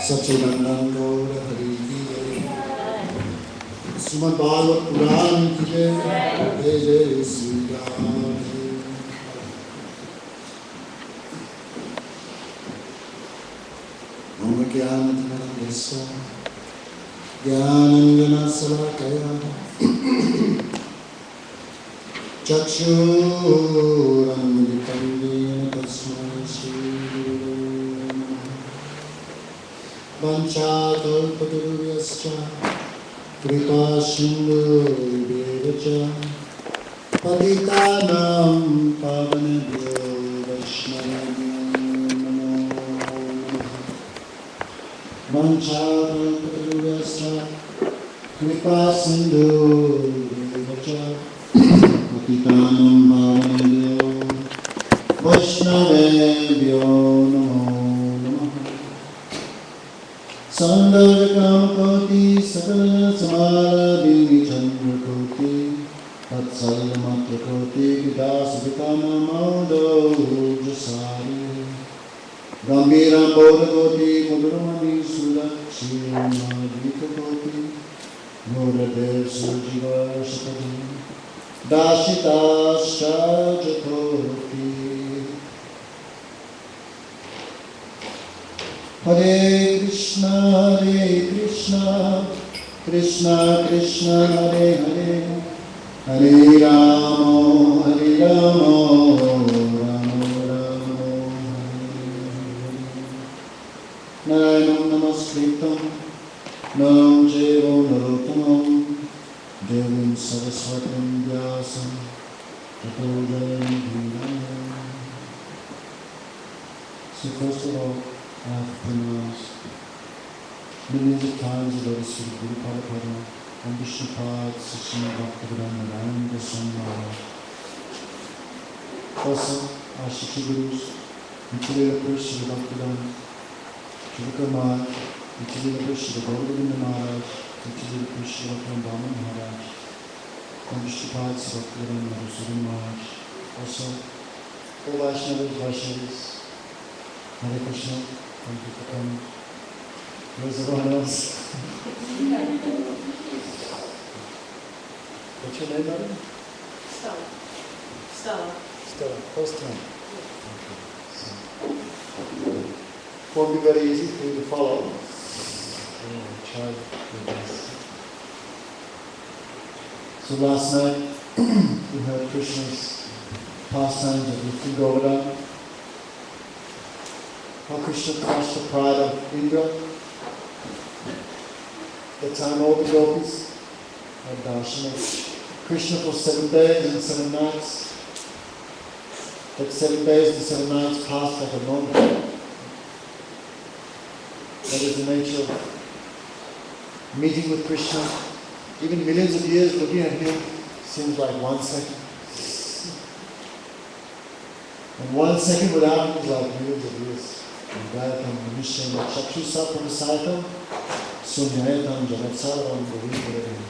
Satchidanand Gaura Hari Ki Jai. Srimad Bhagavat Puran Ki Jai. Jai Jai Sri Ram. Om Jnanatimirandasya Jnananjanasalakaya Chakshuramilitam Yena Tasmai Shri Vanchakalpatarubhyascha Kripa Sindhubhyevacha Patitanam Pavanebhyo Vaishnavabhyo Namo Vanchakalpatarubhyascha Kripa Sindhubhyevacha Patitanam Pavanebhyo Vaishnavabhyo Namo Sandarkamkoti sakala samadini chandrakoti Tatsalmatrakoti vidasvikama maudo jasari Gambiram bodhakoti muduramani sulakshi madhikakoti Muradev sujiva shakati Dashitascha jakoti Hare Krishna, Krishna Krishna, Hare Hare, Hare Rama, Hare Rama, Rama Rama, Hare Hare. Naranam Namaskritam, Naram Jeva Narottamam, Devim Saraswatam Vyasam, Tato Jayam Dhiraya. So first of all, I have pronounced millions of times the lotus feet of Guru Prabhupada and Vishnupad, Srimad Bhaktivedanta Narayan Goswami Maharaj. Also, our Shikhi Gurus, Nityalila Purush Srimad Bhaktivedanta, Chivaka Maharaj, Nityalila Purush Srimad Gauravinda Maharaj, Nityalila Purush Srimad Brahman Maharaj, and Vishnupad Srimad Bhaktivedanta Narayan Maharaj. Also, all Vaishnavas, Hare Krishna. Thank you for coming. Where's everyone else? What's your name, madam? Stella. Stella. First time. Okay. So, won't be very easy for you to follow. Try your best. So last night we heard Krishna's pastimes of lifting Govardhan. How Krishna crushed the pride of Indra. The time all the gopis had darshan of Krishna for 7 days and 7 nights. That 7 days and 7 nights passed like a moment. That is the nature of meeting with Krishna. Even millions of years looking at him seems like 1 second. And 1 second without him is like millions of years. Gayakam Nishena Chakshusa Pradasaitam Sunyayatam Janatsaram Bhaviparadam.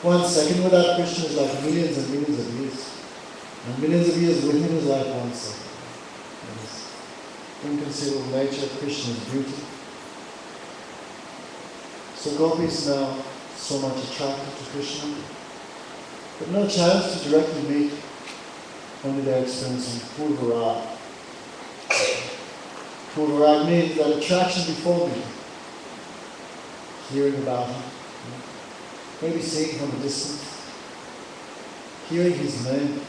1 second without Krishna is like millions and millions of years. And millions of years with him is like 1 second. That is inconceivable nature of Krishna's beauty. So gopis now so much attracted to Krishna, but no chance to directly meet, only their experience in Purvarag. Purvarag means that attraction before me, hearing about him, maybe seeing from a distance, hearing his name.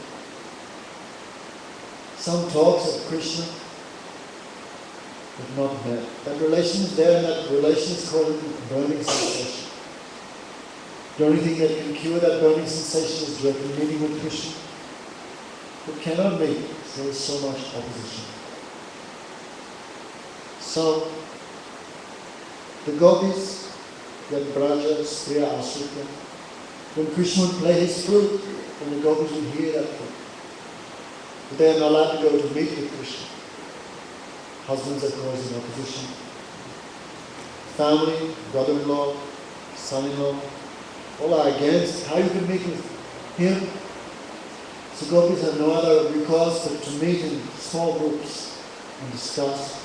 Some talks of Krishna, but not met. That relation is there, and that relation is called burning sensation. The only thing that can cure that burning sensation is directly meeting with Krishna. But cannot meet, so there is so much opposition. So, the gopis, that Braja, Striya, Asrita, when Krishna would play his flute, and the gopis would hear that flute. But they are not allowed to go to meet with Krishna. Husbands are always in opposition. Family, brother-in-law, son-in-law, all are against how you can meet with him. So gopis have no other recourse but to meet in small groups and discuss.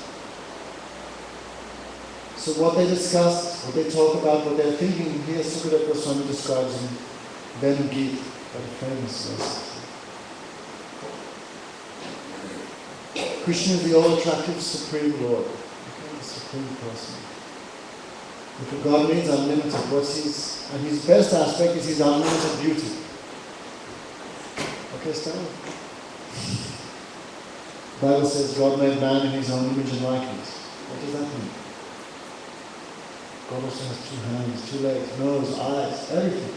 So what they discuss, what they talk about, what they're thinking, here Sukadeva Goswami describes in Ben Gita, that famous verse. Krishna is the all-attractive Supreme Lord, the Supreme Person. If God means unlimited, and his best aspect is his unlimited beauty. Okay, start. The Bible says God made man in his own image and likeness. What does that mean? God also has 2 hands, 2 legs, nose, eyes, everything.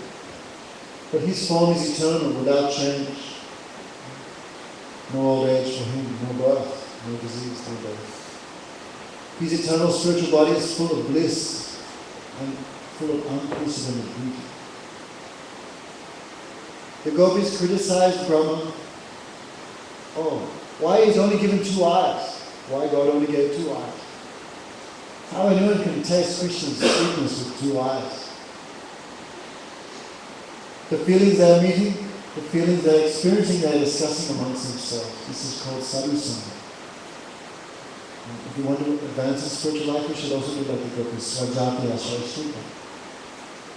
But his form is eternal, without change. No old age for him, no birth, no disease, no death. His eternal spiritual body is full of bliss and full of unprecedented beauty. The gopis criticized Brahma. Oh, why he's only given 2 eyes? Why God only gave 2 eyes? How anyone can taste Krishna's sweetness with 2 eyes? The feelings they're meeting, the feelings they're experiencing, they're discussing amongst themselves. This is called sadhu-sangha. If you want to advance in spiritual life, we should also do like the gopis, Svajati Ashraya Shruta.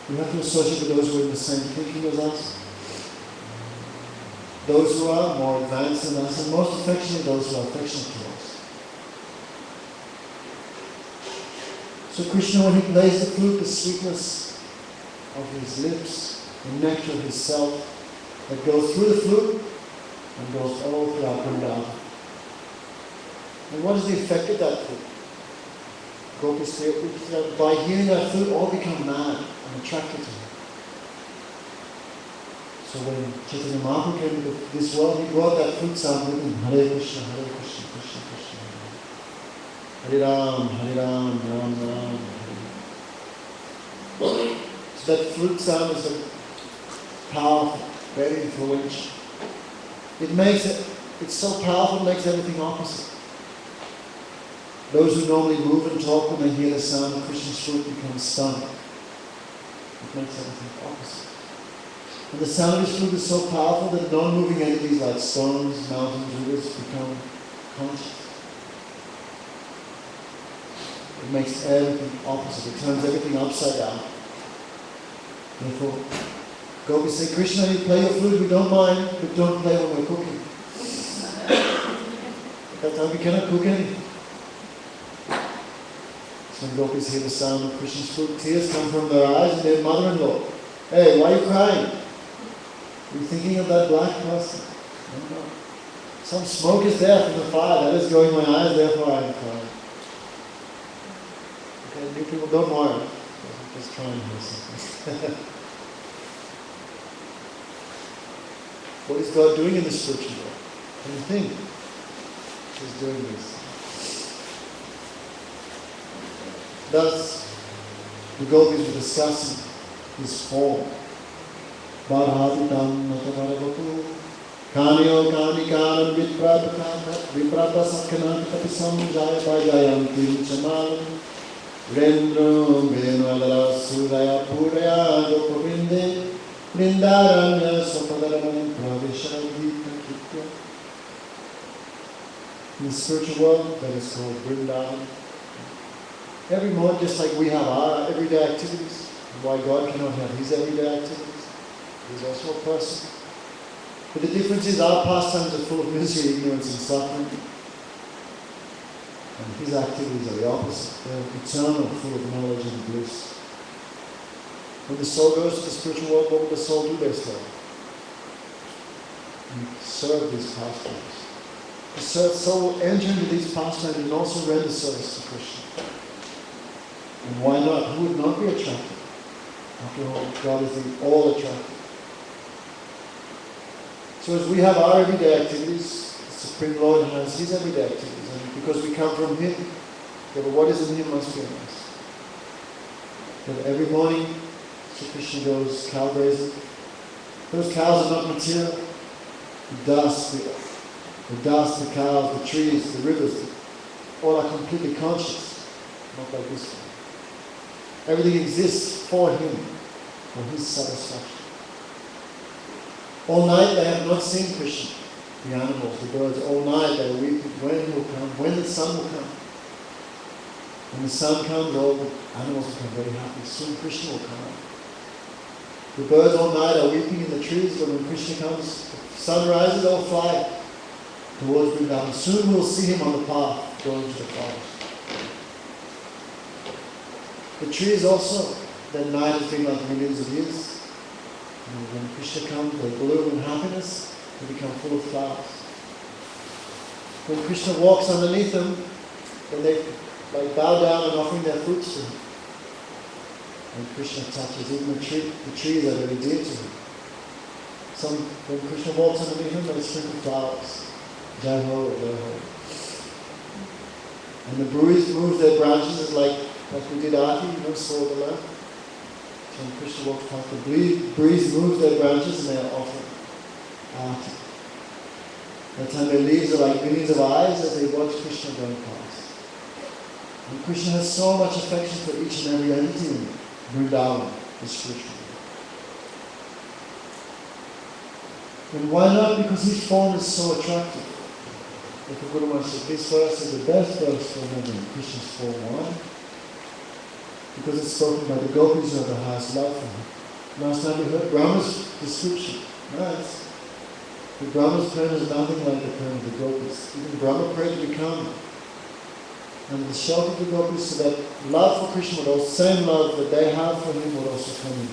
We have to associate with those who are in the same thinking as us. Those who are more advanced than us, and most affectionately those who are affectionate to us. So Krishna, when he plays the flute, the sweetness of his lips, the nectar of his self, that goes through the flute and goes all throughout Vrindavan. And what is the effect of that flute? Gopis say, by hearing that flute, all become mad and attracted to him. So when Chaitanya Mahaprabhu came into this world, he brought that flute sound with him. Hare Krishna, Krishna Krishna, Hare Ram, Ram Ram. So that flute sound is a powerful, very influential. It's so powerful, it makes everything opposite. Those who normally move and talk when they hear the sound of Krishna's flute become stunned. It makes everything opposite. And the sound of his flute is so powerful that non-moving entities like stones, mountains, rivers become conscious. It makes everything opposite. It turns everything upside down. Therefore, gopis say, Krishna, you play your flute, we don't mind, but don't play when we're cooking. At that time we cannot cook anything. So when gopis hear the sound of Krishna's flute, tears come from their eyes, and their mother-in-law, hey, why are you crying? Are you thinking of that black person? No. Some smoke is there from the fire, that is going in my eyes, therefore I am crying. Okay, you people don't worry. I'm just trying here something. What is God doing in the spiritual world? Can you think? He's doing this. Thus, the gopis were discussing his form. Bhagavatam Natavaravu Kanyo Kanikaram Viprata Sakhanam Kapisam Jaya Pajayantim Chamalam Rendro Venuadara Suraya Puraya Gopavinde Vrindaranya Sopadaramani Pravisha Gita Kitya. In the spiritual world, that is called Vrindavan. Every moment, just like we have our everyday activities, why God cannot have his everyday activities. He's also a person. But the difference is our pastimes are full of misery, ignorance and suffering. And his activities are the opposite. They're eternal, full of knowledge and bliss. When the soul goes to the spiritual world, what will the soul do there still? Serve these pastimes. The soul will enter into these pastimes and also render service to Krishna. And why not? Who would not be attracted? After all, God is the all-attractive. So as we have our everyday activities, the Supreme Lord has his everyday activities. And because we come from him, what is in him must be in us. That every morning, Sri Krishna goes cow grazing. Those cows are not material. The dust, the cows, the trees, the rivers, all are completely conscious. Not like this one. Everything exists for him, for his satisfaction. All night they have not seen Krishna. The animals, the birds, all night they are weeping when he will come, when the sun will come. When the sun comes, all the animals become very happy. Soon Krishna will come out. The birds all night are weeping in the trees, but when Krishna comes, the sun rises, all fly towards Vrindavan. Soon we'll see him on the path going to the forest. The trees also, their night has been like millions of years. And when Krishna comes, they bloom in happiness, they become full of flowers. When Krishna walks underneath them, then they bow down and offering their fruits to him. When Krishna touches, even the trees are very dear to him. When Krishna walks underneath him, they sprinkle flowers. Jai ho, jai ho. And the breeze moves their branches like we did Arti, saw the land. So when Krishna walks past, the breeze moves their branches and they are offering Arti. That time their leaves are like millions of eyes as they watch Krishna going past. And Krishna has so much affection for each and every entity in Vrindavan, this spiritual. And why not? Because his form is so attractive. Like the Guru Maharaj said, this verse is the best verse for remembering Krishna's form. Why? Because it's spoken by the gopis who have the highest love for him. Last time we heard Brahma's description. Nice. The Brahma's prayer is nothing like the prayer of the gopis. Even Brahma prayed to become and the shelter of the gopis, so that love for Krishna, the same love that they have for him, would also come in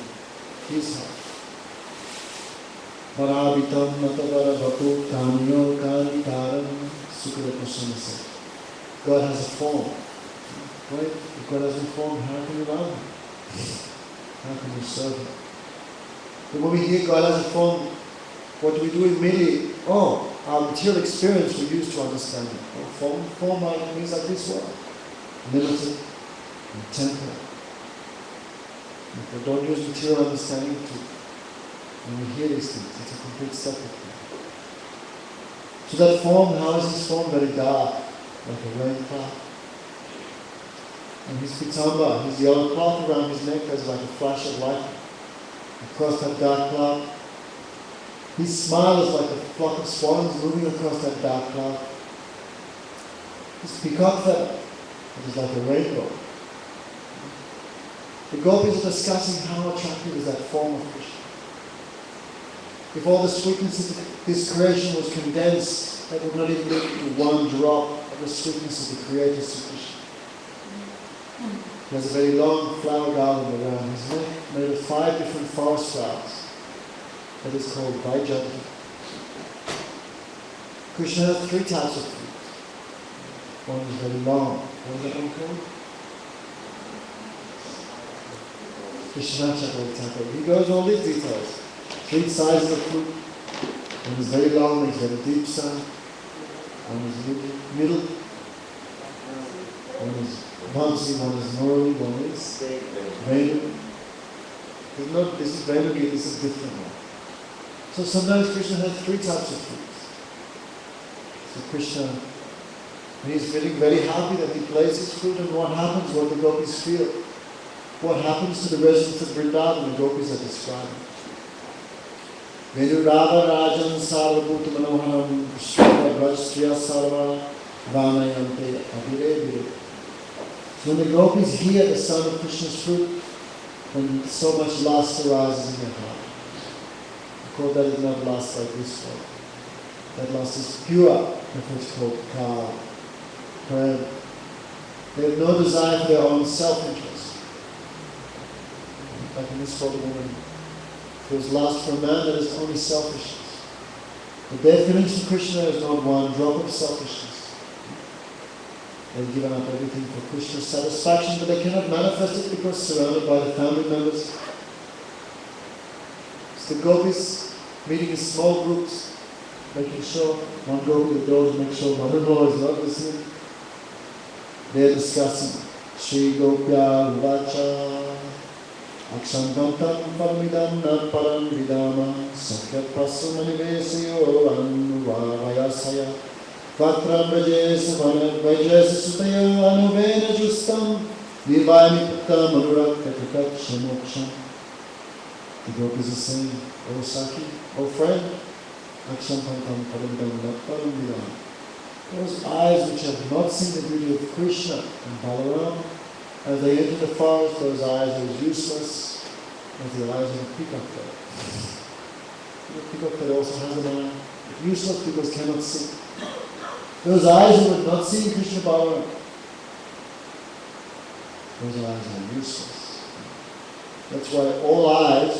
his heart. Varavitam matavara bhatu kanyo kanitaram Sukada Goswami said. God has a form. Right? If God has a form, how can you love him? How can you serve him? But when we hear God has a form, what do we do immediately? Our material experience we use to understand it. Form means like this world. Limited and temporary. If we don't use material understanding when we hear these things, it's a complete separate thing. So that form, how is his form? Very dark, like a rain cloud. And his pitamba, his yellow cloth around his neck, is like a flash of light across that dark cloud. His smile is like a flock of swans moving across that dark cloud. His peacock feather is like a rainbow. The gopis are discussing how attractive is that form of Krishna. If all the sweetness of this creation was condensed, that would not even be one drop of the sweetness of the Creator's Krishna. He has a very long flower garland around his neck, made of 5 different forest flowers. That is called Vaijayanti. Krishna has 3 types of fruit. One is very long. What is that one called? Krishna Chakravarti. He goes all these details. 3 sizes of fruit. One is very long, one is very deep sun. One is middle. One is Vamsi, one is Murali, one is Venu. This is Venugi, this is different one. So sometimes Krishna has 3 types of fruits. So Krishna, when he's feeling very happy that he plays his fruit, and what happens, what the gopis feel. What happens to the residents of Vrindavan, the gopis are describing. Venu Rava Rajan Sarvabhuta Manoharam Shriva Vrajstriya Sarva Vanayante Abhire. So when the gopis hear the sound of Krishna's fruit, when so much lust arises in their heart. Of course, that is not lust like this one. That lust is pure, it's called kala. They have no desire for their own self-interest. Like in this world, a woman feels lust for a man, that is only selfishness. But their feelings for Krishna is not one drop of selfishness. They've given up everything for Krishna's satisfaction, but they cannot manifest it because surrounded by the family members. It's the gopis meeting in small groups, making sure one gopi, the girls make sure mother-in-law is not listening. They're discussing Shri Gopya Vacha Akshantantam Paramidam Param Vidama Sakya Pasamanivesyo Anuvavayasaya Vatram Rajes Sutaya Anuvena Justam Nivayamipta Manurakta Kaksham. The gopis are saying, O Saki, O friend, Akshantantam Paramidam Param Vidama. Those eyes which have not seen the beauty of Krishna and Balaram, as they enter the forest, those eyes are as useless as the eyes of a peacock bird. The peacock bird also has an eye, useless because cannot see. Those eyes who have not seen Krishna Balaram, those eyes are useless. That's why all eyes,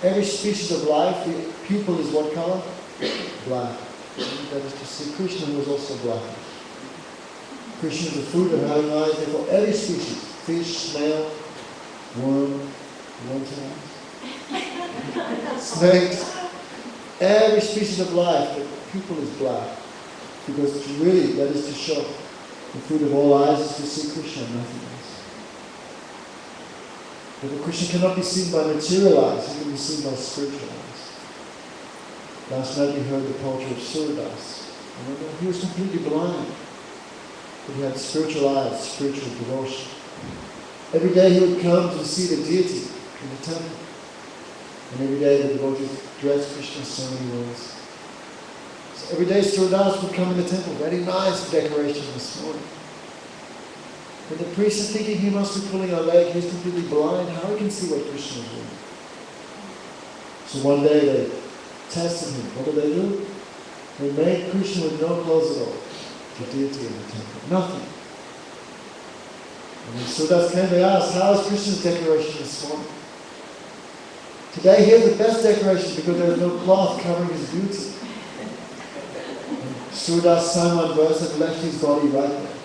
every species of life, the pupil is what color? Black. That is to see Krishna, who is also black. Krishna is the fruit of having eyes, therefore every species, fish, snail, worm, snakes, every species of life, the pupil is black. Because really, that is to show the fruit of all eyes is to see Krishna, nothing else. But Krishna cannot be seen by material eyes, he can be seen by spiritual eyes. Last night we heard the poetry of Suridas. Remember, he was completely blind, but he had spiritual eyes, spiritual devotion. Every day he would come to see the deity in the temple. And every day the devotees dressed Krishna in so many ways. So every day Suridas would come in the temple, very nice decoration this morning. When the priest is thinking he must be pulling our leg, he's completely blind, how he can see what Krishna is doing? So one day they tested him. What did they do? They made Krishna with no clothes at all, the deity in the temple. Nothing. And when Suridas came, they asked, how is Krishna's decoration this morning? Today here's the best decoration because there is no cloth covering his beauty. And Suridas sang one verse and left his body right there.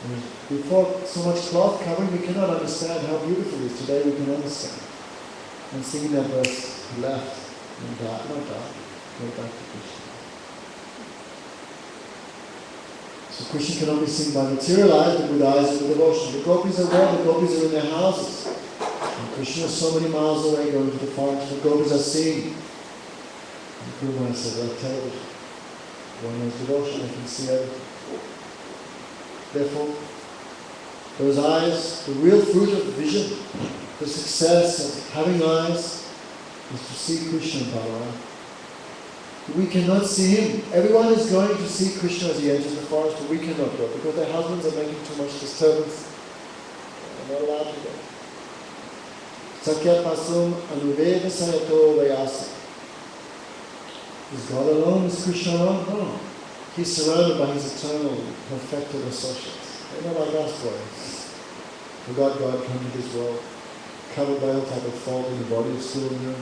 And before so much cloth covering, we cannot understand how beautiful it is. Today we can understand. And singing that verse, he left and died, not died, went back to Krishna. So Krishna cannot be seen by material eyes, but with eyes of devotion. The gopis are where? The gopis are in their houses. And Krishna is so many miles away going to the forest. The gopis are seeing. And Guru Maharaj said, like television. One has devotion, they can see everything. Therefore, those eyes, the real fruit of vision, the success of having eyes, is to see Krishna and Balaram. We cannot see him. Everyone is going to see Krishna as he enters the forest, but we cannot go because their husbands are making too much disturbance. They're not allowed to go. Sakya pasum anuveda sayato vayasa. Is God alone? Is Krishna alone? No. He's surrounded by his eternal, perfected associates. They're not like us, boys. Forgot God come to this world, covered by all type of fault in the body, still in you.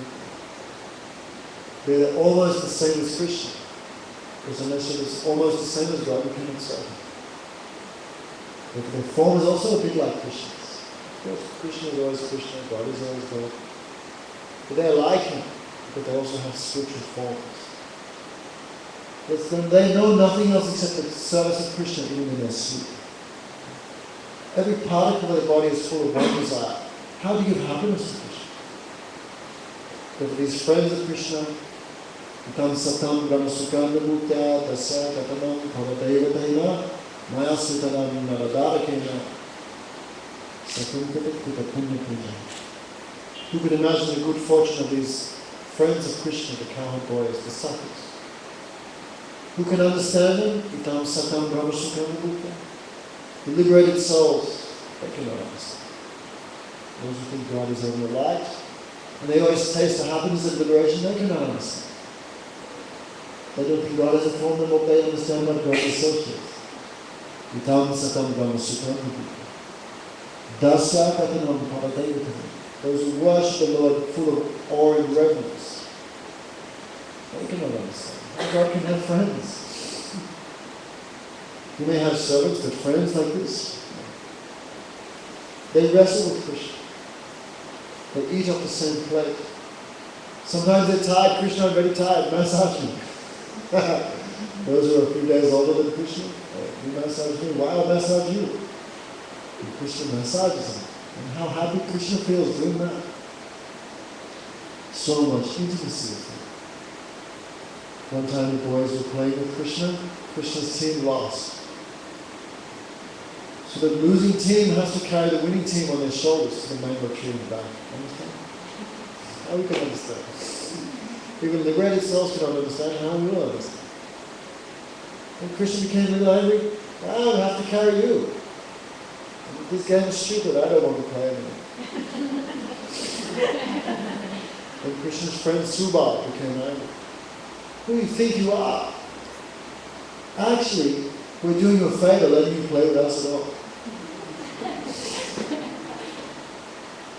They're almost the same as Krishna. Because unless it's almost the same as God, you cannot serve him. But their form is also a bit like Krishna's. Of course, Krishna is always Krishna, God is always God. But they're like him, but they also have spiritual forms. They know nothing else except the service of Krishna even in their sleep. Every particle of their body is full of one desire. How do you give happiness to Krishna? But for these friends of Krishna, Tam Satam Brahma Sukanda Bhutya Tasya Katanam Bhavataiva Taina Maya Sitanam Naradarakena Satum Katakita Punya Punya. Who could imagine the good fortune of these friends of Krishna, the cowherd boys, the sakhis? Who can understand them? Itam Satam Brahma Sukanda Bhutya. The liberated souls, they cannot understand. Those who think God is only light, and they always taste the happiness of liberation, they cannot understand. They don't think God has a form, then what they understand about God's associates. Itam satam brahma sukram bhutya. Dasya katanam paradaivatam. Those who worship the Lord full of awe and reverence, they cannot understand. How God can have friends. You may have servants, but friends like this. They wrestle with Krishna. They eat off the same plate. Sometimes they're tired. Krishna, I'm very tired. Massage me. Those who are a few days older than Krishna, you massage me. Why I'll massage you? And Krishna massages them. And how happy Krishna feels doing that. So much intimacy with him. One time the boys were playing with Krishna. Krishna's team lost. So the losing team has to carry the winning team on their shoulders to the mango tree in the back. Understand? How we can understand? Even liberated souls cannot understand. How we will understand? And Krishna became a little angry. I have to carry you. This game is stupid. I don't want to play anymore. And Krishna's friend Subal became angry. Who do you think you are? Actually, we're doing you a favor letting you play with us at all.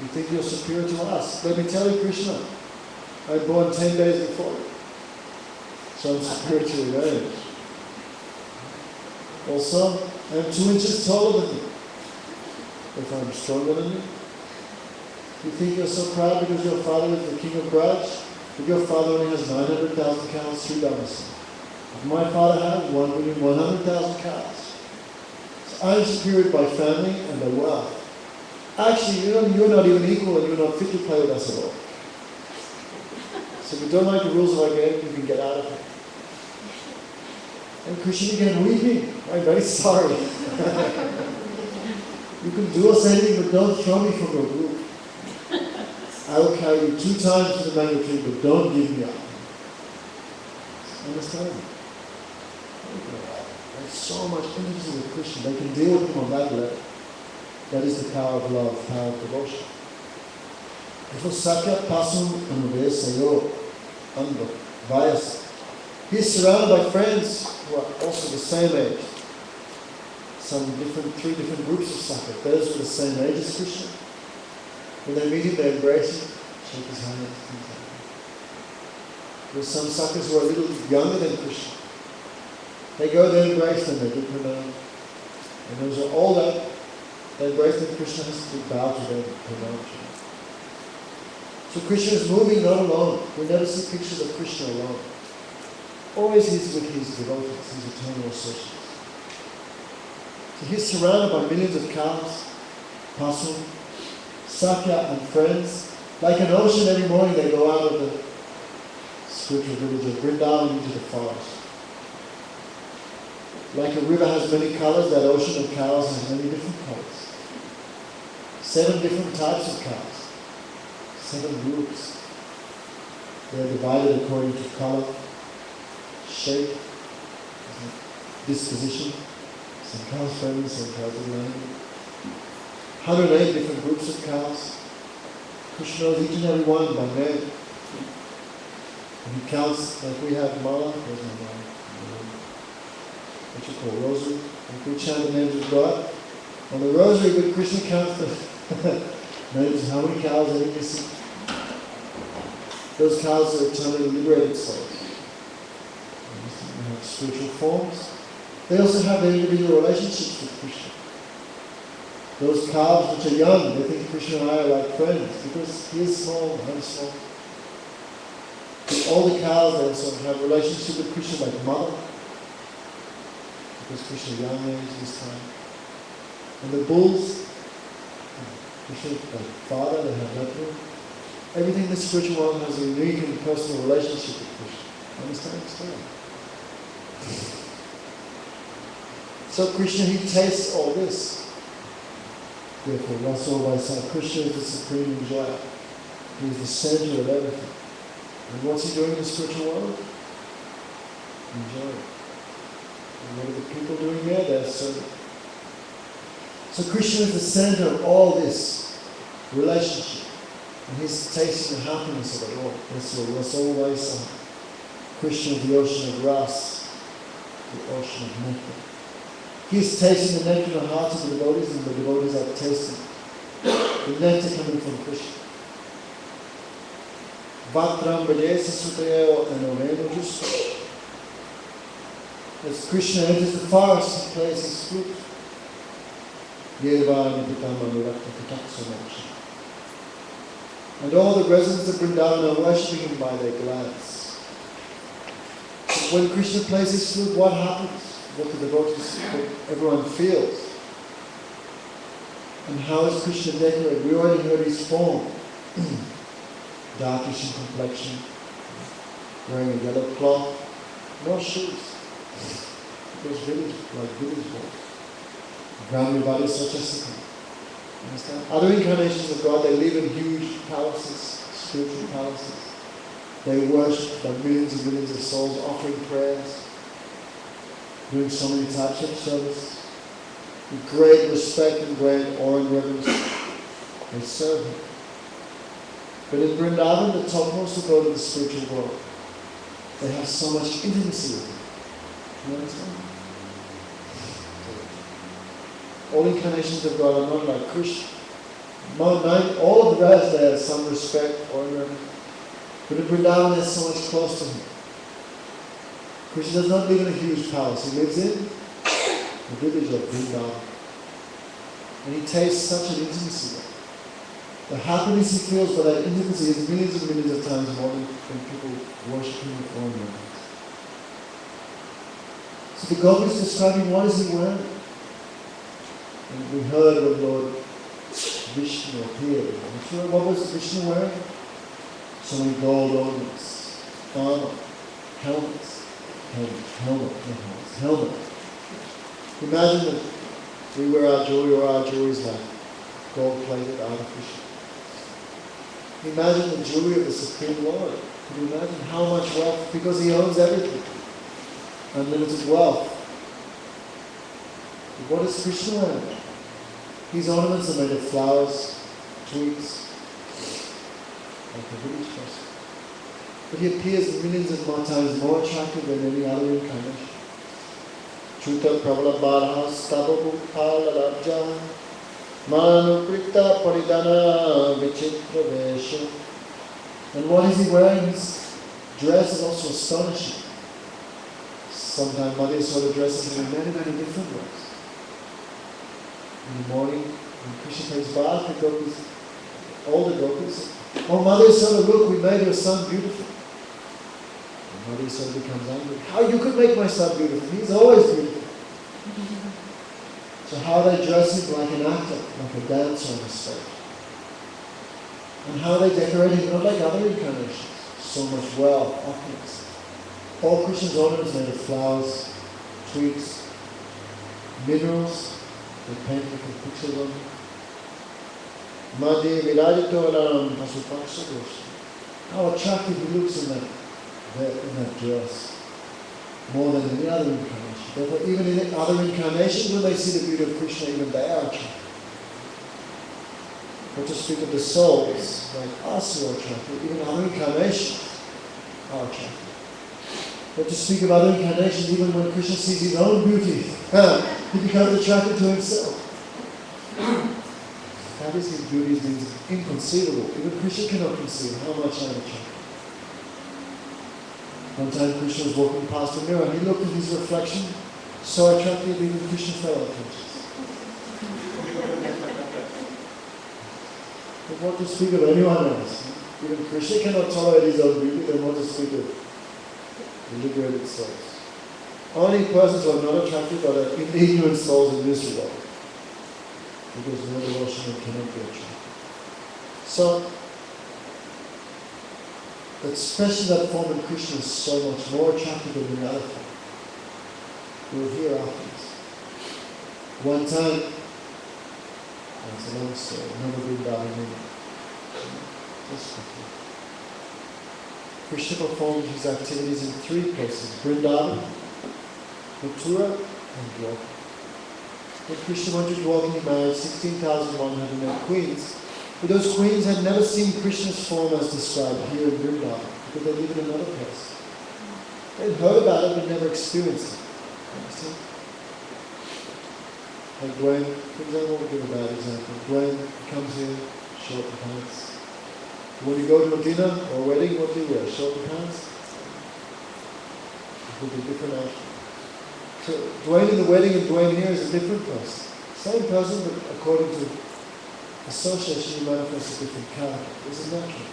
You think you're superior to us? Let me tell you, Krishna, I was born 10 days before you. So I'm superior to your age. Also, I'm 2 inches taller than you. If I'm stronger than you. You think you're so proud because your father is the king of Braj? But your father only has 900,000 cows, 3 damas. My father has 1,100,000 cows. So I'm superior by family and by wealth. Actually, you're not even equal and you're not fit to play with us at all. So if you don't like the rules of our game, you can get out of it. And Krishna began weeping. I'm very sorry. You can do us anything, but don't throw me from your group. I will carry you 2 times to the mango tree, but don't give me up. Understand? There's so much intimacy with Krishna. They can deal with him on that level. That is the power of love, power of devotion. He is surrounded by friends who are also the same age. 3 different groups of Saka. Those who are the same age as Krishna. When they meet him, they embrace him, shake his hand, things like that. There are some Sakas who are a little younger than Krishna. They go there and embrace them, they do pranam. And those who are older, they embrace them. Krishna has to bow to them, pranam to them. So Krishna is moving not alone. We never see pictures of Krishna alone. Always he's with his devotees, his eternal associates. So he's surrounded by millions of cows, Pasum, Sakya and friends. Like an ocean, every morning they go out of the spiritual village of Vrindavan into the forest. Like a river has many colors, that ocean of cows has many different colors. 7 different types of cows. 7 groups. They are divided according to color, shape, disposition. Some cows friendly, some cows are lame. 108 different groups of cows. Krishna knows each and every one by name. And he counts, like we have mala, where's my mala? What you call rosary. Like we chant the names of God. On the rosary, when Krishna counts the names of how many cows are missing. Those cows are eternally liberated souls. They have spiritual forms. They also have their individual relationships with Krishna. Those cows which are young, they think Krishna and I are like friends because he is small and I'm small. The older cows, they also have a relationship with Krishna like mother because Krishna is young age this time. And the bulls, Krishna like father, they have that one. Everything in the spiritual world has a unique and personal relationship with Krishna. Understand? So Krishna, he tastes all this. Therefore, Rasa Vaisa, Krishna is the supreme enjoyer. He is the center of everything. And what's he doing in the spiritual world? Enjoying. And what are the people doing there? They're serving. So Krishna is the center of all this relationship. And he's tasting the happiness of it all. Therefore, Rasa Vaisa, Krishna is the ocean of Ras, the ocean of nectar. He's tasting the nectar in the hearts of the devotees, and the devotees are tasting the nectar coming from Krishna. Vatram Bhajesa Sutayo Anoveno Justo. As Krishna enters the forest, he plays his flute. Yedva Nipitama Nurakta Kataksa Moksha. And all the residents of Vrindavan are worshipping him by their glance. When Krishna plays his flute, what happens? What the devotees, what everyone feels. And how is Krishna decorated? We already heard his form. Darkish in complexion, wearing a yellow cloth, no shoes. Those village, like village boys. Brahmavadi Sachasika. Understand? Other incarnations of God, they live in huge palaces, spiritual palaces. They worship by millions and millions of souls, offering prayers. doing so many types of service. With great respect and great awe and reverence, they serve him. But in Vrindavan, the topmost abode of the spiritual world, they have so much intimacy with him. You understand? All incarnations of God are not like Krishna. All of the rest, they have some respect or reverence. But in Vrindavan, there's so much close to him. Krishna does not live in a huge palace. He lives in the village of Vrindavan. And he tastes such an intimacy there. The happiness he feels by that intimacy is millions and millions of times more than people worship him with all reverence. So the gopis is describing what is he wearing. And we heard when Lord Vishnu appeared. What was Vishnu wearing? So many gold ornaments, armor, helmets. Imagine that we wear our jewelry or our jewelry is like gold-plated, artificial. Imagine the jewelry of the Supreme Lord. Can you imagine how much wealth? Because he owns everything. Unlimited wealth. But what is Krishna wearing? His ornaments are made of flowers, twigs, like a village person. But he appears millions of more times more attractive than any other incarnation. Chuta Pravala Bharahas Tababu Palalabja Manukrita Paridana Vichitra Vesha. And what is he wearing? His dress is also astonishing. Sometimes Mother Yasoda dresses him in many, many different ways. In the morning, when Krishna takes bath, the gopis, all the gopis, oh Mother Yasoda, look, we made your son beautiful. And Mother Yasoda becomes angry. How you could make my son beautiful? He's always beautiful. So how they dress him like an actor, like a dancer on the stage. And how they decorate him, not like other incarnations. So much wealth, opulence. All Krishna's ornaments made of flowers, twigs, minerals. They paint little pictures on him. Madhi Virajitolam Pasupaksadosh. How attractive he looks in that dress. More than any other incarnation. Therefore, even in other incarnations, when they see the beauty of Krishna, even they are attracted. Not to speak of the souls, like us who are attracted, even other incarnations are attracted. Not to speak of other incarnations, even when Krishna sees his own beauty, he becomes attracted to himself. That is, his beauty is inconceivable. Even Krishna cannot conceive how much I am attracted. One time Krishna was walking past a mirror and he looked at his reflection, so attractive even Krishna fell unconscious. But what to speak of anyone else? Even Krishna cannot tolerate his own beauty, then what to speak of the liberated souls? Only persons who are not attracted by the ignorant souls in this world. Because no devotion cannot be attracted. So, the expression that form in Krishna is so much more attractive than the other form. We'll hear afterwards. One time, it's a long story, never been down in it. Just quickly. Krishna performed his activities in 3 places: Vrindavan, Mathura, and Dwarka. When Krishna went to Dwarka, he married 16,108 queens. But those queens had never seen Krishna's form as described here in Vrindavan, because they live in another place. They had heard about it, but never experienced it. Understand? Like Gwen, for example, we'll give a bad example. Gwen comes here, short pants. When you go to a dinner or a wedding, what do you wear? Short pants? It will be different outfit. So Dwayne in the wedding and Dwayne here is a different person. Same person, but according to association, you manifest a different character. It's a natural.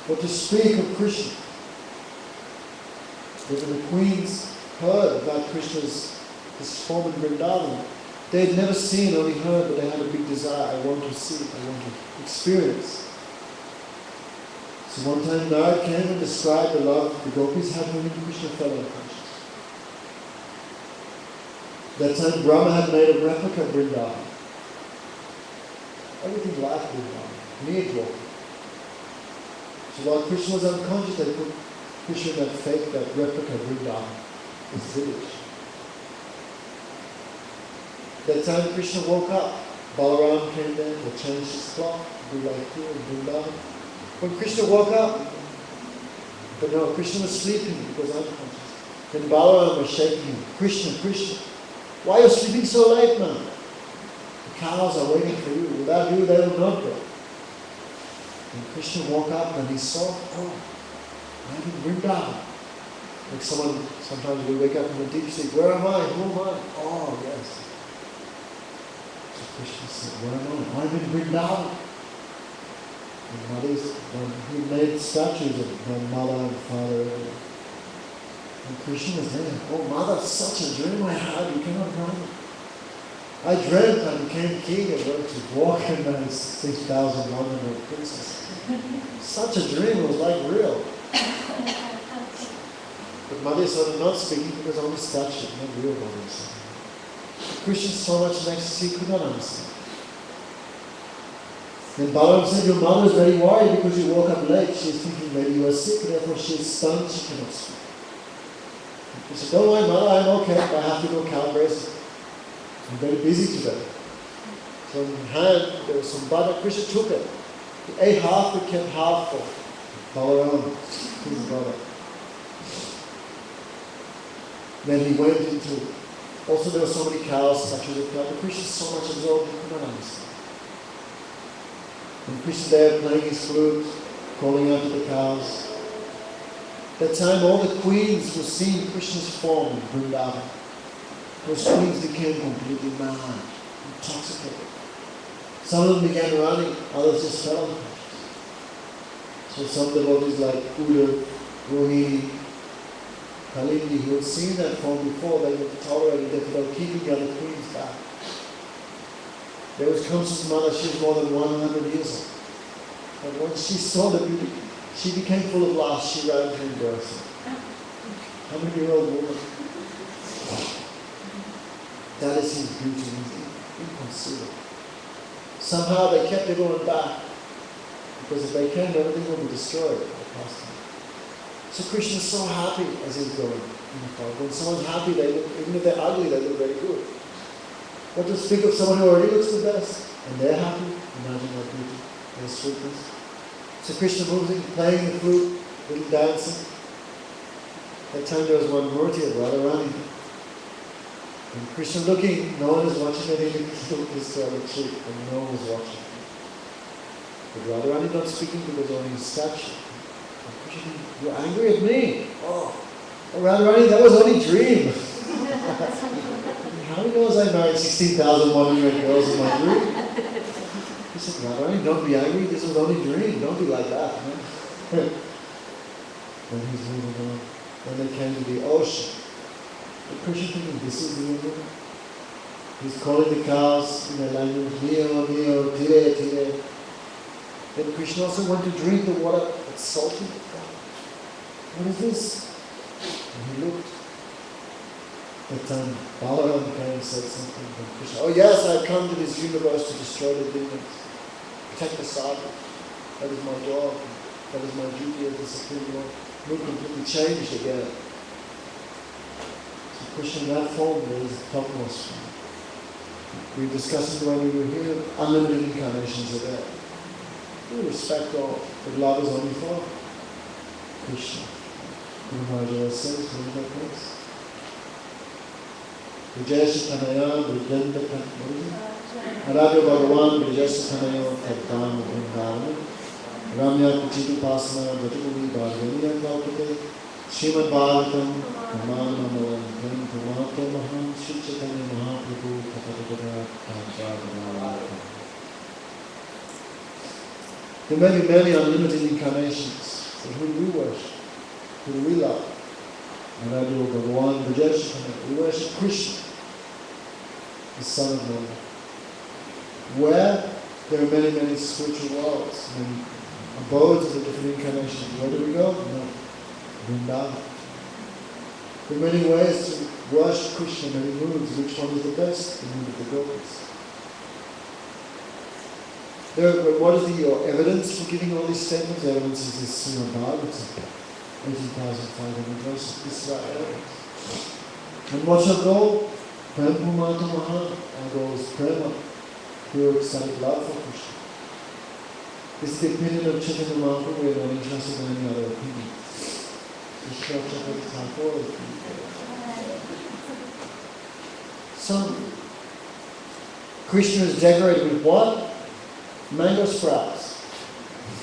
But to speak of Krishna, when the queens heard about Krishna's form in Vrindavan, they had never seen, only heard, but they had a big desire. I want to see, I want to experience. So one time Narad came and described the love the gopis had for him, Krishna fell unconscious. That time Brahma had made a replica of Vrindavan. Everything like Vrindavan, near Dwarka. So while Krishna was unconscious, they put Krishna in that replica of Vrindavan. his village. That time Krishna woke up. Balaram came there to change his cloth, do like here in Vrindavan. When Krishna woke up, but no, Krishna was sleeping because unconscious. Then Balaram was shaking him. Krishna, Krishna, why are you sleeping so late, man? The cows are waiting for you. Without you, they will not go. And Krishna woke up and he saw, oh, I'm in Vrindavan. Like sometimes we wake up from a deep sleep. Where am I? Who am I? Oh, yes. So Krishna said, where am I? I'm in Vrindavan. And mothers, he made statues of my mother and father. And Krishna was there. Oh, mother, such a dream I had. You cannot know. I dreamt I became king and went to walk in those 6,100 princesses. Such a dream, it was like real. But Mother started not speaking because only statue, not real bodies. Krishna so much in ecstasy he could not understand. Then Balaram said, your mother is very worried because you woke up late. She is thinking maybe you are sick, therefore she is stunned, she cannot speak. He said, don't worry, mother, I'm okay, but I have to go cow grazing. I'm very busy today. So in hand, there was some butter. Krishna took it. He ate half, but kept half for Balaram, his brother. Then he went into, also there were so many cows, statues of cows, but Krishna so much absorbed, he could not understand. And Krishna there playing his flute, calling out to the cows. That time all the queens were seeing Krishna's form in Vrindavan. Those queens became completely mad, intoxicated. Some of them began running, others just fell unconscious. So some devotees like Uda, Rohini, Kalindi, who had seen that form before, they were tolerating it without keeping the other queens back. There was Kamsa's mother, she was more than 100 years old. But when she saw the beauty, she became full of lust, she ran to embrace him. 100-year-old woman. That is his beauty, inconceivable. Somehow they kept everyone back, because if they came, everything would be destroyed. So Krishna is so happy as he's going in the fog. When someone's happy, they look, even if they're ugly, they look very good. What to speak of someone who already looks the best, and they're happy? Imagine their beauty, their sweetness. So Krishna moves in, playing the flute, little dancing. That time there was one Murti of Radharani. And Krishna looking, no one is watching, and he looked this to the cheek, and no one was watching. But Radharani not speaking because only his statue. And Krishna, you're angry at me? Oh, Radharani, that was only a dream. How many knows I married 16,100 girls in my dream? He said, Radharani, don't be angry, this was only a dream. Don't be like that. Then he's moving on. Then they came to the ocean. The Krishna thinking, this is the river. He's calling the cows in their language, Neo, Neo, Tire, Tire. Then Krishna also went to drink the water that's salty. What is this? And he looked. That time Balaram came and said something to Krishna. Oh yes, I've come to this universe to destroy the demons. Protect the sadhu. That is my job. That is my duty as the Supreme Lord. Look completely changed again. Krishna in that form is topmost. We discussed it when we were here, unlimited incarnations are there. We respect all, but love is only for Krishna. Guru Maharaj says, remember that place? Vijayasya Tanaya, Vijayanta Tanaya, Aradya Bhagavan, Vijayasya Tanaya, Tadam, Vrindavan, Ramya Kuchitu Pasana, Vatukuli, Bhagavaniya Kaupate, Srimad Bhagavatam, Namamanamalam, Pramato Mahan, Shichatanya Mahaprabhu, Kapadagada, Kapadagada. There may be many unlimited incarnations, but who do we worship? Who do we love? Aradya Bhagavan, Vijayasya, we worship Krishna, the Son of God. Where there are many, many spiritual worlds, many abodes of the different incarnations. Where do we go? No. Vrindavan. There are many ways to worship Krishna, many moods. Which one is the best? The mood of the gopas. What is the evidence for giving all these statements? The evidence is this Srimad Bhagavat, 18,500 verses. This is our evidence. And what shall go? Prem Pumata Maha, and goes prema, pure ecstatic love for Krishna. This is the opinion of Chaitanya Mahaprabhu. We are not interested in any other opinion. So, Krishna is decorated with what? Mango sprouts,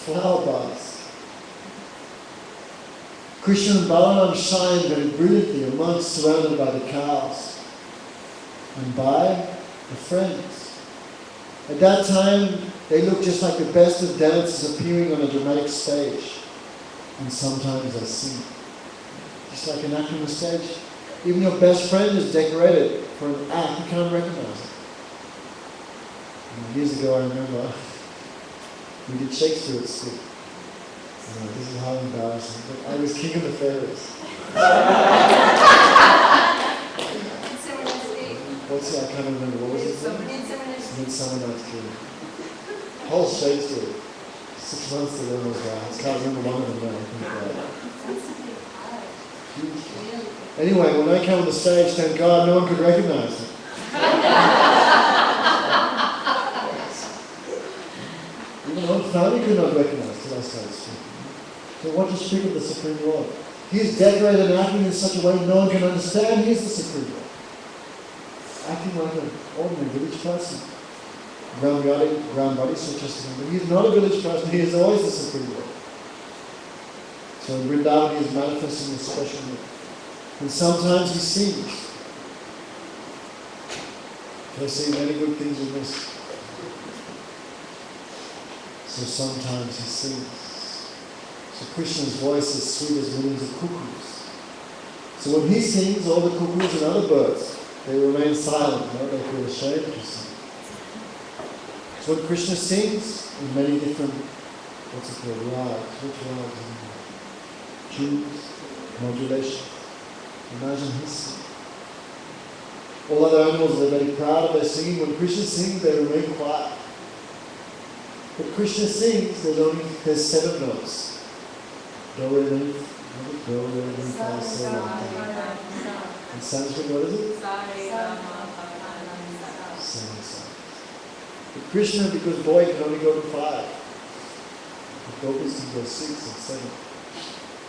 flower buds. Krishna and Balaram shine very brilliantly amongst, surrounded by the cows and by the friends. At that time, they look just like the best of dancers appearing on a dramatic stage. And sometimes they sing. Just like an actor on a stage. Even your best friend is decorated for an act. You can't recognize it. And years ago, I remember we did Shakespeare at school. This is how embarrassing. But I was king of the fairies. What's it? I can't remember. What was it? Midsummer Night's Dream. Whole Shakespeare. 6 months to learn those guys. Can't remember one of them now. Anyway, when I came on the stage, thank God, no one could recognize me. Even my own family could not recognize till I started speaking. So what to speak of the Supreme Lord? He is decorated and acting in such a way no one can understand he is the Supreme Lord. Acting like an ordinary village person. Ground body, so just but he is not a village person, he is always the Supreme Lord. So in Vrindavan he is manifesting a special mood. And sometimes he sings. Can I say many good things in this? So sometimes he sings. So Krishna's voice is sweet as millions of cuckoos. So when he sings, all the cuckoos and other birds, they remain silent. No? They feel ashamed to sing. So when Krishna sings in many different, what's it called, rags, which rags? Tunes, modulation. Imagine his singing. All other animals are very proud of their singing. When Krishna sings, they remain quiet. But Krishna sings, there's 7 notes. Do, re, mi, do, re, mi, fa, sol, la. In Sanskrit, what is it? 7 sounds. But Krishna, because boy can only go to 5. The gopis can go 6 and 7.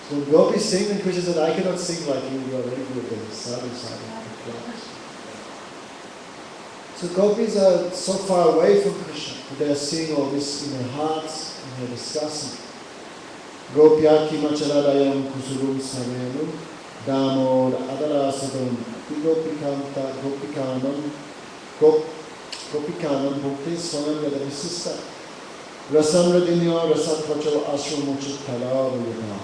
So when gopis sing, then Krishna said, I cannot sing like you are very good. Then sadhu. So gopis are so far away from Krishna that they are seeing all this in their hearts and they are discussing. Gopyaki macharadayam kusurum savenum damod adarasadam gopikanta gopikanam gopikanam bhukti swayam yadavisista rasamradinyo rasatvacho ashramuchit talavayata.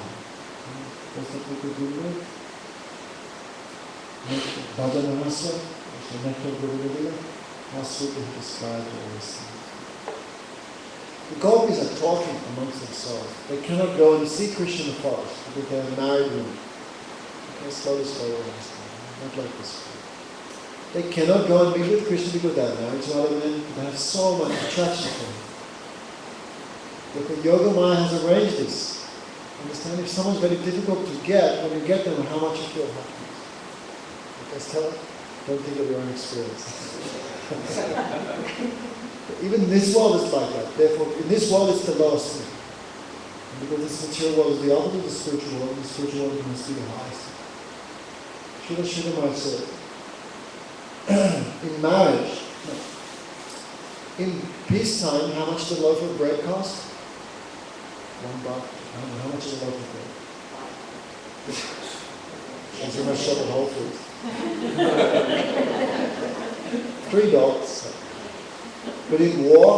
What's that we could do with? Bhajana Rasa, the nectar of Guruvila, how sweetly he described all these things. The gopis are talking amongst themselves. They cannot go and see Krishna in the forest because they are married women. Okay, slowly understand. Not like this. They cannot go and meet with Krishna because they are married to other men. They have so much attraction for him. Look, Yoga Maya has arranged this. Understand? If someone's very difficult to get, when you get them, how much you feel happy. Because don't think of your own experience. Even this world is like that. Therefore, in this world it's the lowest thing. And because this material world is the opposite of the spiritual world, the spiritual world must be the highest. Srila Sridhar said, in marriage, in peacetime, how much does a loaf of bread cost? $1. How much is a loaf of bread? As you must shop at Whole Foods. $3. But in war,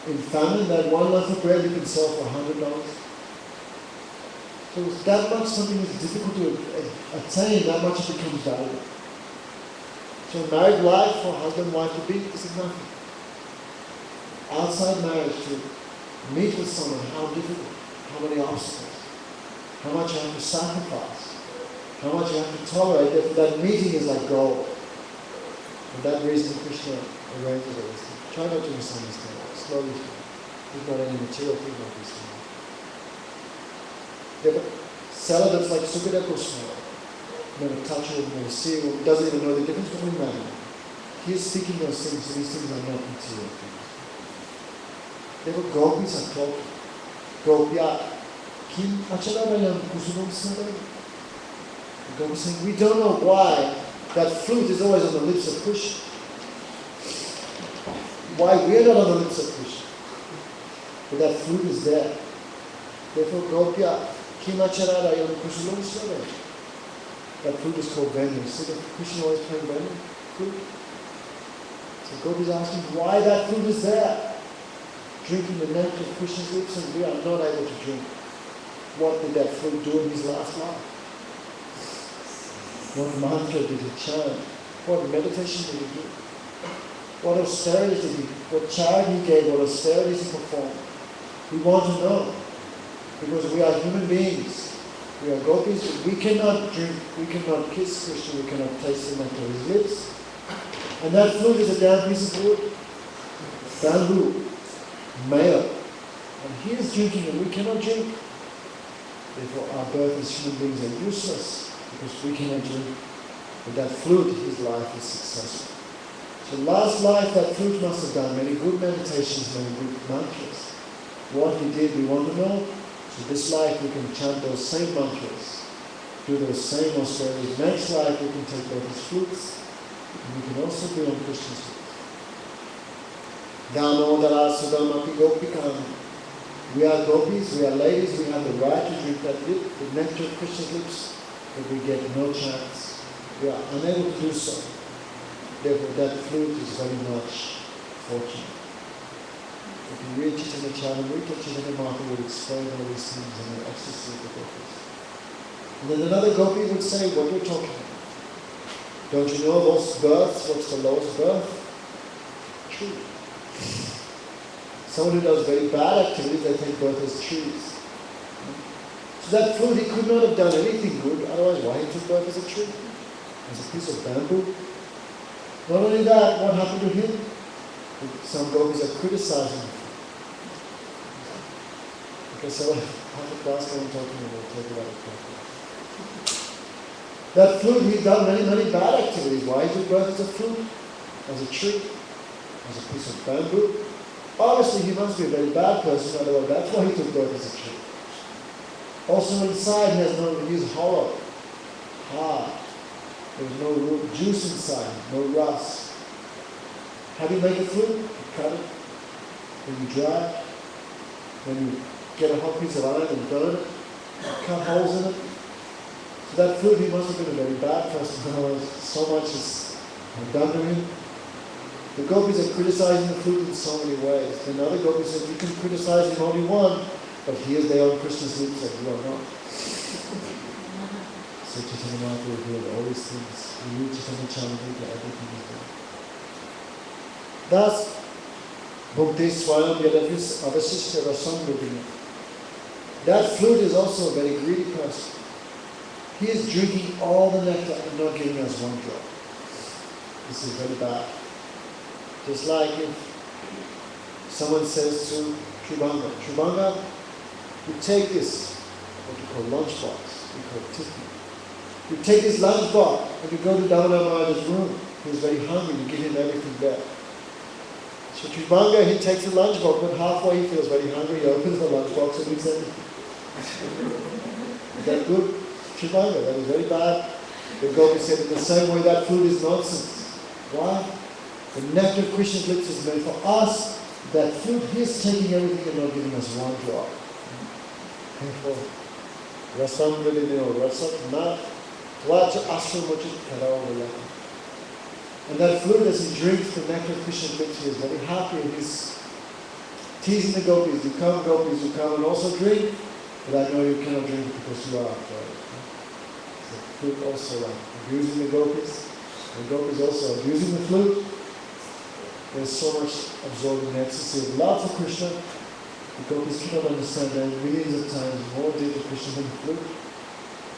in famine, that one loaf of bread you can sell for $100. So it's that much something is difficult to attain, that much it becomes valuable. So a married life for husband and wife to be, this is nothing. Outside marriage, to meet with someone, how difficult, how many obstacles, how much you have to sacrifice, how much you have to tolerate. That meeting is like gold. For that reason, Krishna arranges all this thing. Try not to misunderstand it. Slowly. There's not any material thing like this thing. Yeah, but celibates like Sukadeva Goswami, never touch a woman, never see a woman, doesn't even know the difference between man and woman. He is speaking those things, so these things are not material things. Therefore, gopis are talking. Gopya, kim acharayam kusumam sadam. The gopis saying, we don't know why that flute is always on the lips of Krishna. Why we're not on the lips of Krishna. But that flute is there. Therefore, Gopya, Kimacharayam Kusulam Sada. That flute is called Venu. See that Krishna always playing Venu? Flute. So Gopi is asking why that flute is there. Drinking the nectar of Krishna's lips, and we are not able to drink. What did that flute do in his last life? What mantra did he chant? What meditation did he do? What austerities did he, what charity he gave, what austerities he performed? We want to know. Because we are human beings. We are gopis. We cannot drink, we cannot kiss Krishna, we cannot taste the nectar of his lips. And that flute is a damn piece of wood. Bamboo. Male. And he is drinking and we cannot drink. Therefore our birth as human beings are useless because we cannot drink. But that flute, his life is successful. So last life that flute must have done many good meditations, many good mantras. What he did we want to know. So this life we can chant those same mantras, do those same austerities. Next life we can take both his flutes and we can also be on Krishna's flute. Damodara Sudamapi Gopikam. We are gopis, we are ladies, we have the right to drink that lip, the nectar of Krishna's lips, but we get no chance. We are unable to do so. Therefore that flute is very much fortunate. If you read Chaitanya Charitamrita, Chaitanya Mahaprabhu would explain all these things in the ecstasy of the gopis. And then another gopi would say, what you're talking about. Don't you know most births, what's the lowest birth? Tree. Someone who does very bad activities, they take birth as trees. So that flute, he could not have done anything good, otherwise why he took birth as a tree? As a piece of bamboo? Not only that, what happened to him? Some gopis are criticizing him. Okay, so after class I'm talking about, talk about it. That flute, he's done many bad activities. Why he took birth as a flute? As a tree? As a piece of bamboo? Obviously he must be a very bad person, otherwise that's why he took birth as a tree. Also inside he is hollow, hard. There's no root, juice inside, no rust. How do you make a flute? You cut it, then you dry it, then you get a hot piece of iron and burn it, cut holes in it. So that flute, he must have been a very bad person, otherwise so much is done to him. The gopis are criticizing the flute in so many ways. Then other gopis said, you can criticize him all you want, but he is there on Krishna's lips and you are not. So Chaitanya Mahaprabhu revealed all these things. We read Chaitanya Charitamrita, everything is there. Thus, Bhukti Swayam Yadavis Avasishta Rasam Rupina. That flute is also a very greedy person. He is drinking all the nectar and not giving us one drop. This is very bad. Just like if someone says to Shubhanga, you take this, what you call lunchbox, we call tiffin. You take this lunchbox and you go to Damodar Maharaj's room. He is very hungry, you give him everything there. So Shubhanga, he takes the lunchbox, but halfway he feels very hungry, he opens the lunchbox and eats everything. Is that good? Shubhanga, that is very bad. The Gopi said in the same way that food is nonsense. Why? The nectar of Krishna's lips is made for us. That fruit, he is taking everything and not giving us one drop. Therefore, rasam vidino, rasam na, tvacha asramachit karavalaka. And that fruit, as he drinks the nectar of Krishna's lips, he is very happy and he's teasing the gopis. You come and also drink, but I know you cannot drink because you are afraid. So the flute also like abusing the gopis. The gopis also abusing the flute. There's so much absorbing ecstasy of love for Krishna. The gopis cannot understand that millions of times more dear to Krishna than the flute.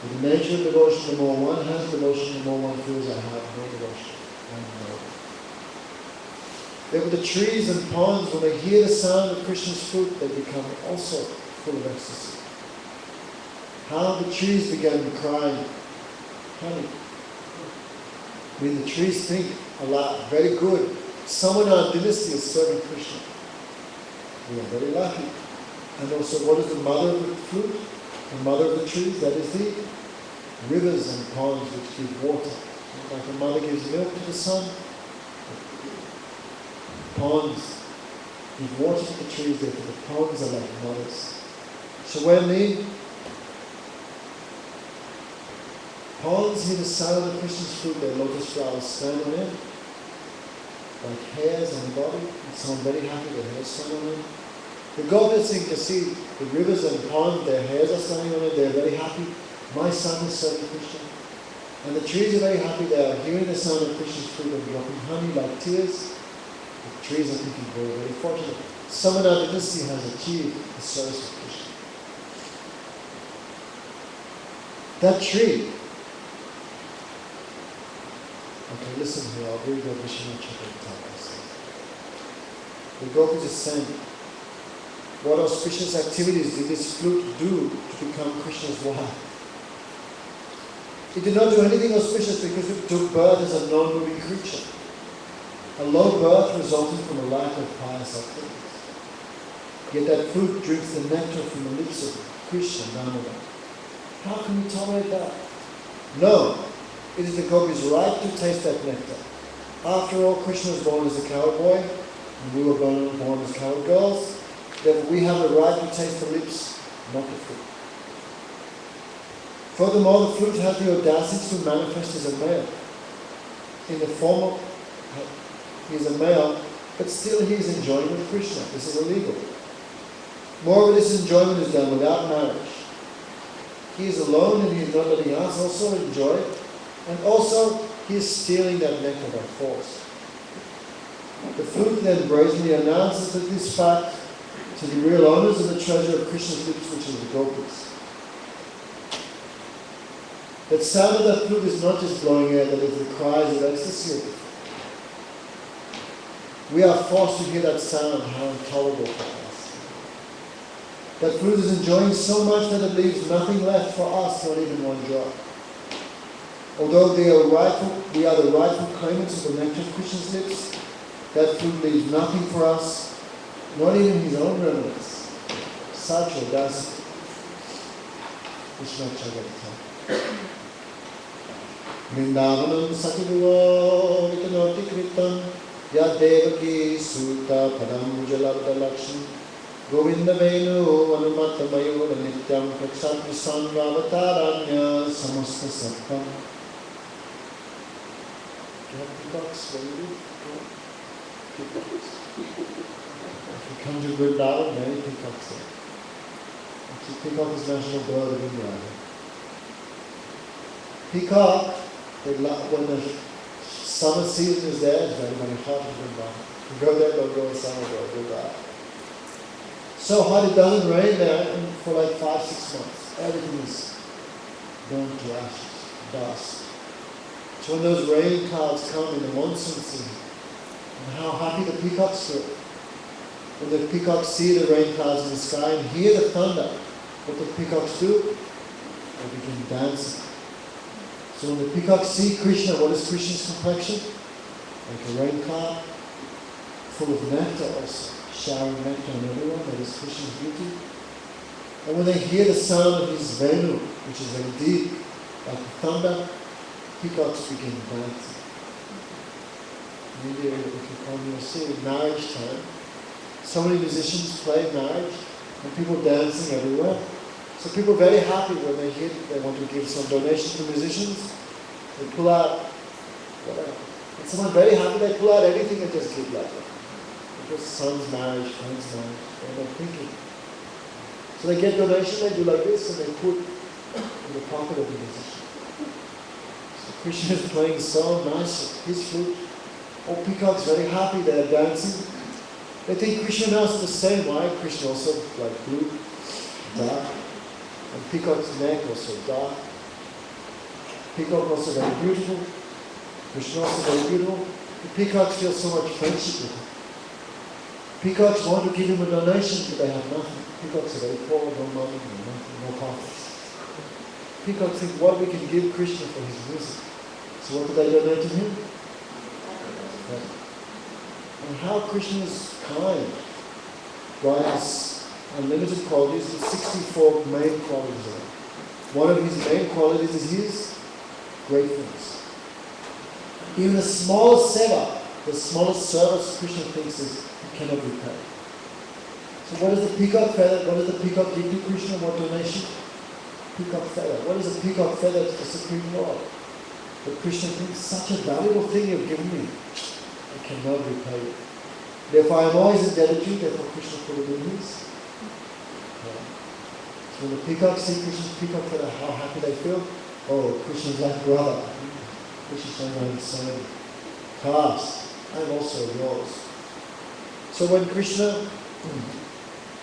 With the nature of devotion, the more one has devotion, the more one feels I have no devotion. I have no. Therefore the trees and ponds, when they hear the sound of Krishna's flute, they become also full of ecstasy. How the trees began crying, honey. I mean, the trees think a lot, very good. Someone in our dynasty is serving Krishna. We are very lucky. And also, what is the mother of the fruit? The mother of the trees? That is the rivers and ponds which give water. Like a mother gives milk to the son, ponds give water to the trees, therefore the ponds are like mothers. So when the ponds near the side of the Krishna's fruit, their lotus flowers stand on them, like hairs on the body, and someone very happy their hairs stand on them. The gopis think to see the rivers and ponds, their hairs are standing on it, they're very happy. My son is serving Krishna. And the trees are very happy, they are hearing the sound of Krishna's fruit and dropping honey like tears. The trees are thinking, we're very fortunate. Someone in our dynasty has achieved the service of Krishna. That tree. Okay, listen here, I'll read what Vishnu Chakravarti says. The gopis are saying, what auspicious activities did this flute do to become Krishna's wife? It did not do anything auspicious because it took birth as a non-moving creature. A low birth resulting from a lack of pious activities. Yet that fruit drinks the nectar from the lips of Krishna, Damodar. How can we tolerate that? No, it is the gopis' right to taste that nectar. After all, Krishna was born as a coward boy, and we were born as coward girls. Therefore, we have the right to taste the lips, not the fruit. Furthermore, the flute has the audacity to manifest as a male. In the form of, he is a male, but still he is enjoying with Krishna. This is illegal. Moreover, this enjoyment is done without marriage. He is alone and he is not letting us also enjoy it. And also, he is stealing that nectar by force. The flute then brazenly announces that this fact to the real owners of the treasure of Krishna's lips, which is the gopis. That sound of that flute is not just blowing air, that is the cries of ecstasy. We are forced to hear that sound, how intolerable for us. That flute is enjoying so much that it leaves nothing left for us, not even one drop. Although we are the rightful claimants of the nectar of Krishna's lips, that flute leaves nothing for us, not even his own remnants. Such audacity. Krishna Chakravarti. Vrindavanam Sakiduva Vitanoti Kritam Ya Devaki Sutta Padam Jalabda Lakshmi Govinda Venu Anumata Mayura Nityam Prakshanti Sanvataranya Samasta Satkam. Do you have peacocks? What do you do? Peacocks. If you come to Vrindavan, many peacocks there. Actually, peacock is national bird of India. Peacock, when the summer season is there, it's very, very hot in Vrindavan. You go there, don't go in summer, go back. So hot it doesn't rain there for like 5-6 months. Everything is burnt to ashes, dust. So when those rain clouds come in the monsoon season, and how happy the peacocks feel. When the peacocks see the rain clouds in the sky and hear the thunder, what the peacocks do? They begin dancing. So when the peacocks see Krishna, what is Krishna's complexion? Like a rain cloud, full of nectar also, showering nectar on everyone, that is Krishna's beauty. And when they hear the sound of his Venu, which is very deep, like the thunder, peacocks begin dancing. Maybe if you come, you'll see marriage time. So many musicians play marriage, and people dancing everywhere. So people are very happy when they hear they want to give some donation to musicians. They pull out whatever. And someone very happy, they pull out anything and just give like that. Because son's marriage, friend's marriage, they're not thinking. So they get donation, they do like this, and they put in the pocket of the musician. So Krishna is playing so nicely, his flute. All peacocks very happy, they're dancing. They think Krishna knows the same, right? Krishna also like blue, dark. And peacock's neck also dark. Peacock also very beautiful. Krishna also very beautiful. The peacocks feel so much friendship with him. Peacocks want to give him a donation, but they have nothing. Peacocks are very poor, no money, no nothing, no pockets. Peacocks think what we can give Krishna for his music. So what do they donate to him? And how Krishna is kind. God has unlimited qualities and 64 main qualities of it. One of his main qualities is his gratefulness. Even the smallest seva, the smallest service Krishna thinks is he cannot repay. So what is the peacock feather? What does the peacock give to Krishna? What donation? Peacock feather. What is a peacock feather to the Supreme Lord? But Krishna thinks, such a valuable thing you've given me, I cannot repay it. Therefore I am always indebted to you, therefore Krishna put it in his. So when the peacocks see Krishna's peacock feather, how happy they feel. Oh, Krishna's like brother. Krishna's saying, I'm the same caste. I'm also yours. So when Krishna,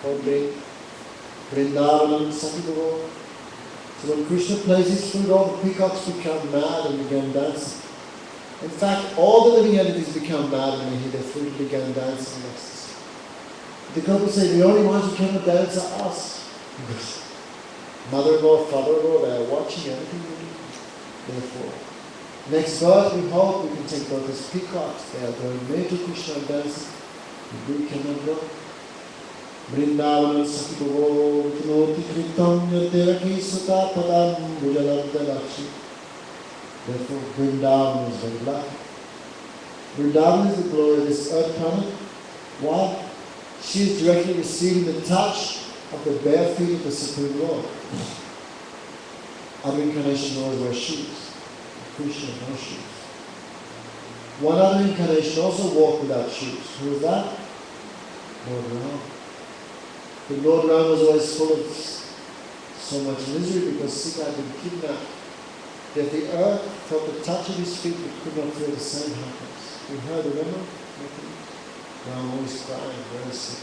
one day, Vrindavan, Sakiguru, so when Krishna plays his flute, all the peacocks become mad and began dancing. In fact, all the living entities become mad when they hear their flute and began dancing in ecstasy. The couple say, the only ones who cannot dance are us. Because mother-in-law, father-in-law, they are watching everything we do. Therefore, next birth we hope we can take both as peacocks. They are going near to Krishna and dancing. We cannot go. Vrindavan Sakiguru Vinoti Kritam Devaki Sutta Padam Bhujalabdalakshi. Therefore, Vrindavan is very lucky. Vrindavan is the glory of this earth planet. Why? She is directly receiving the touch of the bare feet of the Supreme Lord. Other incarnations always wear shoes. Krishna no shoes. One other incarnation also walked without shoes. Who was that? Lord Ram. But Lord Ram was always full of so much misery because Sita had been kidnapped. Yet the earth felt the touch of his feet but could not feel the same happiness. We heard, remember? Ram always crying, very sick.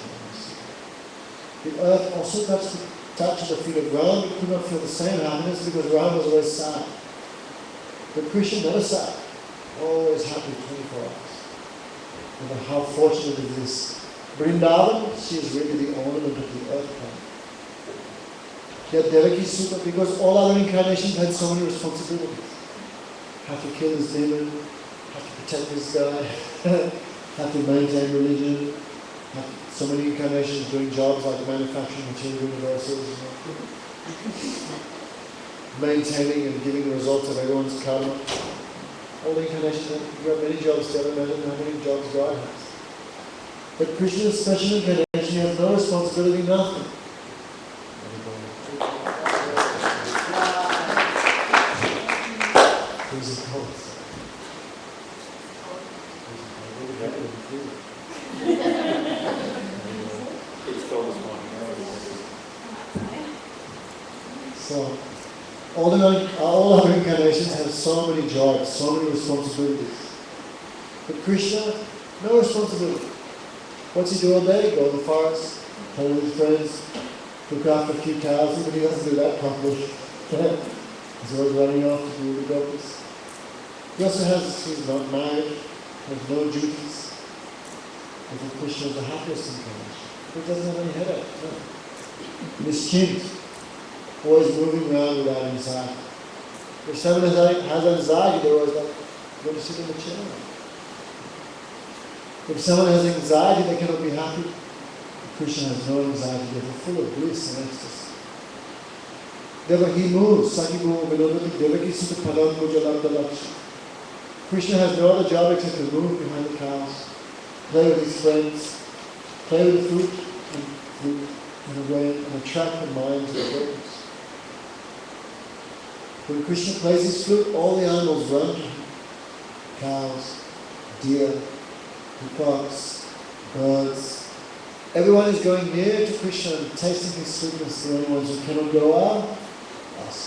The earth also touched the touch of the feet of Ram but could not feel the same happiness because Ram was always sad. But Krishna never sad. Always happy 24 hours. And how fortunate is this? Vrindavan, she is really the ornament of the earth planet. Yet Devaki Sutta, because all other incarnations had so many responsibilities. Have to kill this demon, have to protect this guy, have to maintain religion, have so many incarnations doing jobs like manufacturing material universes, maintaining and giving the results of everyone's karma. All the incarnations, you have many jobs to imagine how many jobs God has. But Krishna's special incarnation has no responsibility, nothing. So, all other incarnations have so many jobs, so many responsibilities. But Krishna, no responsibility. What's he do all day? Go to the forest, play with his friends, look after a few cows, but he doesn't do that properly. He's always running off to do the doctors. He also he's not married, has no duties. And Krishna is the happiest incarnation. He doesn't have any headache, no. Nischint, always moving around without anxiety. If someone has anxiety, they're always like, go to sit in the chair. If someone has anxiety, they cannot be happy. Krishna has no anxiety, they're full of bliss and ecstasy. Therefore he moves, Sakiguru Vinodati Devaki Sutta Padam Bhujalabdalakshi. Krishna has no other job except to move behind the cows, play with his friends, play with the fruit, in a way, and attract the minds of the devotees. When Krishna plays his flute, all the animals run to him. Cows, deer, peacocks, birds. Everyone is going near to Krishna and tasting his sweetness. The only ones who cannot go are us.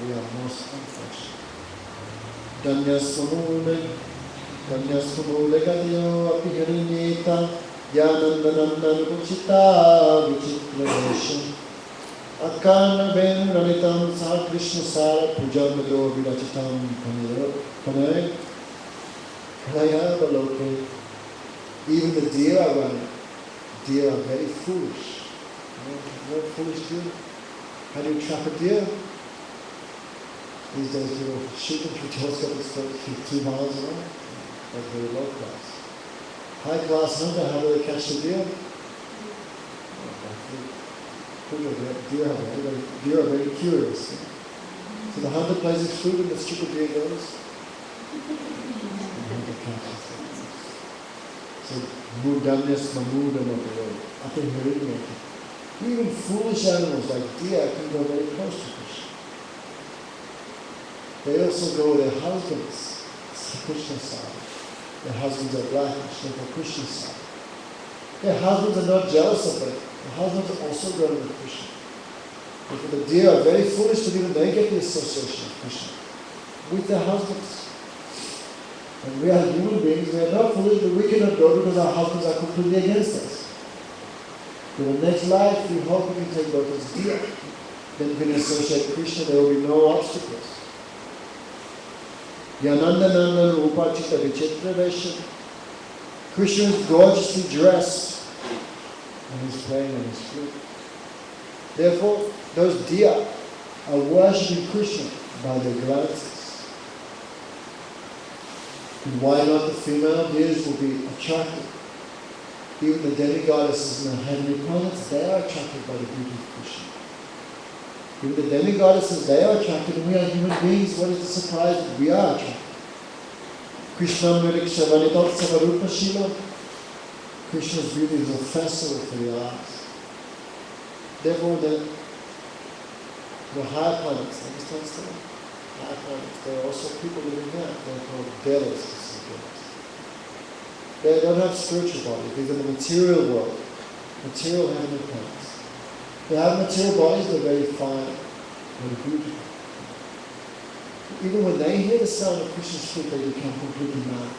We are most unfortunate. Danyasvamule Gadayo Apiharineta Yanandanandan Kuchita Vichitradesham Akarna Ben Ranitam Sa Krishna Sara Pujamado Virachitam Panay Kalaya Baloke. Even the deer are running. Deer are very foolish. What foolish deer? How do you trap a deer? These days people shoot them through telescopes 2 miles away. That's very low class. High class hunter, how do they catch the deer? Deer are very curious. Yeah? So the hunter plays his flute and the stupid deer goes. And the hunter catches them. So mudanyas mamudam of the world. Even foolish animals like deer can go very close to Krishna. They also go with their husbands, Krishna's side. Their husbands are black, they're for Krishna's side. Their husbands are not jealous of them. The husbands also go with Krishna. But the deer are very foolish to even they get the association of Krishna with their husbands. And we are human beings, we are not foolish, but we cannot go because our husbands are completely against us. In the next life, we hope we can take birth as deer. Then we can associate Krishna, there will be no obstacles. Yanandananda Rupachita Vichitra Vesham. Krishna is gorgeously dressed and he's playing on his flute. Therefore, those deer are worshipping Krishna by their glances. And why not the female deers will be attracted? Even the demigoddesses and the heavenly planets, they are attracted by the beauty of Krishna. Even the demigoddesses, they are attracted, and we are human beings. What is the surprise that we are attracted? Krishna Krishna's beauty is a festival for the eyes. Therefore, the higher planets, understand that? Higher planets, there are also people living there. They're called devas. They don't have spiritual bodies. These are the material world, material heavenly planets. They have material bodies, they're very fine, very beautiful. Even when they hear the sound of Krishna's flute, they become completely mad.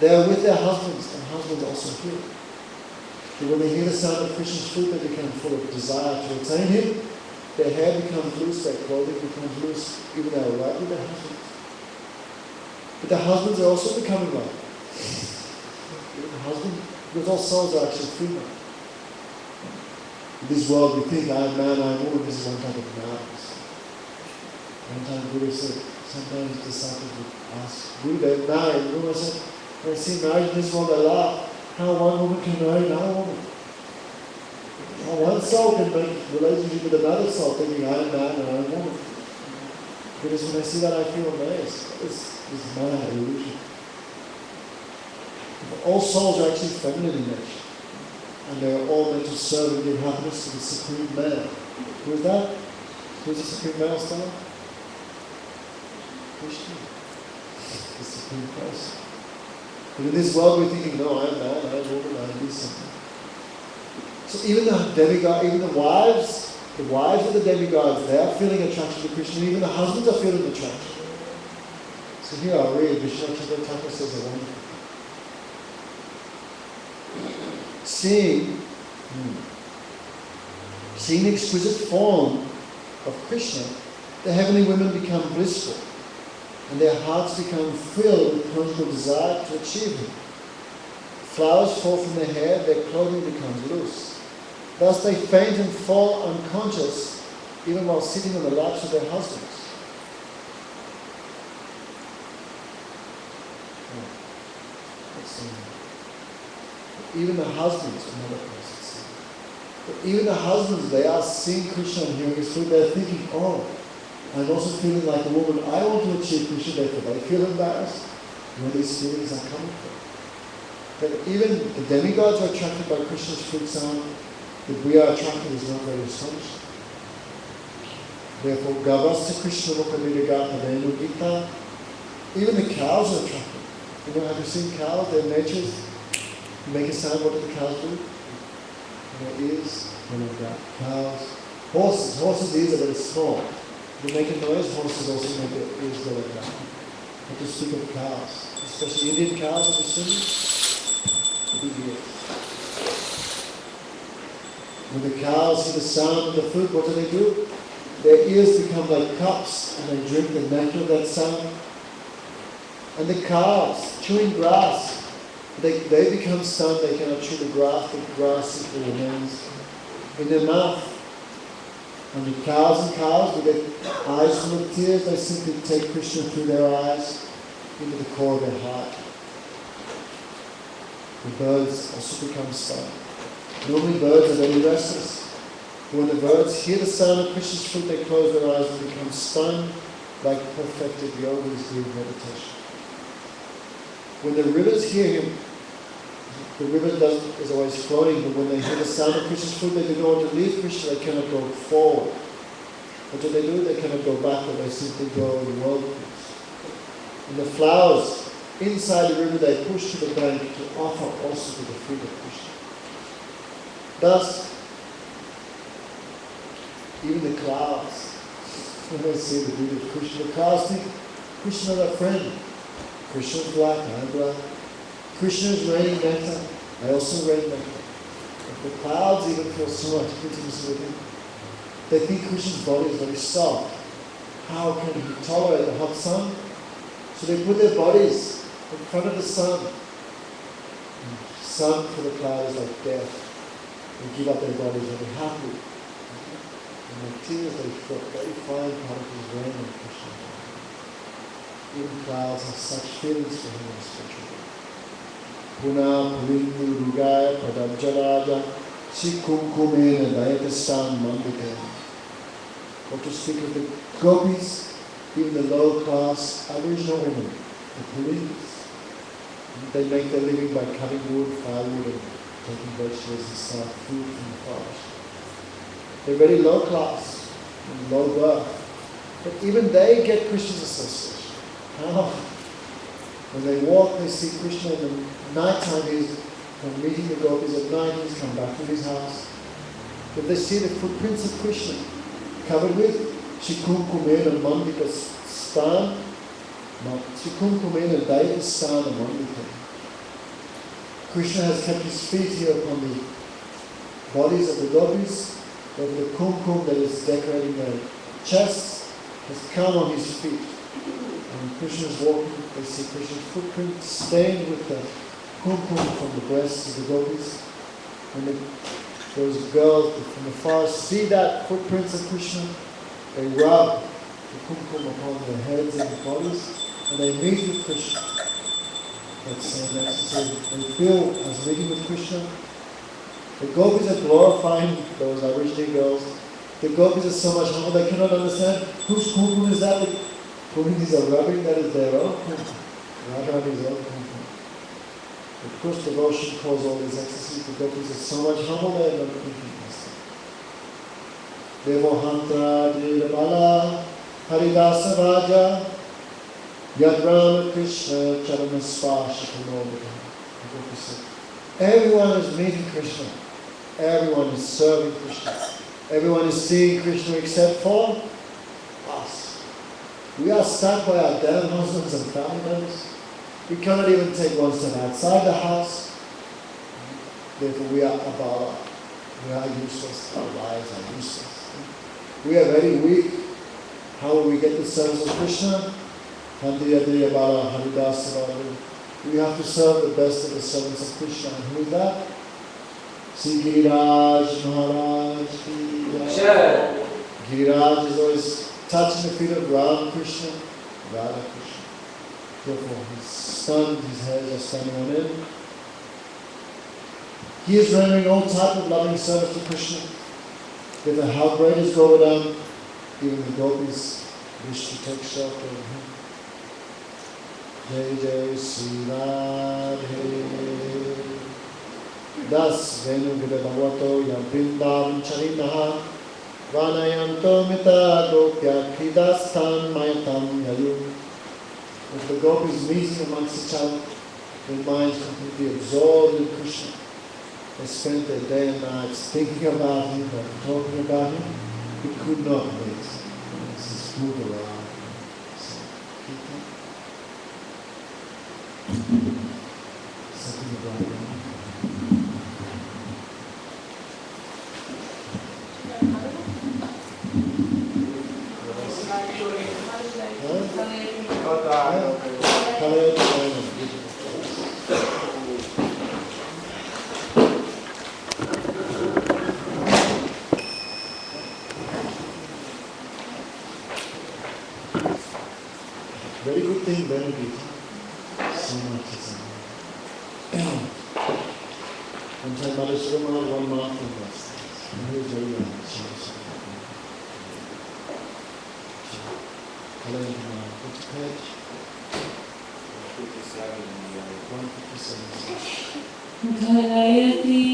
They are with their husbands, and husbands also hear. But when they hear the sound of Krishna's flute, they become full of desire to attain him. Their hair becomes loose, their clothing becomes loose, even they are right with their husbands. But their husbands are also becoming like the husband, because all souls are actually female. In this world we think, I am man, I am woman, this is one type of madness. One time Guru said, sometimes disciples would ask, Guru, they're married. Guru said, when I see marriage in this world, I laugh. How one woman can marry another woman. How one soul can make relationship with another soul, thinking I am man and I am woman. Because when I see that, I feel amazed. This is my illusion. All souls are actually feminine in nature. And they are all meant to serve and give happiness to the Supreme Male. Who is that? Who is the Supreme Male star? Krishna. The Supreme Person. But in this world we're thinking, no, I am man, I am woman, I am this something. So even the demigod, even the wives of the demigods, they are feeling attraction to Krishna. Even the husbands are feeling attraction. So here I'll read, Vishnu Thakur says a wonderful. Seeing the exquisite form of Krishna, the heavenly women become blissful, and their hearts become filled with conjugal desire to achieve him. Flowers fall from their hair, their clothing becomes loose. Thus they faint and fall unconscious, even while sitting on the laps of their husbands. Even the husbands, another person. But even the husbands, they are seeing Krishna and hearing his flute. They're thinking, oh, I'm also feeling like a woman. I want to achieve Krishna. Therefore, they feel embarrassed where these feelings are coming from. But even the demigods are attracted by Krishna's flute sound. That we are attracted is not very astonishing. Therefore, Gavasta Krishna Mukhamidagata Venu Gita. Even the cows are attracted. You know, have you seen cows? Their natures. You make a sound, what do the cows do? Their ears, they like that. Cows. Horses' ears are very small. They make a noise, horses also make their ears go like that. But to speak of cows, especially Indian cows, have you seen them? Big ears. When the cows hear the sound of the flute, what do? Their ears become like cups, and they drink the nectar of that sound. And the calves, chewing grass, they become stunned, they cannot chew the grass is remains in their mouth. And the cows and cows, with their eyes full of tears, they simply take Krishna through their eyes into the core of their heart. The birds also become stunned. Normally birds are very restless. When the birds hear the sound of Krishna's fruit, they close their eyes and become stunned like perfected yogis do in meditation. When the rivers hear him, the river is always flowing, but when they hear the sound of Krishna's fruit, they do not want to leave Krishna, they cannot go forward. What do? They cannot go backward, they simply go in whirlpools. And the flowers inside the river, they push to the bank to offer also to the feet of Krishna. Thus, even the clouds, when they see the beauty of Krishna, the clouds think Krishna is a friend. Krishna is black, I am black. Krishna is raining nectar, I also rain nectar. But the clouds even feel so much intimacy with him. They think Krishna's body is very soft. How can he tolerate the hot sun? So they put their bodies in front of the sun. And sun for the cloud is like death. They give up their bodies and they're happy. And their tears, they feel very fine particles rain on Krishna. Even clouds have such feelings for him in the spiritual world. Puna Purindu Rugaya Padabjaraja Sikumkumena Dayatastan Mandika. Or to speak of the gopis, even the low class Aboriginal women, the Puris. They make their living by cutting wood, firewood, and taking vegetables and stuff, food from the forest. They're very low class and low birth. But even they get Krishna's association. How? When they walk, they see Krishna in the night time. He's meeting the gopis at night. He's come back to his house. But they see the footprints of Krishna covered with Shikumkumena Mandika Stan, Shikumkumena Daya Stan Mandika. Krishna has kept his feet here upon the bodies of the gopis, but the kumkum that is decorating their chests has come on his feet. And Krishna is walking, they see Krishna's footprint stained with the kumkum from the breasts of the gopis. When those girls from the forest see that footprints of Krishna, they rub the kumkum upon their heads and their bodies, and they meet with Krishna. That's same ecstasy. They feel as meeting with Krishna. The gopis are glorifying those Aboriginal girls. The gopis are so much humble they cannot understand whose kumkum is that. Puris are rubbing, that is their own kumkum. Radharani's own kumkum. Of course, devotion calls all these ecstasies. The gopis are so much humble they are not thinking this. Devohantra Dilabala Haridasa Vaja Yad Rama Krishna Charanasparsha Pranodika. The gopis said, everyone is meeting Krishna. Everyone is serving Krishna. Everyone is seeing Krishna except for us. We are stuck by our damn husbands and family members. We cannot even take one step outside the house. Therefore we are abala. We are useless. Our lives are useless. We are very weak. How will we get the service of Krishna? We have to serve the best of the servants of Krishna. And who is that? See Giriraj Maharaj. Sure. Giriraj is always touching the feet of Ram Krishna, Radha Krishna. Therefore, his son, his hairs are standing on him. He is rendering all type of loving service to Krishna. Therefore, how great is Govardhan? Even the gopis wish to take shelter of him. Jai Jai Sri Radhe. Thus, Venu Vidabhavato Yavrindavam Charinaha Vanayanto Mita Gopya Kridastan Mayatam Yayu. If the gopis meeting amongst each other, their minds completely absorbed in Krishna. They spent their day and nights thinking about him and talking about him. It could not wait. This is who they are. Something about him. One time Mother Srimad, one month from us. Here's very young. Hello, what's the page? 157. Ghalayati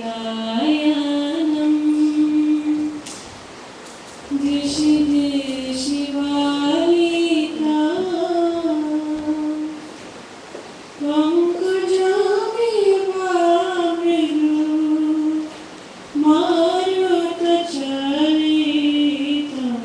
nayanam dishi dishi valita pankajami vamridu maruta charitam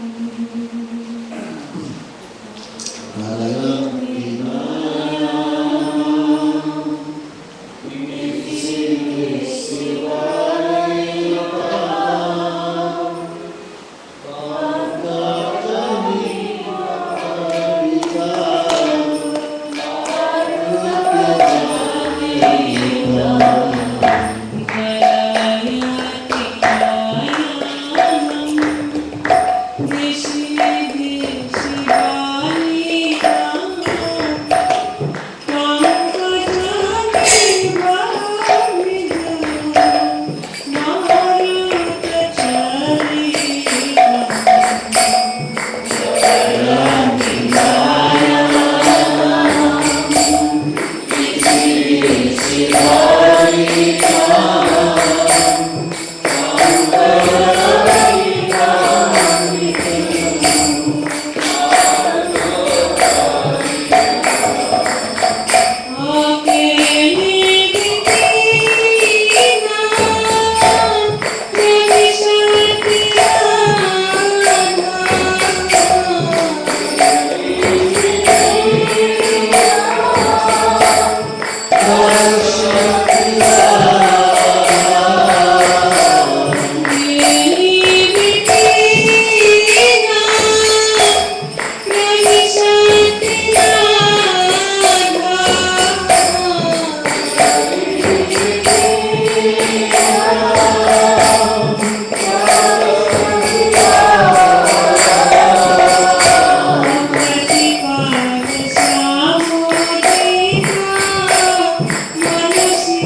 Manusia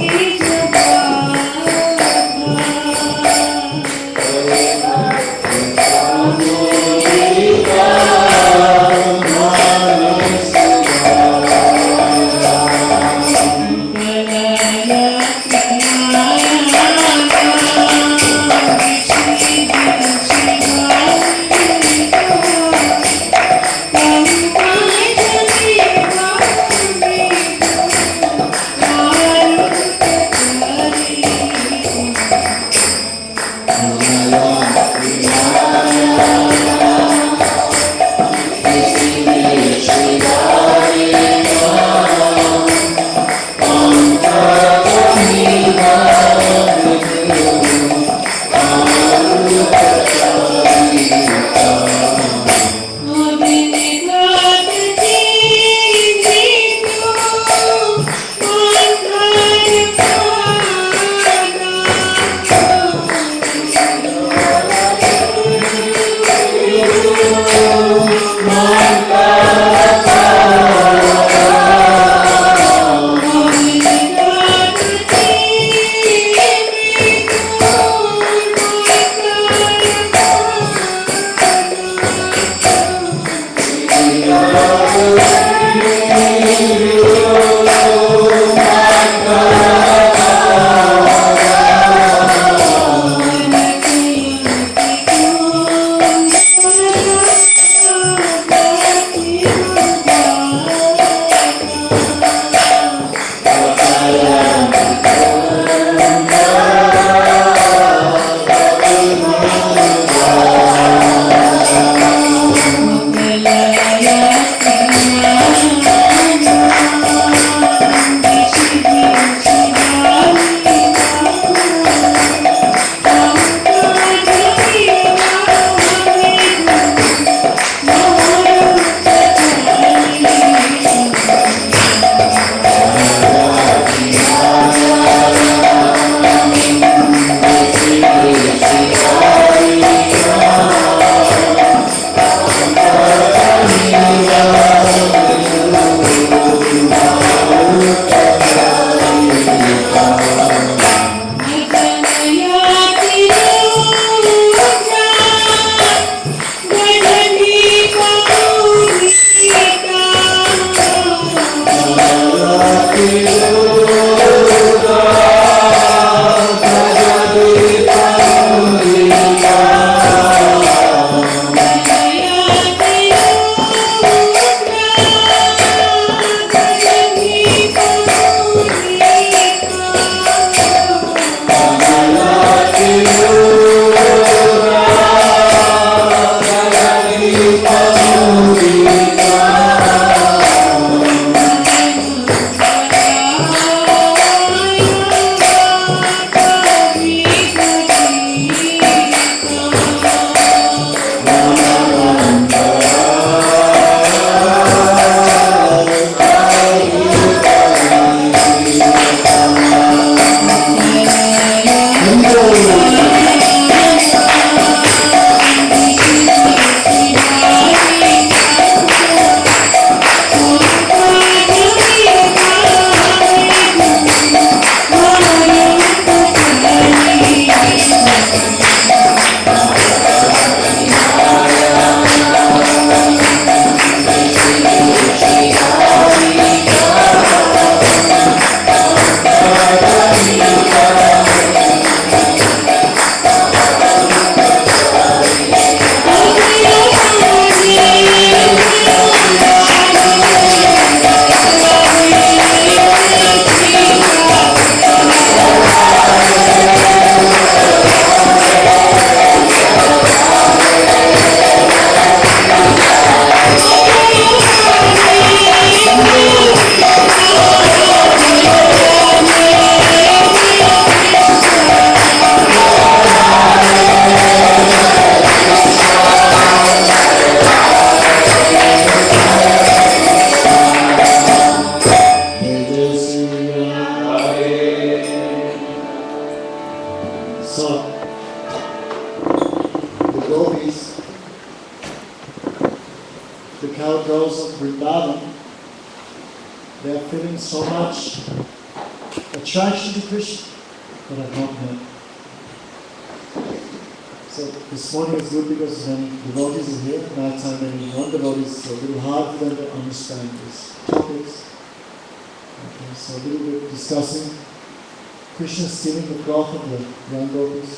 Krishna stealing the cloth of the young gopis.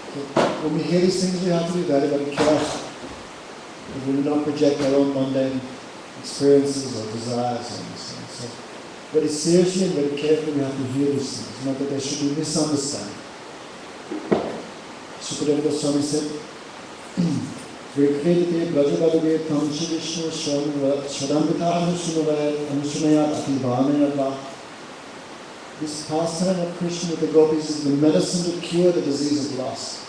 So when we hear these things, we have to be very, very careful. We do not project our own mundane experiences or desires on these things. So very seriously and very carefully we have to hear these things, not that there should be misunderstanding. Sukadeva Goswami said, Vikredite Brajavadage Tamshi Vishnu Shradambita Anusunayat Ativanayat. This pastime of Krishna with the gopis is the medicine to cure the disease of lust.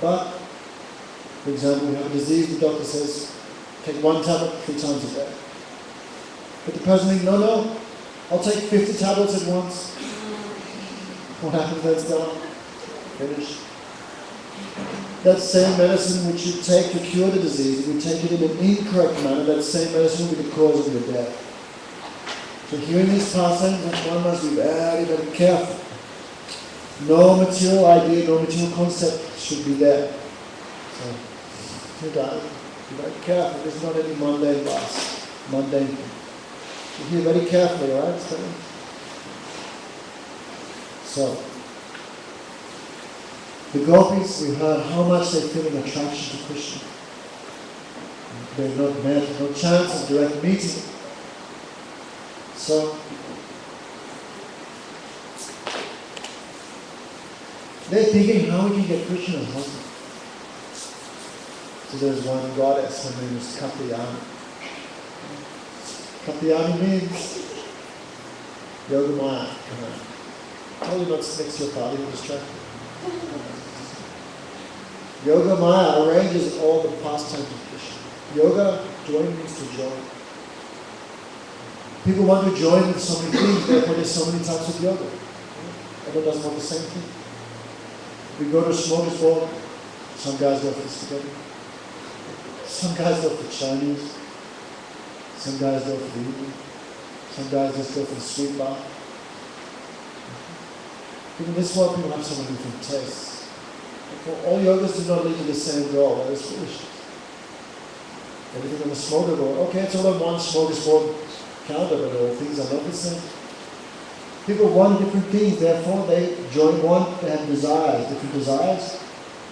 But, for example, we have a disease, the doctor says, take one tablet 3 times a day. But the person thinks, no, I'll take 50 tablets at once. What happens then, Stella? Finished. That same medicine which you take to cure the disease, if you take it in an incorrect manner, that same medicine will be the cause of your death. So hearing these pastimes, one must be very, very careful. No material idea, no material concept should be there. So, you guys, be very careful. There's not any mundane lust, mundane thing. You hear very carefully, right? So, the gopis, we heard how much they feel an attraction to Krishna. They've not met, no chance of direct meeting. So, they're thinking how we can get Krishna as husband. So there's one goddess, her name is Katyayani. Katyayani means Yogamaya. I told you not to mix your body with distracted. Yogamaya arranges all the pastimes of Krishna. Yoga, join means to join. People want to join with so many things, therefore there's so many types of yoga. Everyone doesn't want the same thing. We go to a smorgasbord, some guys go for the spaghetti, some guys go for the Chinese, some guys go for the Indian, some guys just go for the sweet bar. In this world, people have so many different tastes. Therefore, all yogas do not lead to the same goal. That is foolishness. Everything on the smorgasbord. Okay, it's all on one smorgasbord. counter, but all things are not the same. People want different things, therefore they they have desires, different desires.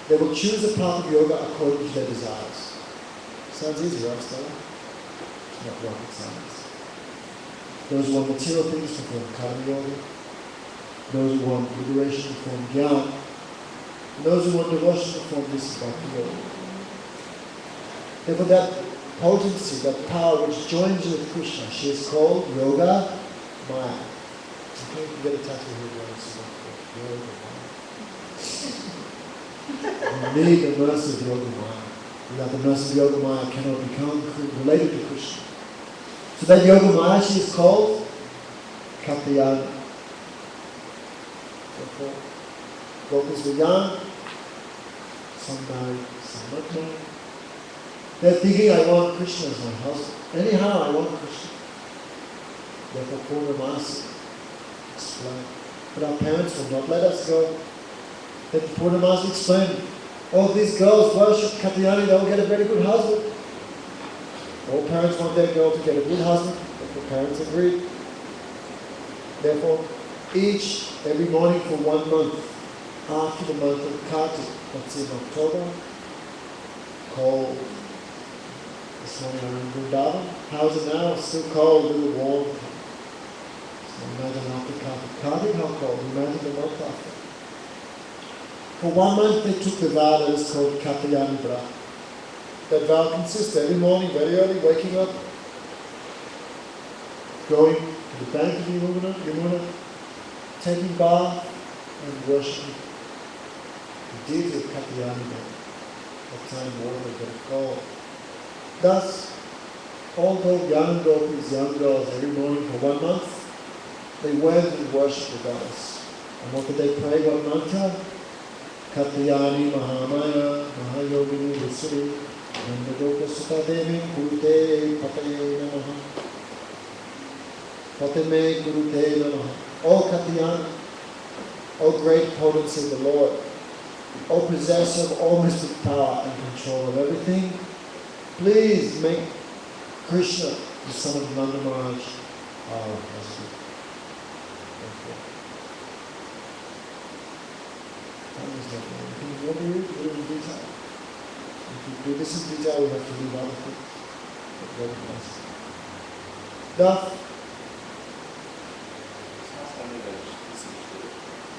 They will choose a path of yoga according to their desires. Sounds easy, right, Stella? Not rocket science. Those who want material things perform karma yoga. Those who want liberation perform jnana. And those who want devotion perform this bhakti yoga. Therefore that potency, that power which joins you with Krishna, she is called Yoga Maya. Okay, you get a tattoo here, Yoga Maya. You need the mercy of Yoga Maya. Without the mercy of Yoga Maya, cannot become related to Krishna. So that Yoga Maya, she is called Katyayani. Therefore, gopis were young, some married, some not married. They're thinking, I want Krishna as my husband. Anyhow, I want Krishna. Therefore, Purnamasi explained. But our parents will not let us go. Then Purnamasi explained, oh, these girls worship Katyayani, they will get a very good husband. All parents want their girl to get a good husband. Therefore, parents agreed. Therefore, every morning for 1 month, after the month of Kartik, that's in October, cold. This morning I'm in Vrindavan. How's it now? It's still cold, a little warm. So imagine after Kartik. Kartik, how cold? Imagine the month after. For 1 month they took the vow that is called Katyayani Vrata. That vow consists every morning, very early, waking up, going to the bank of Yamuna, taking bath and worshiping the deity of Katyayani there. That time water got cold. Thus, although young gopis, young girls, every morning for 1 month, they went and worshipped the goddess. And what did they pray? What mantra? Katyayani Mahamaya Mahayogini Visuri Nandagopa Sutadevi Kurute Pataye Namaha Patame Kurute Namaha. O Katyayani, O great potency of the Lord, O possessor of all mystic power and control of everything, please make Krishna, the son of Nanda Maharaj, our husband. Time is not long. Can you want to read it in detail? If you do this in detail, we have to leave other things. But very nice. Duff.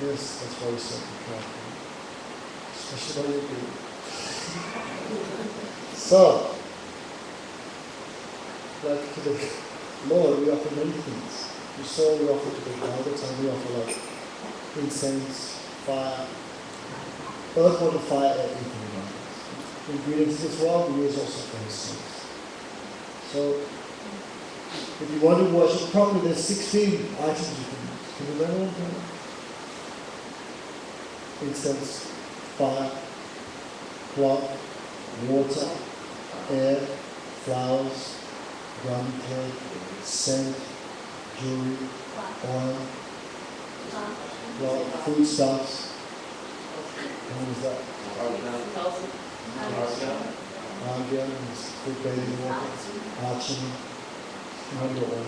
Yes, that's why we said be careful. Especially when you do. So, like to the Lord, we offer many things. You saw we offer to the Bhagavat, and we offer like incense, fire. Earth, water, fire, air, ether, ingredients as well, we use also for his sons. So, if you want to worship properly, there's 16 items you can use. Can you remember them? Incense, fire, cloth, water, air, flowers, garment thread, scent, jewelry, oil, foodstuffs. What was that? Argya, food bathing water, archana, remember all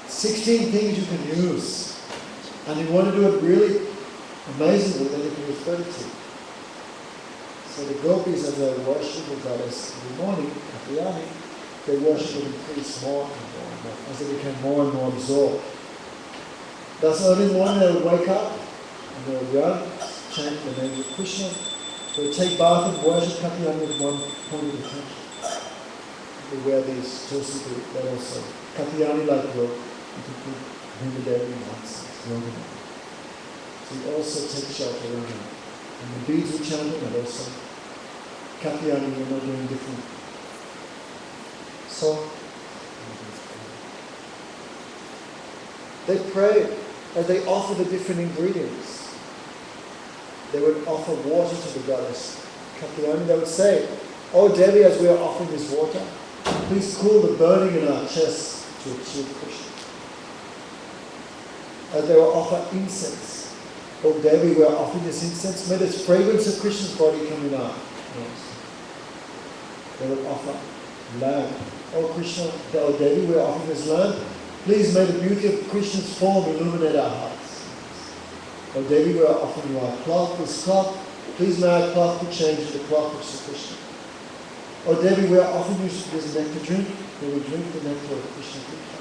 16 things you can use. And you want to do it really amazingly, then you can use 32. So the gopis, as they worship the goddess in the morning, Katyayani, they worship and increase more and more and more, as they became more and more absorbed. Thus early in the morning they would wake up, and they would run, chant the name of Krishna. They would take bath and worship Katyayani with one point of attention. They wear these tulsi, that also. Katyayani like robe, you can put Bhimadavi once. So you also take shelter around him. And the beads were chanting, and also Katyayani were not doing different. So they prayed as they offered the different ingredients. They would offer water to the goddess Katyayani. They would say, "Oh Devi, as we are offering this water, please cool the burning in our chests to achieve Krishna." As they will offer incense. Oh Devi, we are offering this incense. May this fragrance of Krishna's body come in our nose. They will offer lamp. Oh Krishna, oh Devi, we're offering this lamp. Please may the beauty of Krishna's form illuminate our hearts. Oh Devi, we are offering you our cloth, this cloth. Please may our cloth be changed to the cloth of Sri Krishna. Oh Devi, we are offering you this nectar drink. May we drink the nectar of Krishna.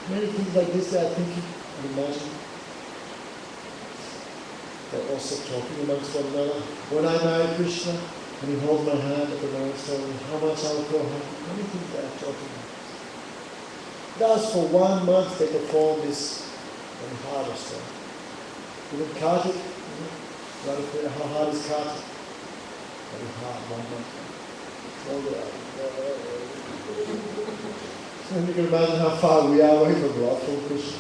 Many things like this they are thinking and imagining. They're also talking amongst one another. When I marry Krishna and he holds my hand at the marriage ceremony, how much I will feel happy. Many things they are talking about. Thus, for 1 month they perform this very hard restaurant. Even Kartik, how hard is Kartik? Very hard, 1 month. So you can imagine how far we are away from God, from Krishna.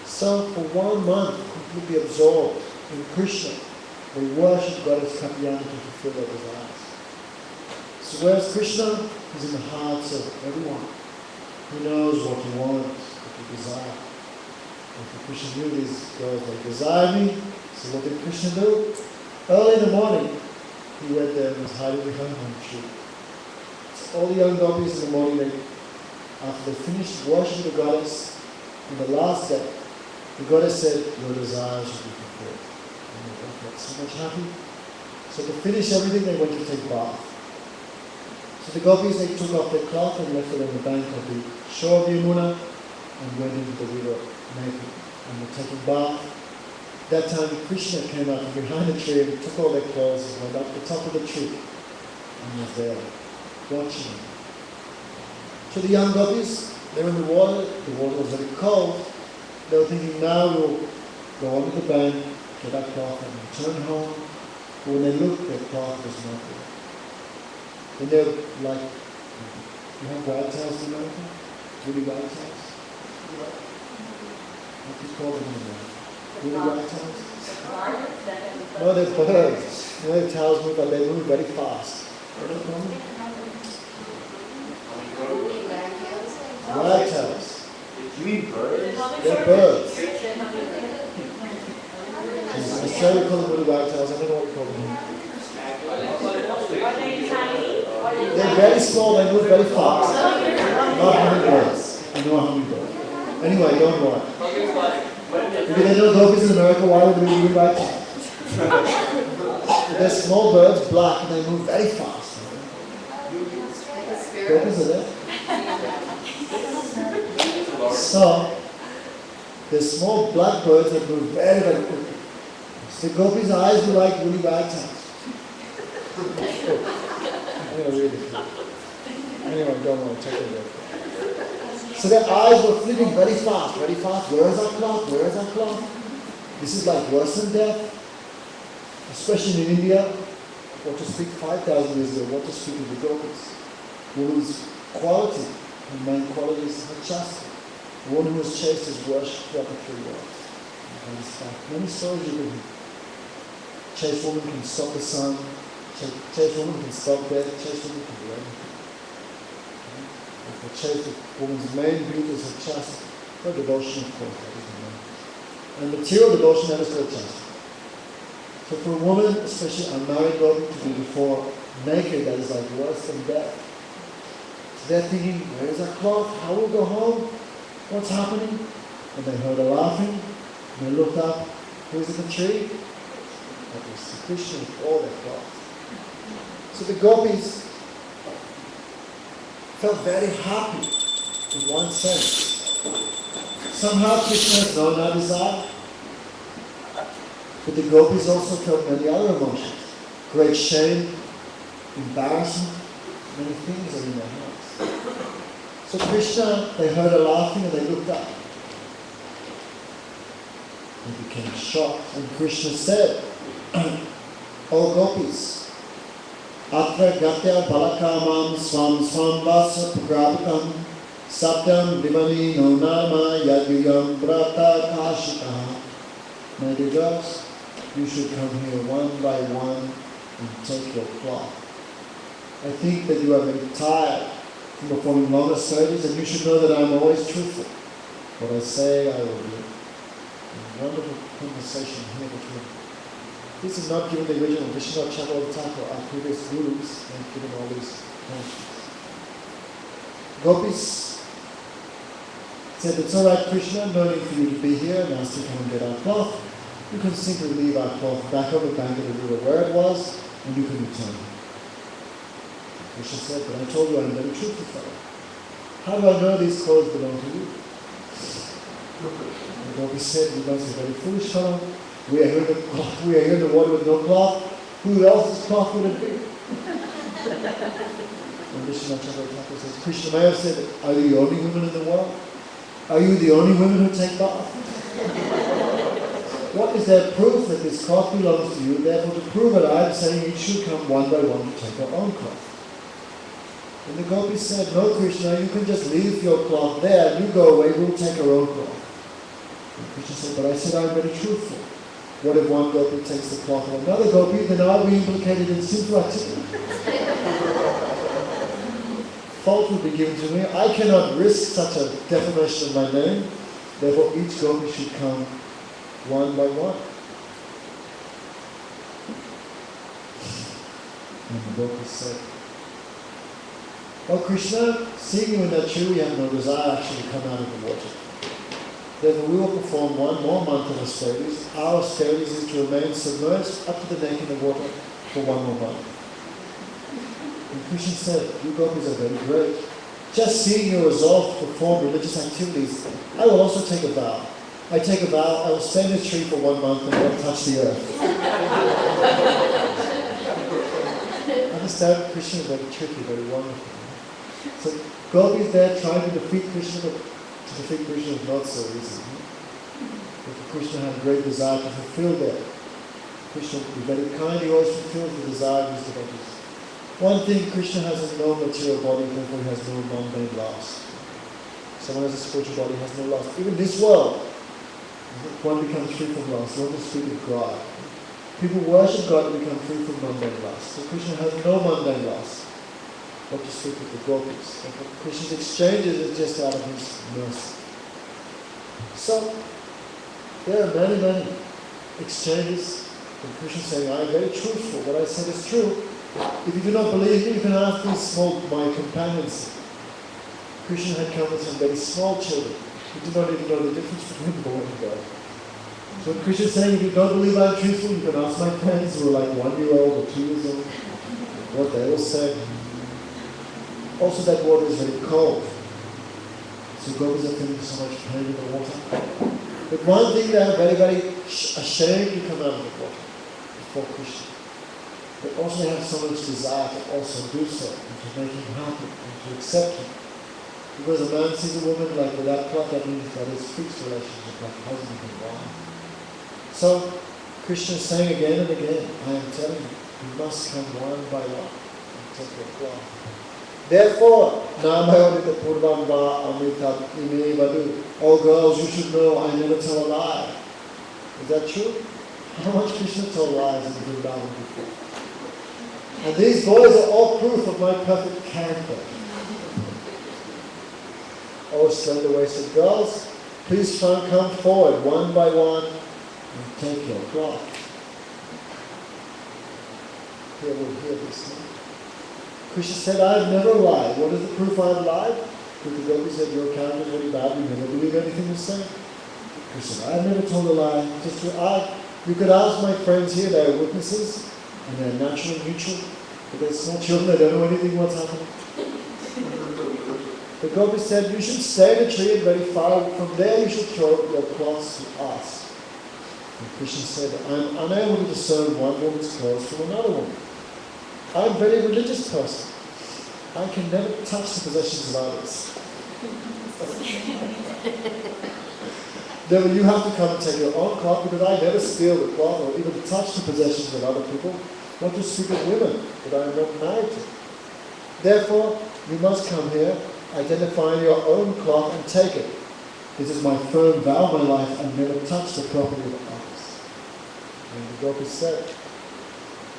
So for 1 month, completely absorbed in Krishna, we worship Goddess Katyayani to fulfill their desires. So whereas Krishna is in the hearts of everyone, he knows what he wants, what he desires. And for Krishna knew these girls, they desire me, so what did Krishna do? Early in the morning, he went there and was hiding behind one tree. So all the young gopis in the morning, after they finished worshiping the goddess, on the last day, the goddess said, your desires will be fulfilled. And they both got so much happy. So to finish everything, they went to take bath. So the gopis, they took off their cloth and left it on the bank of the shore of Yamuna and went into the river naked and were taking bath. That time Krishna came out from behind the tree and took all their clothes and went up the top of the tree and was there watching them. So the young gopis, they were in the water was very cold. They were thinking, now we'll go onto the bank, get our cloth and return home. But when they looked, their cloth was not there. And they're like, you have white tails in America? Really white tails? What do you call them in America? Really white tails? No, they're birds. You know, their tails move, but they move very fast. What do you call them? White tails. You mean birds? They're birds. In Australia we call them really white tails. I don't know what we call them. They're very small, they move very fast. Not hummingbirds. I know a hummingbird. Anyway, don't worry. If they don't gopis in America, why would we be white tails? They're small birds, black, and they move very fast. Gopis are there. So, they're small black birds that move very, very quickly. So the gopis' eyes were like really white tails. I'm going to read it. Anyway, don't worry, check it out. So their eyes were flipping very fast, very fast. Where is our cloth? Where is our cloth? This is like worse than death. Especially in India, what to speak 5,000 years ago, what to speak of the gopis. Woman's quality, her main quality is her chastity. The one who was chaste is worshipped throughout the 3 worlds. Many stories you can hear. Chaste woman can stop the sun. Chaste woman can stop death. Chaste woman can do anything. The chaste woman's main beauty is her chastity. Her devotion, of course, that is the main. And material devotion, that is called chastity. So for a woman, especially unmarried woman, to be before naked, that is like worse than death. So they're thinking, where is our cloth? How will we go home? What's happening? And they heard her laughing. And they looked up. Who's in the tree? That was Krishna with all their cloth. So the gopis felt very happy in one sense. Somehow Krishna has known our desire. But the gopis also felt many other emotions. Great shame, embarrassment, many things are in their hearts. So Krishna, they heard her laughing and they looked up. They became shocked. And Krishna said, O gopis, atra gatya balakamam swam swam vasa pragravikam satyam dimani no nama yaduyam brata kashita. My dear girls, you should come here one by one and take your cloth. I think that you are very tired from performing longer service, and you should know that I am always truthful. What I say, I will do. A wonderful conversation here between them. This is not given the original Vishnu Chakravarti Thakur, our previous gurus, and given all these notions. Gopis said, it's all right, Krishna, no need for you to be here, now to come and get our cloth. You can simply leave our cloth back on the bank of the river where it was, and you can return. Krishna said, but I told you I'm a very truthful fellow. How do I know these clothes belong to you? And Gopi said, you must be a very foolish fellow. We are here in the water with no cloth. Who else's cloth would it be? And Vishnu Chakravarti says, Krishna may have said, are you the only women in the world? Are you the only women who take bath? What is their proof that this cloth belongs to you? Therefore, to prove it, I am saying each should come one by one to take their own cloth. And the gopis said, no, Krishna, you can just leave your cloth there, and you go away, we'll take our own cloth. And Krishna said, but I said I'm very truthful. What if one gopi takes the cloth of another gopi, then I'll be implicated in sinful activity. Fault will be given to me. I cannot risk such a defamation of my name. Therefore, each gopi should come one by one. And the gopis said, oh Krishna, seeing you in that tree, we have no desire actually to come out of the water. Therefore we will perform one more month of austerities. Our austerities is to remain submerged up to the neck in the water for one more month. And Krishna said, you gopis are very great. Just seeing your resolve to perform religious activities, I will also take a vow. I take a vow, I will stay in this tree for 1 month and not touch the earth. Understand, Krishna is very tricky, very wonderful. So gopis there trying to defeat Krishna, but to defeat Krishna is not so easy. If Krishna had a great desire to fulfill that, Krishna would be very kind, he always fulfills the desire of his devotees. One thing, Krishna has no material body, therefore he has no mundane loss. Someone has a spiritual body, has no loss. Even this world, one becomes free from loss, one is free of God. People worship God and become free from mundane loss. So Krishna has no mundane loss. What to speak of the gopis. Krishna's exchanges is just out of his mercy. So, there are many, many exchanges. And Krishna saying, I am very truthful. What I said is true. If you do not believe me, you can ask these my companions. Krishna had come with some very small children who did not even know the difference between boy and girl. So Krishna is saying, if you don't believe I'm truthful, you can ask my friends who are like 1 year old or 2 years old what they will say. Also, that water is very cold. So gopis are feeling so much pain in the water. But one thing they are very, very ashamed to come out of the water before Krishna. But also they have so much desire to also do so, and to make him happy, and to accept him. Because a man sees a woman like with that cloth, that means that is fixed relationship, like husband and wife. So Krishna is saying again and again, I am telling you, you must come one by one and take your cloth. Therefore, Namayodita Purvamba Amrita Ime Vadu. Oh girls, you should know I never tell a lie. Is that true? How much Krishna told lies in Vrindavan before? And these boys are all proof of my perfect character. Oh, slender-waisted girls, please come forward one by one and take your cloth. Here we'll hear this. Krishna said, I have never lied. What is the proof I have lied? But the Gopi said, your character is very bad. You never believe anything you say. Krishna said, I have never told a lie. You could ask my friends here, they are witnesses, and they're natural and neutral. But they're small children, they don't know anything what's happening. The Gopi said, you should stay in the tree and very far from there you should throw your clothes to us. And Krishna said, I am unable to discern one woman's clothes from another woman. I am a very religious person. I can never touch the possessions of others. Therefore, you have to come and take your own cloth, because I never steal the cloth or even touch the possessions of other people. What to speak of women that I am not married to? Therefore, you must come here, identify your own cloth and take it. This is my firm vow of my life, and never touch the property of others. And the Gopi said,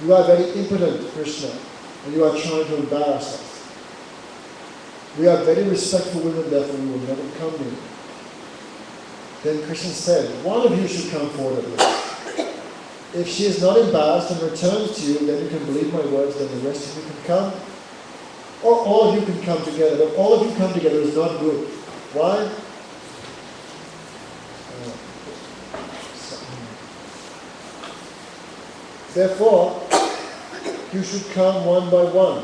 you are very impotent, Krishna, and you are trying to embarrass us. We are very respectful women, therefore we will never come near you. Then Krishna said, one of you should come forward at least. If she is not embarrassed and returns to you, then you can believe my words, then the rest of you can come. Or all of you can come together, but all of you come together is not good. Why? Therefore, you should come one by one.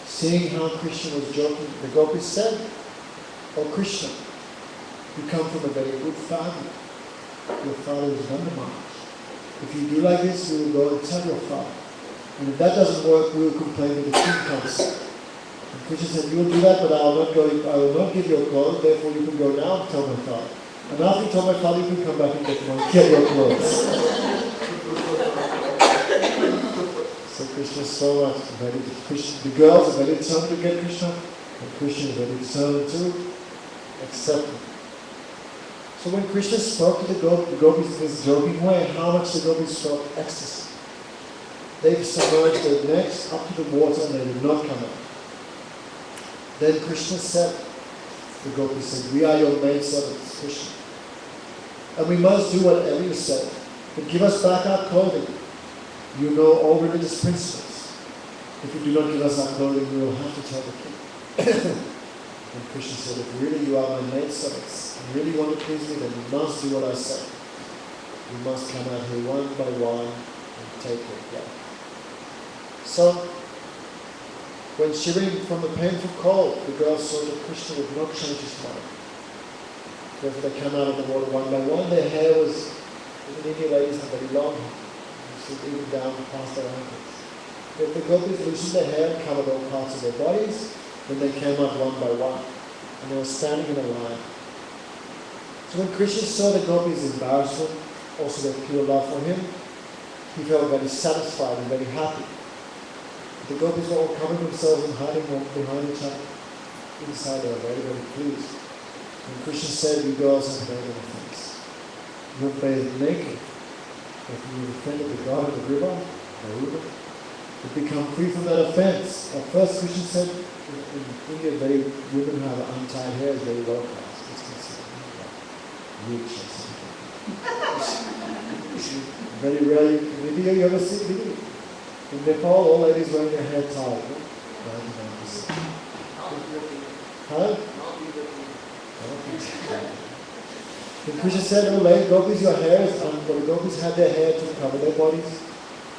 Seeing how Krishna was joking, the gopis said, "Oh Krishna, you come from a very good family. Your father is Nandamana. If you do like this, we will go and tell your father. And if that doesn't work, we will complain when the king comes." And Krishna said, "You will do that, but I will not give you a clothes, therefore you can go now and tell my father. And after you tell my father, you can come back and get your clothes." So Krishna is so much ready to, the girls are very determined to get Krishna, and Krishna is very determined to accept him. So when Krishna spoke to the gopis in this joking way, how much the gopis felt ecstasy. They submerged their necks up to the water and they did not come out. Then Krishna said, the gopis said, "We are your maidservants, Krishna. And we must do whatever you say, but give us back our clothing. You know all religious principles. If you do not give us our clothing, we will have to tell the king." And Krishna said, "If really you are my maidservants, and really want to please me, then you must do what I say. You must come out here one by one and take your cloth." So, when shivering from the painful cold, the girls saw that Krishna would not change his mind. Therefore they came out of the water one by one. Their hair was, the Indian ladies have very long hair, even down past their ankles. If the gopis loosened their hair and covered all parts of their bodies, then they came out one by one, and they were standing in a line. So when Krishna saw the gopis' embarrassment, also their pure love for him, he felt very satisfied and very happy. The gopis were all covering themselves and hiding behind each other. Inside they were very, very pleased. And Krishna said, "You girls have made an offense. You have bathed naked. If you offended the god of the river, you become free from that offense." At first Krishna said, in India, women who have untied hair is very low class. It's considered rich or something. Very rarely, maybe you ever see video. In Nepal, all ladies wearing their hair tied. 99%. Huh? And Krishna said, "Oh lady, gopis, your hair is but the gopis had their hair to cover their bodies."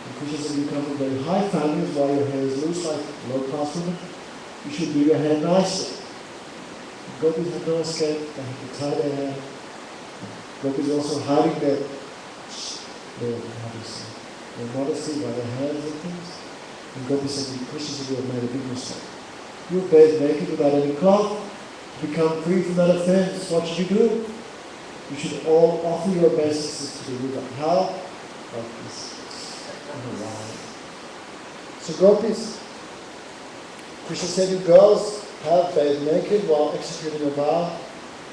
And Krishna said, "You come from very high families, while your hair is loose like low-class women. You should do your hair nicely." The gopis had no escape. They had to tie their hair. Gopis also hiding their modesty by their hands and things. And gopis said, Krishna said, "You have made a big mistake. You have bathed naked without any cloth. To become free from that offense, what should you do? You should all offer your obeisances to the river." How? Like this. So gopis, Krishna said, "You girls have bathed naked while executing a vow.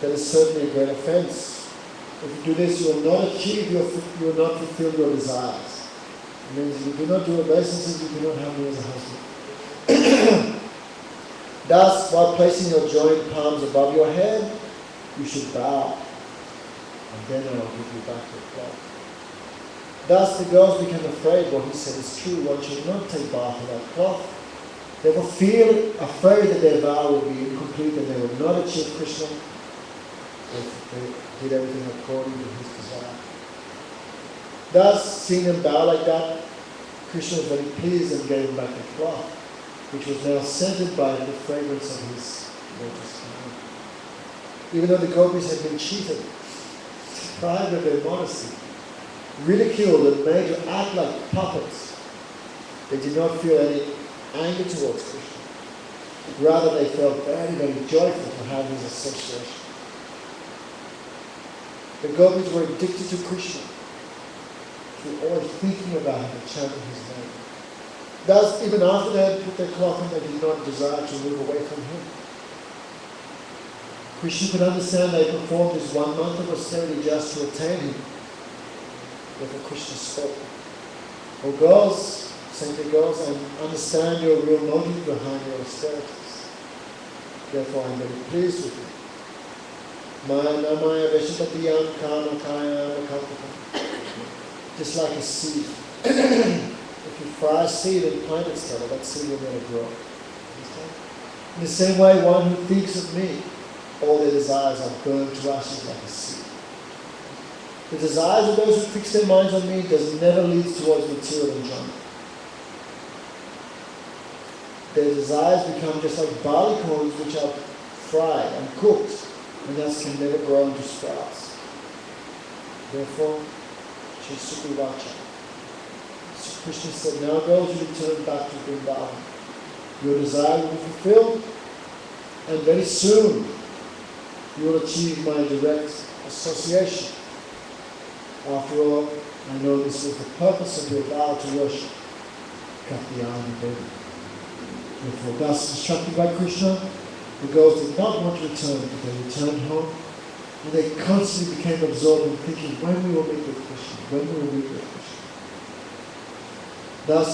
That is certainly a great offense. If you do this, you will not you will not fulfill your desires." It means if you do not do obeisances, you do not have me as a husband. Thus, while placing your joined palms above your head, you should bow, and then I will give you back your cloth. Thus the girls became afraid. What he said is true. One should not take bath without cloth. They were afraid that their vow would be incomplete and they would not achieve Krishna if they did everything according to his desire. Thus, seeing them bow like that, Krishna was very pleased and gave them back the cloth, which was now scented by the fragrance of his lotus flower. Even though the gopis had been cheated, deprived of their modesty, ridiculed and made to act like puppets, they did not feel any anger towards Krishna. Rather, they felt very, very joyful to have his association. The gopis were addicted to Krishna, to always thinking about him and chanting his name. Thus, even after they had put their cloth on, they did not desire to move away from him. Krishna could understand they performed this 1 month of austerity just to attain him. Therefore Krishna spoke. "Oh girls, saintly girls, I understand your real motive behind your austerities. Therefore I am very pleased with you. Maya namaya veshapatiyam kama kaya makalpakam. just like a seed. If you fry a seed and plant it together, that seed will never grow. Understand? In the same way, one who thinks of me, all their desires are burned to ashes like a seed. The desires of those who fix their minds on me never leads towards material enjoyment. Their desires become just like barley corns which are fried and cooked, and thus can never grow into sprouts. Therefore, Chisuku Vacha. Krishna said, now girls, you return back to Vrindavan. Your desire will be fulfilled, and very soon you will achieve my direct association. After all, I know this was the purpose of your vow to worship Katyayani Devi. Therefore, thus instructed by Krishna, the girls did not want to return, but they returned home, and they constantly became absorbed in thinking, when we will meet with Krishna, when we will meet with Krishna. Thus,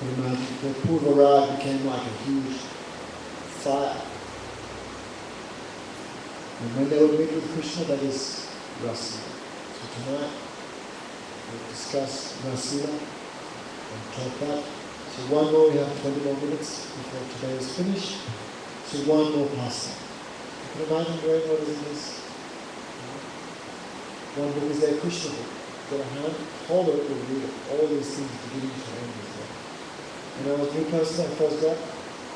you can imagine, the Purvaraj became like a huge fire. And when they would meet with Krishna, that is Rasa. So tonight, we'll discuss Rasila and talk that. So one more, we have 20 more minutes before today is finished. So one more pastime. You can imagine what is in this? One book is there, Krishna book. Get a hand, hold it, we'll read it. All these things beginning to end is there. And I was a new person, I first got,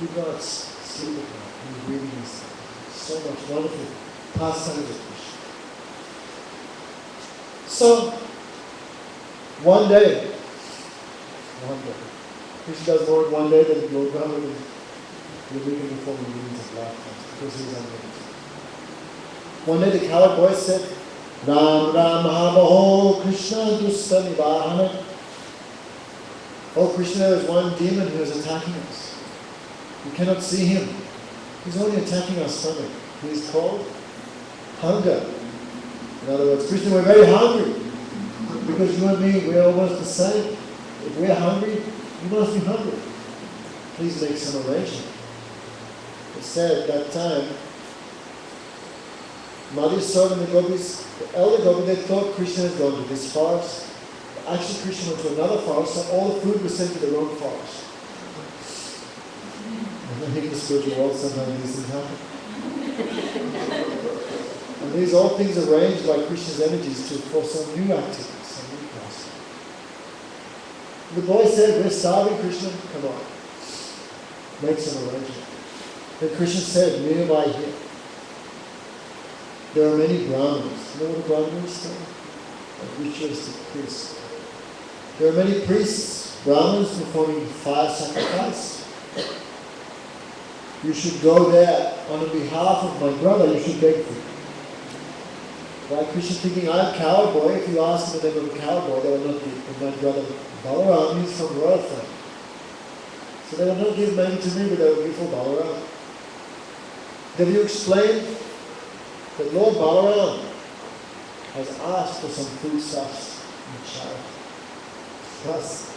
good God, sleep at night, and reading these things. So much wonderful pastimes of Krishna. So, one day, Krishna does more in one day than Lord Brahma in the weekend before the millions of lifetimes, because he is unlimited. One day the coward boy said, Ram Ram Mahabaho Krishna Dusta Nivahana. Oh Krishna, there is one demon who is attacking us. We cannot see him. He's only attacking our stomach. He is called hunger. In other words, Krishna, we're very hungry. Because you and me, we're almost the same. If we're hungry, you must be hungry. Please make some arrangement. It said that time, Madhya Sod and the gopis, the elder gopi, they thought Krishna had gone to this forest. Actually, Krishna went to another forest, so all the food was sent to the wrong forest. And I think in the spiritual world, sometimes these things happen. And these are all things arranged by Krishna's energies for some new activity, some new pastime. The boy said, we're starving, Krishna, come on. Make some arrangement. Then Krishna said, nearby here, there are many Brahmanas. You know what a Brahmana is? A ritualistic priest. There are many priests, Brahmanas, performing fire sacrifice. You should go there on behalf of my brother, you should beg for him. Why Krishna thinking, I'm a coward boy. If you ask them the name of a coward boy, they will not give. But my brother Balaram is from royal family. So they will not give money to me, but they will give for Balaram. Have you explained that Lord Balaram has asked for some foodstuffs in charity? Thus,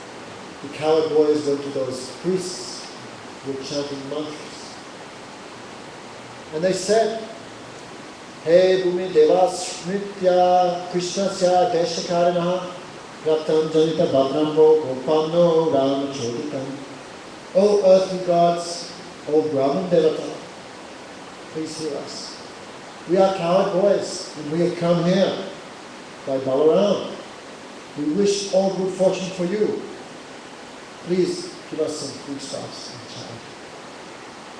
the coward boys went to those priests who were chanting mantras. And they said, Hey Bhumi Devas Smritya Krishnasya Deshakaranaha Pratam Janita Bhadrambo Gopamno Rama Choditam. O earthly gods, O Brahman Devata, please hear us. We are coward boys, and we have come here by Balaram. We wish all good fortune for you. Please give us some foodstuffs and charity.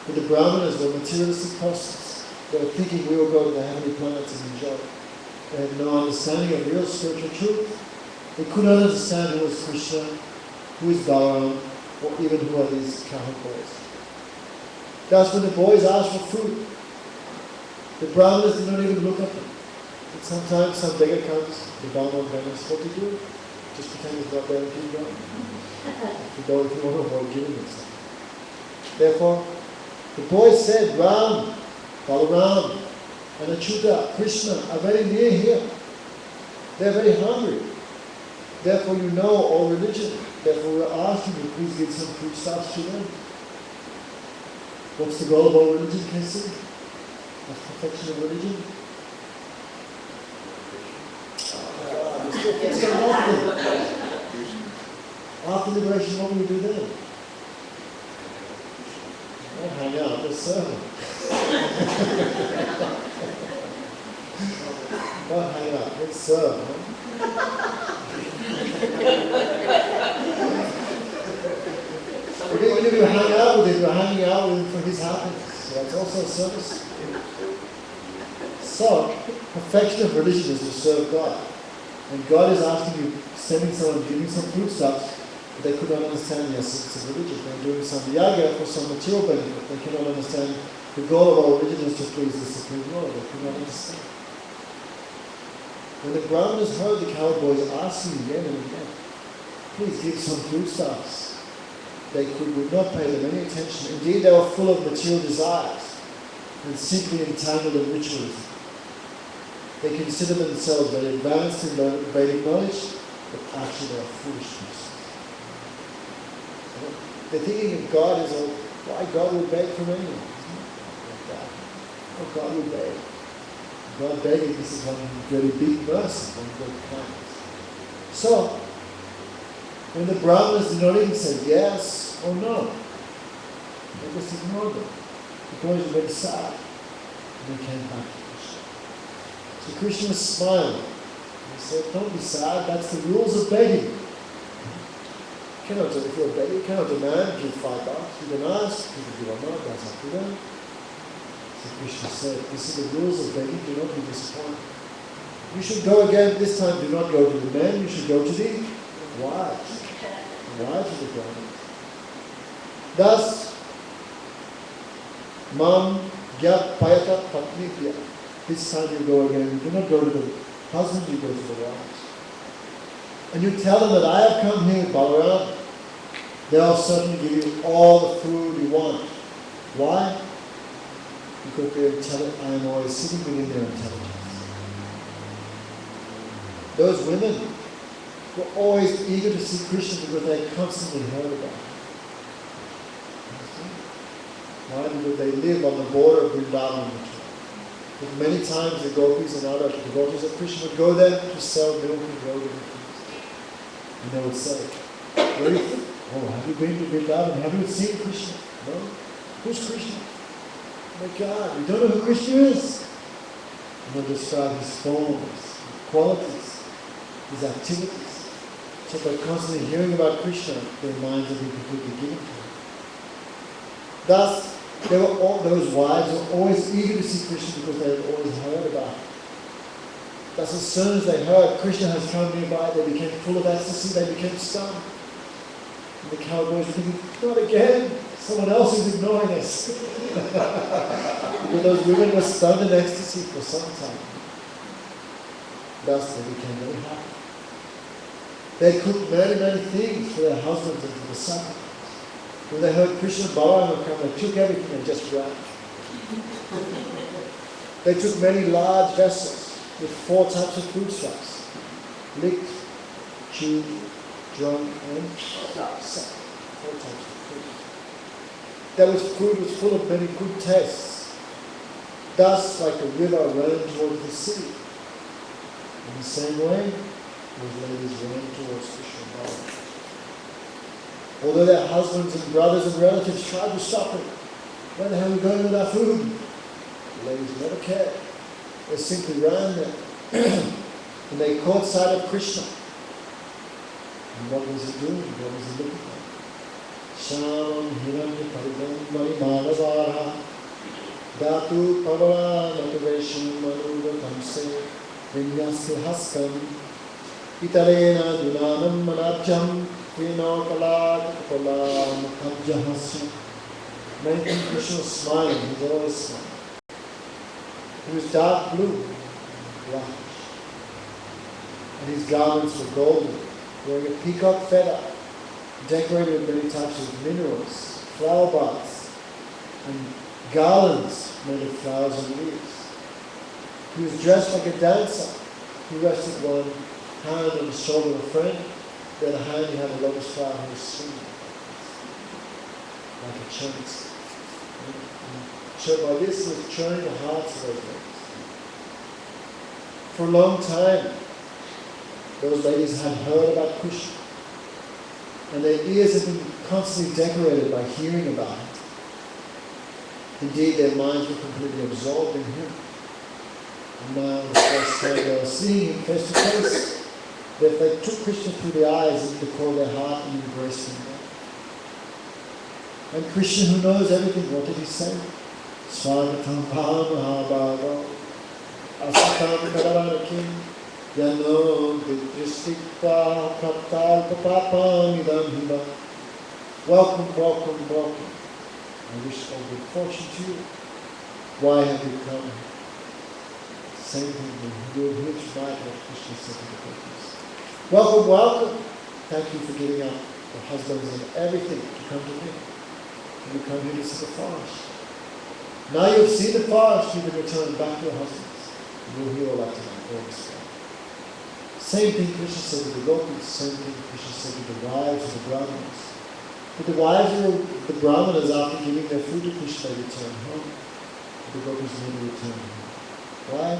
But the Brahmanas were materialistic persons. They were thinking we will go to the heavenly planets and enjoy. They had no understanding of real spiritual truth. They could not understand who was Krishna, who is Balaram, or even who are these coward boys. Thus, when the boys asked for food, the Brahmanas did not even look at them. And sometimes some beggar comes, the Brahman beggars, what to do? Just pretend he's not there and keep going. If you want to avoid giving them something. Therefore, the boys said, Ram, Balaram, and Achyuta, Krishna are very near here. They are very hungry. Therefore you know all religion. Therefore we are asking you, please give some foodstuffs to them. What's the goal of all religion, can you see? Of perfection of religion? It's got nothing. After liberation, what will you do then? I'll hang out, let's serve. Not hang out, let's serve. Huh? Even if you hang out with him, you're hanging out with him for his happiness. So that's also a service. So, perfection of religion is to serve God. And God is asking you, sending someone, giving some foodstuffs, but they could not understand, yes, it's a religion. They're doing some yaga for some material benefit. They cannot understand the goal of our religion is to please the Supreme Lord. They could not understand. When the Brahmanas heard the cowboys asking again and again, please give some foodstuffs, they would not pay them any attention. Indeed, they were full of material desires and simply entangled in ritualism. They consider themselves very advanced in Vedic knowledge, but actually they are foolish persons. They're thinking of God as why God would beg from anyone. Like that. Oh, God would beg. God begging, this is one very big mercy, one great kindness. So, when the Brahmanas did not even say yes or no, they just ignored them. The boys were very sad, and they came back to Krishna. So Krishna was smiling. He said, don't be sad, that's the rules of begging. If you're a beggar, you cannot demand, give $5. You can ask, you can give a month, that's up to them. So Krishna said, this is the rules of begging, do not be disappointed. You should go again, this time do not go to the men, you should go to the wives. The wives of the Brahmanas. Thus, Mam Gyat Payata Patnibhya. This time you go again, you do not go to the husband, you go to the wives. And you tell them that I have come here with Balaram. They'll certainly give you all the food you want. Why? Because I am always sitting within their intelligence. Those women were always eager to see Krishna because they constantly heard about him. Why? Because they live on the border of Vrindavan. But many times the gopis and other devotees of Krishna would go there to sell milk and yogurt and things. And they would say, have you been to Vrindavan? Have you seen Krishna? No? Who's Krishna? Oh my God, we don't know who Krishna is. And they'll describe his forms, his qualities, his activities. So by constantly hearing about Krishna, their minds will be completely given to him. Thus, those wives were always eager to see Krishna because they had always heard about him. Thus, as soon as they heard Krishna has come nearby, they became full of ecstasy, they became stunned. And the cowboys were thinking, not again, someone else is ignoring us. Because those women were stunned in ecstasy for some time. Thus, they became very happy. They cooked many, many things for their husbands and for the sacrifice. When they heard Krishna and Balaram would come, they took everything and just ran. They took many large vessels with 4 types of foodstuffs: licked, chewed, drunk, and sucked. 4 types of food. That food was full of many good tastes. Thus, like a river ran towards the sea. In the same way, those ladies ran towards Krishna and Balaram. Although their husbands and brothers and relatives tried to stop them, where the hell are we going with our food? The ladies never cared. They simply ran there. And they caught sight of Krishna. And what was he doing? What was he looking at? Shamam hiranya paridam marimanavara Datu pavara natavesham manuvatamse vinyasti haskam Italena dunanam manabjam Vinokala Kabjahasya. Making Krishna smiling, he's always smiling. He was dark blue, black. And his garments were golden, wearing a peacock feather, decorated with many types of minerals, flower buds, and garlands made of flowers and leaves. He was dressed like a dancer. He rested one hand on the shoulder of a friend. The other hand, he had a lotus flower and he was swinging like a chant. So by this, he was turning the hearts of those ladies. For a long time, Those ladies had heard about Krishna, and their ears had been constantly decorated by hearing about it. Indeed, their minds were completely absorbed in him. And now, the first time they were seeing him face to face, that they took Krishna through the eyes into the core of their heart and embraced him. And Krishna, who knows everything, what did he say? Swagatam Mahabhava Asatam Karavanakim Yano Vidristikva Kaptal Papapamidam Hiva. Welcome, welcome, welcome. I wish all good fortune to you. Why have you come? Same thing, you will hear tonight what Krishna said to the devotees. Welcome, welcome. Thank you for giving up your husbands and everything to come to me. And you come here to see the forest. Now you've seen the forest, you can return back to your husbands. You will hear all that tonight, all this time. Same thing Krishna said to the gopis, same thing Krishna said to the wives of the brahmanas. But the wives of the brahmanas, after giving their food to Krishna, they returned home. The gopis never returned home. Why?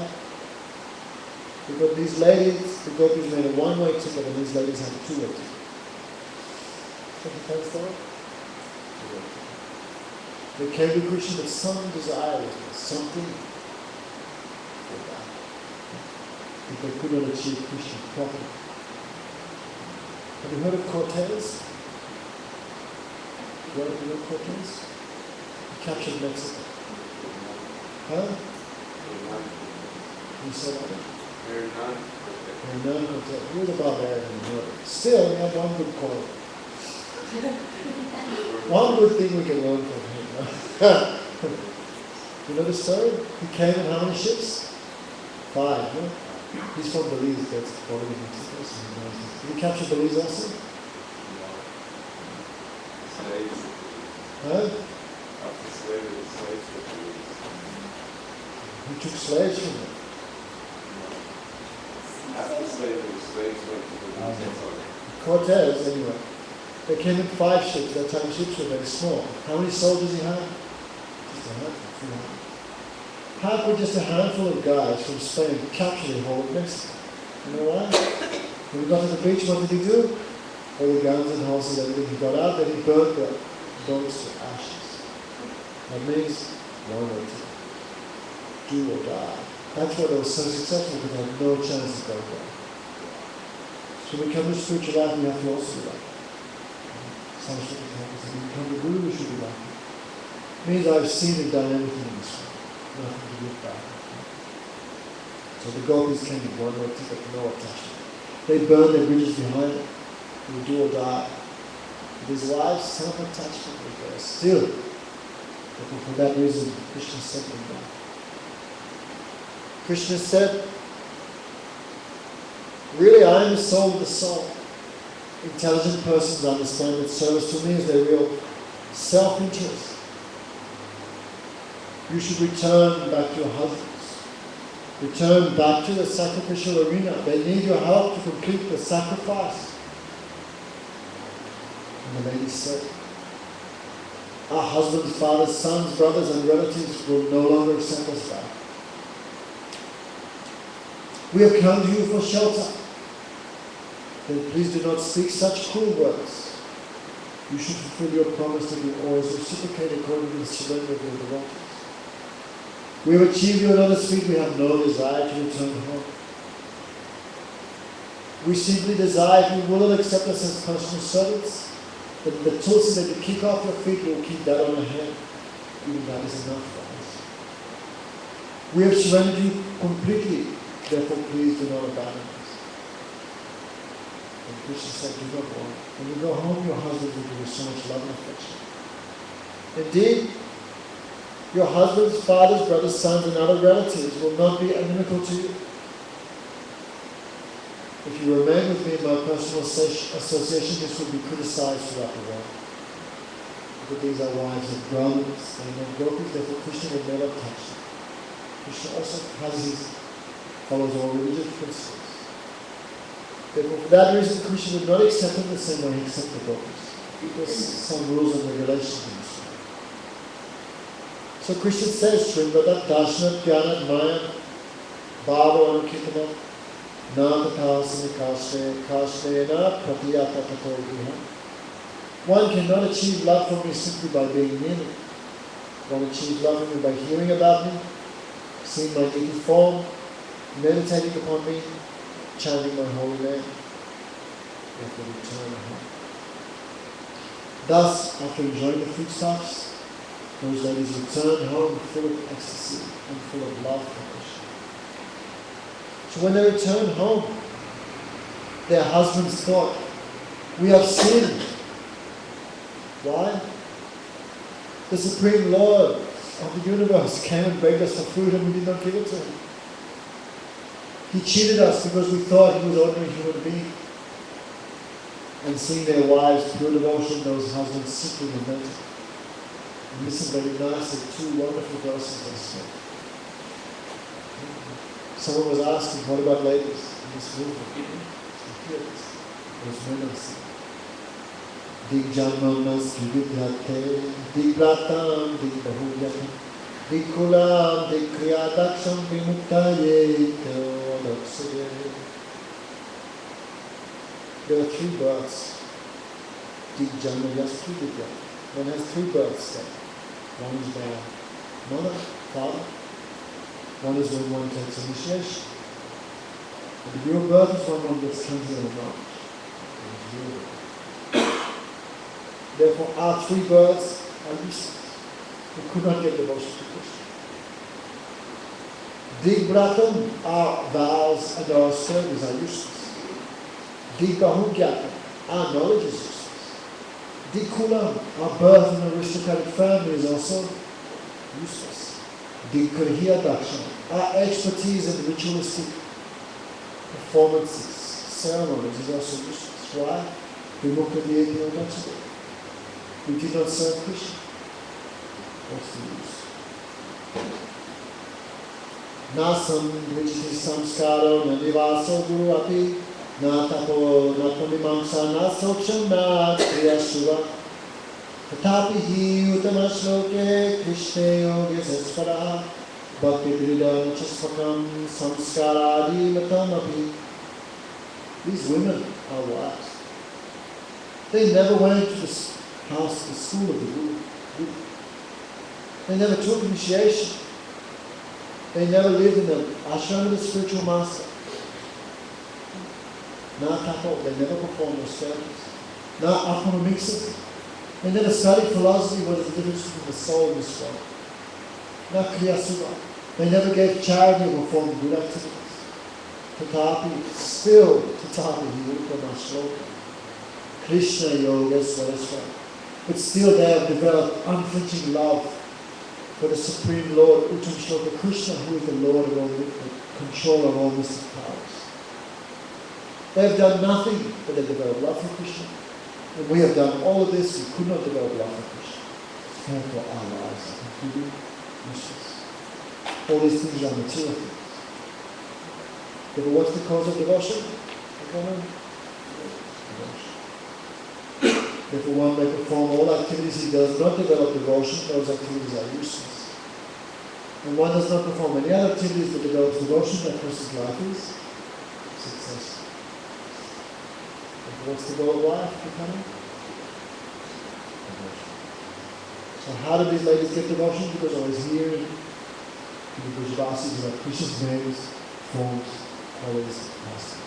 Because these ladies, the gopis made a one-way ticket and these ladies had a two-way ticket. What the first thought? They came to Krishna with some desire, something for that. If they could not achieve Krishna properly. Have you heard of Cortez? You know Cortez? He captured Mexico. Huh? You said that? Hernan Cortez. He was a barbarian in the north. Still, we have one good quality. One good thing we can learn from him. You know the story? He came in how many ships? 5, no? He's from Belize, that's quality of Mexico. Did he capture Belize also? Slaves. Huh? After slavery, the slaves were Belize. He took slaves from them. After slavery, the slaves went to Belize. Cortez, anyway. They came in 5 ships. That time ships were very small. How many soldiers he had? Just a handful. How could just a handful of guys from Spain capture the whole of Mexico? You know why? When he got to the beach, what did he do? All the guns and horses, everything. He got out, then he burned the boats to ashes. That means one or two. Do or die. That's why they were so successful, because they had no chance to go there. So when we come to spiritual life, we have to also be like that. Some sort of things. When we come to Guru, we should be like that. It means I've seen and done everything in this world. Nothing to look back. So the gopis came with one way ticket, no attachment. They burned their bridges behind them. They would do or die. With his wives, self-attachment was there. Still, but for that reason, Krishna sent them back. Krishna said, really, I am the soul of the soul. Intelligent persons understand that service to me is their real self-interest. You should return back to your husbands. Return back to the sacrificial arena. They need your help to complete the sacrifice. And the lady said, our husbands, fathers, sons, brothers, and relatives will no longer accept us back. We have come to you for shelter. Then please do not speak such cruel words. You should fulfill your promise that you always reciprocate according to the surrender of your devotees. We have achieved your lotus feet. We have no desire to return home. We simply desire, if you will accept us as personal servants, that the tulsi that you kick off your feet, we will keep that on your head. Even that is enough for us. We have surrendered you completely. Therefore, please do not abandon us. And Krishna said, do not worry. When you go home, your husband will give you so much love and affection. Indeed, your husbands, fathers, brothers, sons, and other relatives will not be inimical to you. If you remain with me in my personal association, this will be criticized throughout the world. But these are wives of Brahmins, they know gopis, therefore Krishna will never touch them. Krishna also follows all religious principles. Therefore, for that reason, Krishna would not accept them the same way he accepted the gopis. Because some rules and regulations in this. So Krishna says, Srimad, Dashnat, Gyanat, Maya, Bhava, and Kirtana, One cannot achieve love for me simply by being near me. One achieves love for me by hearing about me, seeing my native form, meditating upon me, chanting my holy name. Therefore return home. Thus, after enjoying the foodstuffs, those ladies returned home full of ecstasy and full of love for Krishna. So when they returned home, their husbands thought, we have sinned. Why? The Supreme Lord of the universe came and begged us for food and we did not give it to him. He cheated us because we thought he was an ordinary human being. And seeing their wives' pure devotion, those husbands simply lamented. And listen very nicely, two wonderful verses they said. Someone was asking, what about ladies in this movement? So here it is. Those men are saying, Dig Janmanas Vividyate, Dig Pratam, Dig Bahuyatam, Dig Kulam, Dig Kriyadaksham, Vimuktaye, Teodaksaye. There are three births. Dig Janmanas Vividya. One has three births there. One is by mother, father. One is when one takes initiation. The real birth is when one gets cleansed of knowledge. Therefore, our three births are useless. We could not get devotion to Krishna. Dig Bratam, our vows and our service are useless. Dig Bahugyatam, our knowledge is useless. Dig Kulam, our birth in an aristocratic family is also useless. Dig Kriya Dakshana, our expertise in ritualistic performances, ceremonies is also useless. Why? We did not serve Krishna. What's the use? Nasam Vijiti Samskaro Nanivaso Guru Api Natapo Natamimamsa Nasocham Kriya Shiva Tatapi Hi Utamashloke Krishna Yoga Sespara Bhakti Dridam Chaspakam Samskaradi Matamapi. These women are wives. They never went to the house, the school of the Guru. They never took initiation. They never lived in the ashram of the spiritual master. Na tapo, they never performed those ceremonies. Na apamamiksa, they never studied philosophy, what is the difference between the soul and the soul. Na kriyasuva, they never gave charity or performed good activities. Tatapi, still tatapi, yukama shloka. Krishna Yoga Swaraswara. But still they have developed unflinching love for the Supreme Lord, Uttam Shloka Krishna, who is the Lord of all, the controller of all mystic powers. They have done nothing, but they developed love for Krishna. And we have done all of this, we could not develop love for Krishna. Therefore our lives are completely useless. All these things are material things. But what's the cause of devotion? Therefore one may perform all activities he does not develop devotion, those activities are useless. And one does not perform any other activities that develops devotion, that person's life is successful. What's the goal of life becoming? Devotion. So how do these ladies get devotion? Because I was hearing the Brajavasis about Krishna's names, forms, qualities, pastimes.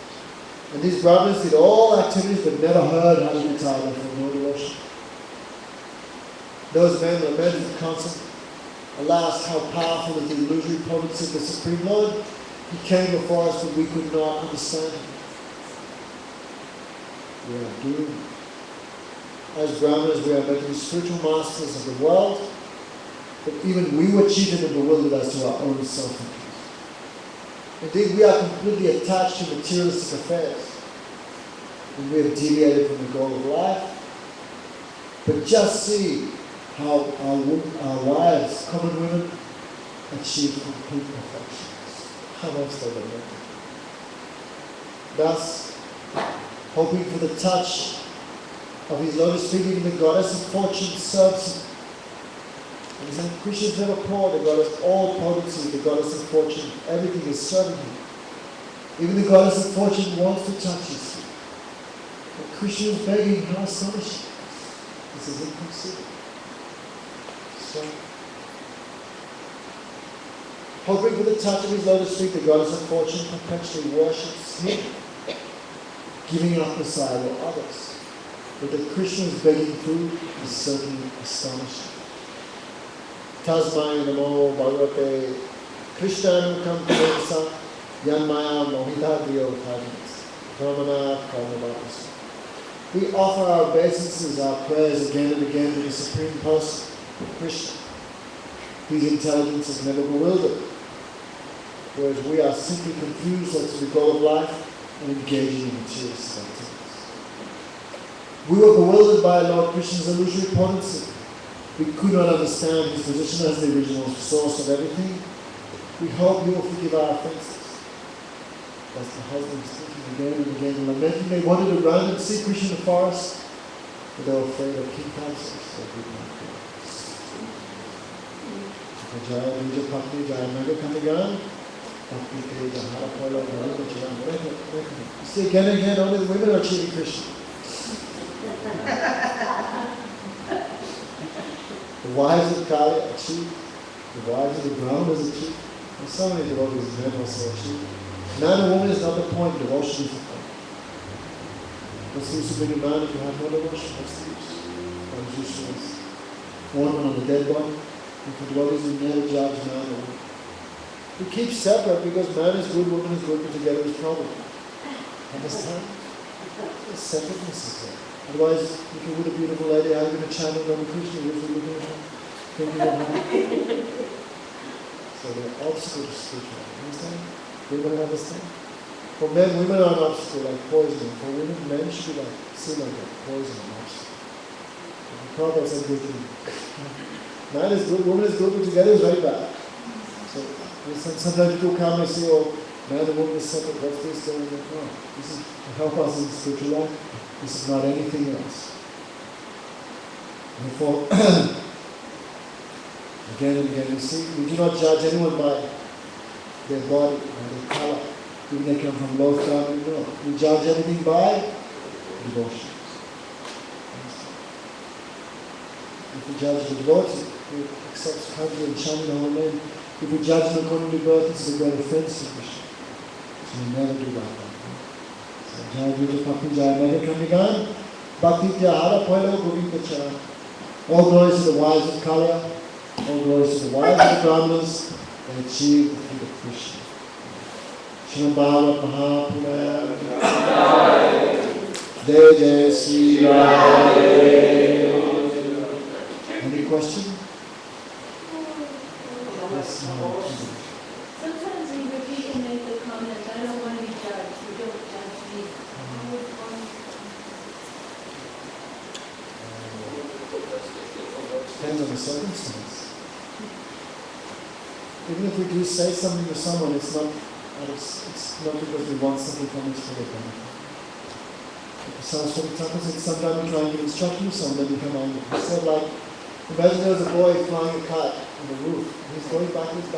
And these brothers did all activities but never heard how to retire from no devotion. Those men lamented the concept. Alas, how powerful is the illusory potency of the Supreme Lord. He came before us but we could not understand him. We are doomed. As Brahmanas, we are meant to be spiritual masters of the world, but even we were cheated and bewildered as to our own self-interest. Indeed, we are completely attached to materialistic affairs, and we have deviated from the goal of life. But just see how our wives, common women, achieve complete perfection. How much they lament. Thus, hoping for the touch of his lotus feet, even the goddess of fortune serves him. And he said, Krishna is never poor, the goddess, all potency, the goddess of fortune, everything is serving him. Even the goddess of fortune wants to touch his feet. But Krishna is begging, how astonishing. This is inconceivable. So, hovering with the touch of his lotus feet, the goddess of fortune perpetually worships him, giving up the side of others. But that Krishna is begging food is certainly astonishing. Tasmai namo bhagavate Krishnanukam kamesa yanmaya mohita diyothadis brahmana karmavapasa. We offer our obeisances, our prayers again and again to the Supreme Person, Krishna. His intelligence is never bewildered, whereas we are simply confused as to the goal of life and engaging in materialistic activities. We were bewildered by Lord Krishna's illusory potency. We could not understand his position as the original source of everything. We hope you will forgive our offenses. As the husbands thinking again and again and lamenting, they wanted to run and see Krishna in the forest, but they were afraid of King Kamsa, so they did not go. Jaya Vijay Patni Jaya Naga Kamigan, Patni Teja Harapala Narita Jaya. You see again and again, only the women are cheating Krishna. The wives of Kali are cheap, the wives of the Brahmanas are cheap, and so many devotees never say cheap. Man and woman is not the point, devotion is the point. What's the use of being a man if you have no devotion? What's the use? What is useless? Ornament on the dead body, and for devotees who never judge man or woman. We keep separate because man is good, woman is good, but together is problem. Understand? The separateness is there. Otherwise, if you're with a beautiful lady, how are you going to channel Rama Krishna? You're looking at her, thinking of her. So there are obstacles to spirituality. Understand? Women understand? For men, women are an obstacle like poison. For women, men should be like sin like poison and obstacle. The Prabhupada said good thing. Man is good, woman is good, but together is very bad. So sometimes people come and say, oh, man and woman is separate, what's this going on? No, this is to help us in spiritual life. This is not anything else. Therefore, again and again, you see, we do not judge anyone by their body, by their color, even they come from low family, no. We judge everything by devotion. If we judge the devotee who accepts country and chanting the whole name, if we judge them according to birth, this is a great offense to Krishna. So we never do that. Jaya Vijay Patni Jaya Naga Kamigan, Bhakti Tyahara Poilo Govinda Chara. All glories to the wives of Kaliya, all glories to the wives of the Brahmanas, and achieve the feet of Krishna. Srimad Bhagavat Mahapurana. Jai Jai Sri Radhe. Any question? Yes, no. Sometimes we repeat and make the comment, I don't want to be judged, you don't judge me. Depends on the circumstance. Even if we do say something to someone, it's not because we want something from it for their benefit. Saraswati Thakur said sometimes we try and give instruction to someone, then become angry. He said like, imagine there was a boy flying a kite on the roof, and he's going backwards.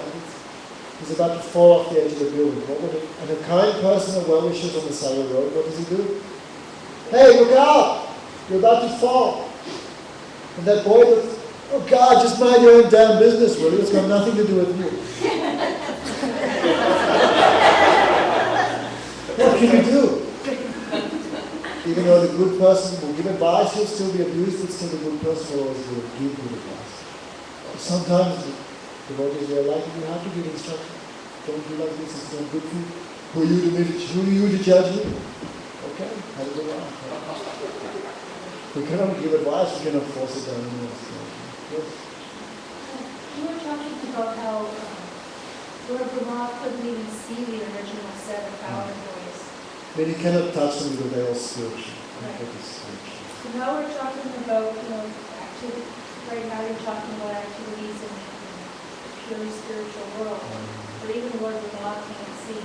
He's about to fall off the edge of the building. And a kind person of well-wishers on the side of the road, what does he do? Hey, look out! You're about to fall. And that boy goes, oh God, just mind your own damn business, will you? It's got nothing to do with you. What can you do? Even though the good person will give advice, he'll still be abused, but still the good person will always give good advice. Sometimes the devotees are like, you have to give instruction. Don't do like this, it's not good for you. Who are you to judge me? Okay, how do you do? We cannot give advice, we cannot force it down on us. Yes? You were talking about how Lord Brahma couldn't even see the original set of power boys. But you cannot touch them because they're all spiritual. Right. Spiritual. So now we're talking about, activity, right now you're talking about activities in the purely spiritual world. But even Lord Brahma can't see.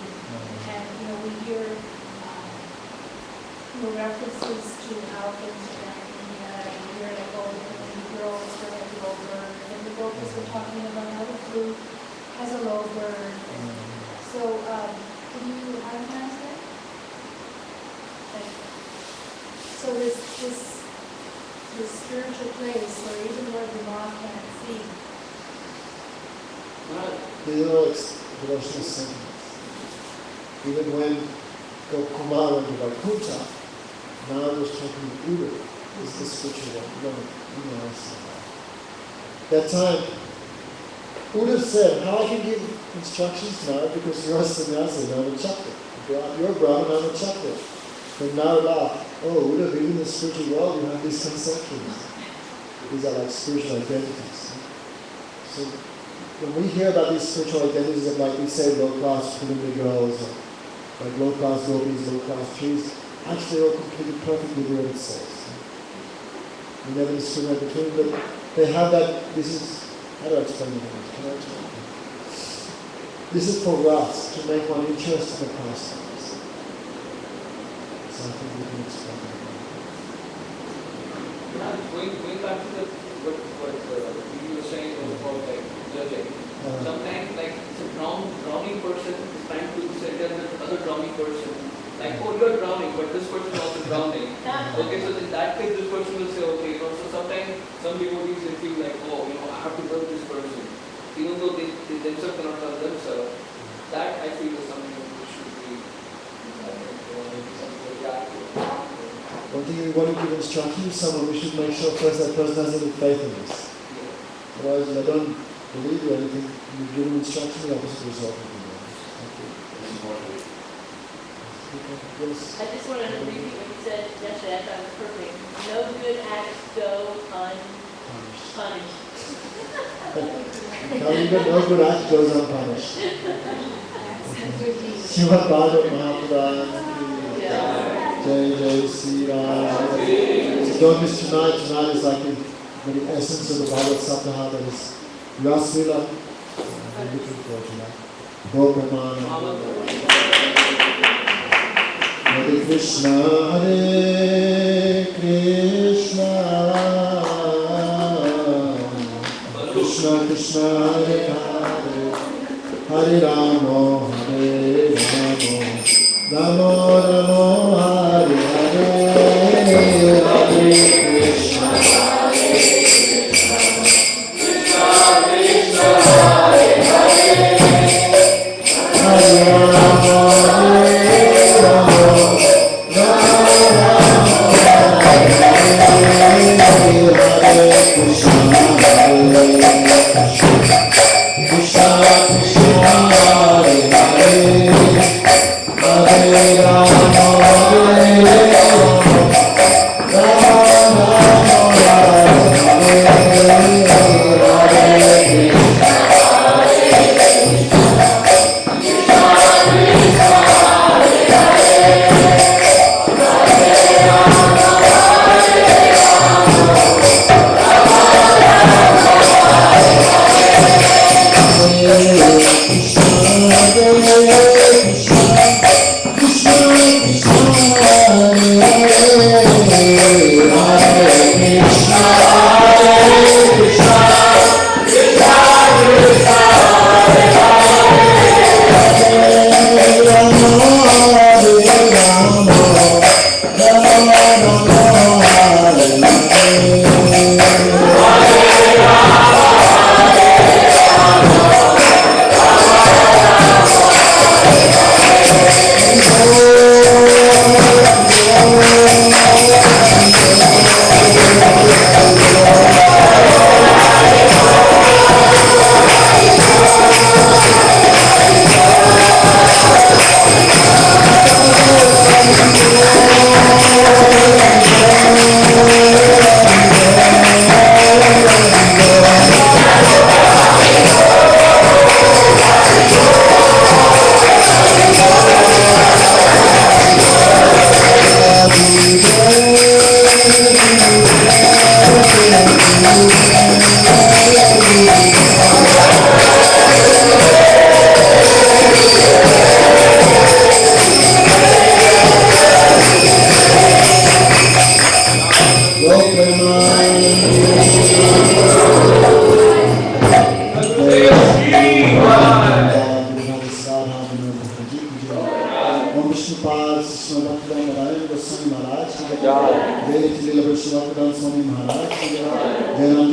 And, we hear references to how things are done in India, and we hear like, oh, the girls are like low bird, and the focus we're talking about how the flute has a low bird. So Can you harmonize that? Okay. So this spiritual place where even Lord Brahma can't see. These are all devotional sentiments. Even when Kumar went to Vaikuntha, Narada was talking to Buddha. This is the spiritual one. That time, Buddha said, how I can give instructions now because you're a sannyasi, I'm a chakra. You're a Brahman, I'm a chakra. Then Narada laughed, oh, Buddha, even in the spiritual world you have these conceptions. These are like spiritual identities. So when we hear about these spiritual identities of, like we say, low-class preliminary girls, or like low-class gopis, low-class trees, actually they're all completely perfectly liberated souls. We never discriminate between them, but they have that, this is, how do I explain it? Can I explain it? This is for us, to make one interest in the pastimes. So I think we can explain it. Going back to what you were saying about like judging. Sometimes like it's a drowning person is trying to say that the other drowning person, like, oh, you're drowning, but this person is also drowning. Okay, so in that case, this person will say, okay, so sometimes some devotees will feel like, oh, I have to love this person, even though they themselves cannot love themselves. That I feel is something which should be something like that. One thing we want to give instruction to someone, we should make sure first that person has any faith in us. Otherwise, if they don't believe you or anything, you give them instruction, the opposite result will be there. Yes. I just wanted to repeat what you said yesterday. I thought it was perfect. No good acts go unpunished. No good act goes unpunished. Srimad Bhagavat Mahaprabhu. Jai Jai Sri Ram. So don't miss tonight. Tonight is like the essence of the Bhagavat Saptaha, that is Rasila. I'm looking forward to that. Bhagavan. Hare Krishna, Hare Krishna, Krishna Krishna, Hare Hare, Hare Rama, Hare Rama, Rama Rama, Hare Hare, Hare Krishna, Hare Krishna, Krishna Krishna, Hare Hare, Hare Rama, Hare Rama. Hare Rama, Hare Rama, Rama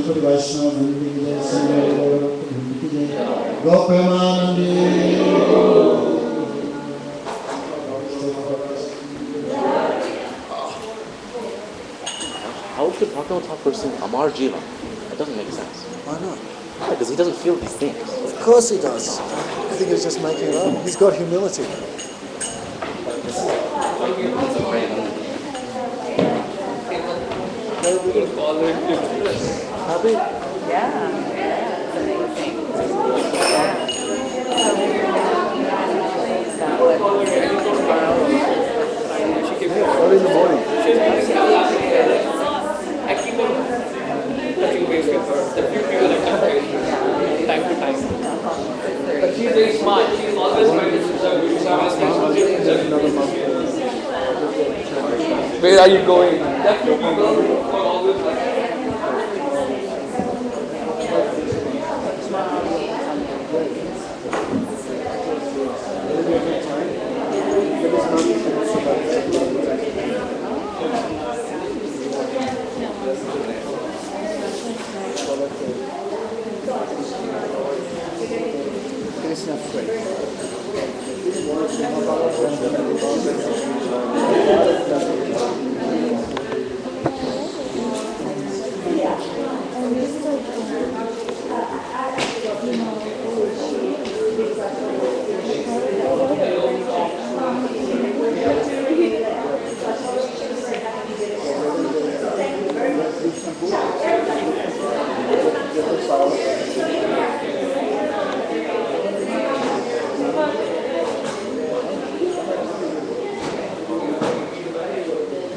Shukri Vaishnava Nandi Ki Jai, Srimad Bhagavat Nandi Ki Jai, Gopamanandi. How could Bhagavatam person Amar Jiva? That doesn't make sense. Why not? Because he doesn't feel these things. Of course he does. I think he's just making it up. He's got humility. Happy? Early in the morning. I keep on touching base with her. The few people I touch base with time to time. But she's very smart. She's always trying to serve you. So I'm asking where are you going? That few people are always like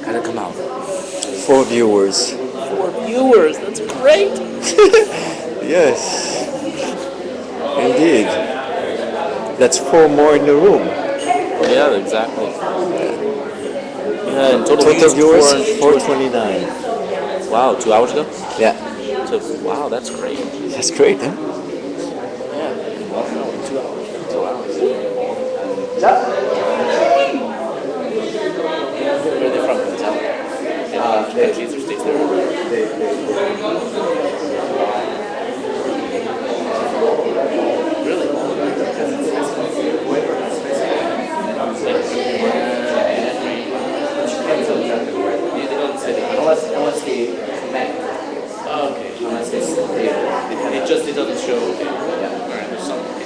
Gotta come out. 4 viewers. 4 viewers, that's great! Yes. Indeed. That's 4 more in the room. Yeah, exactly. Yeah, in total Viewers, 4 429. Wow, 2 hours ago? Yeah. So, wow, that's great. That's great, huh? Yeah. 2 hours. 2 hours. Where are they from? Can you tell? Countries or states they're in? Really? They don't say that. Unless they connect. Oh, okay. Unless they It doesn't show. Okay. Yeah. All right. There's something.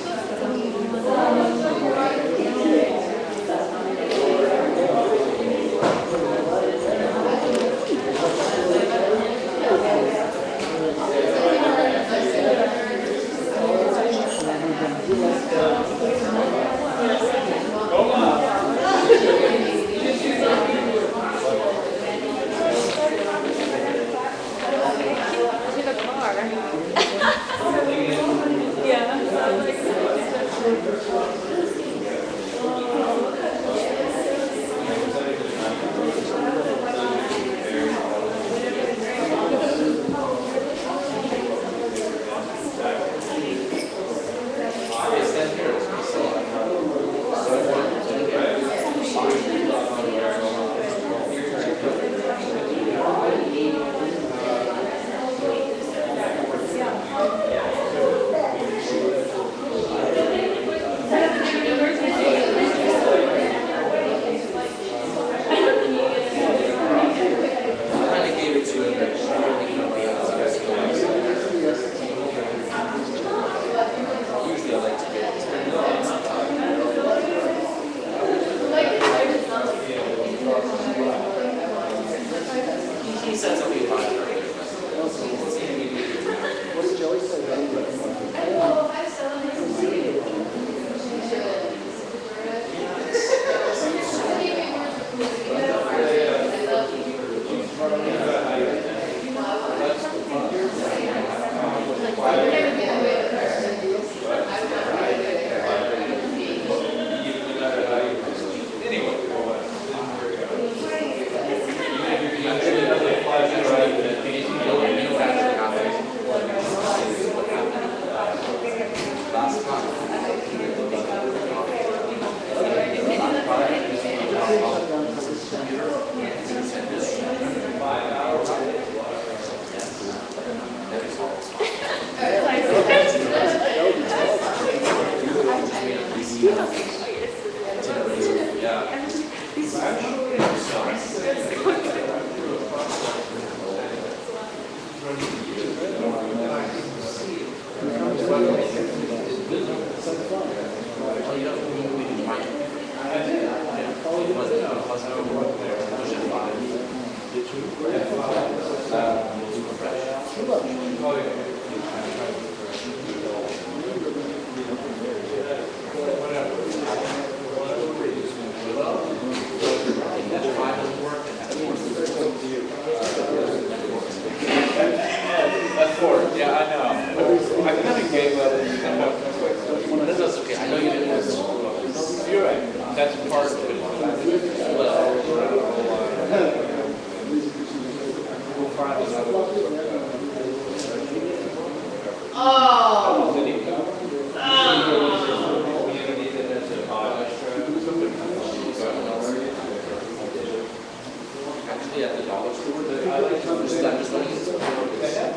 Actually, at the dollar store, I'm just looking at they have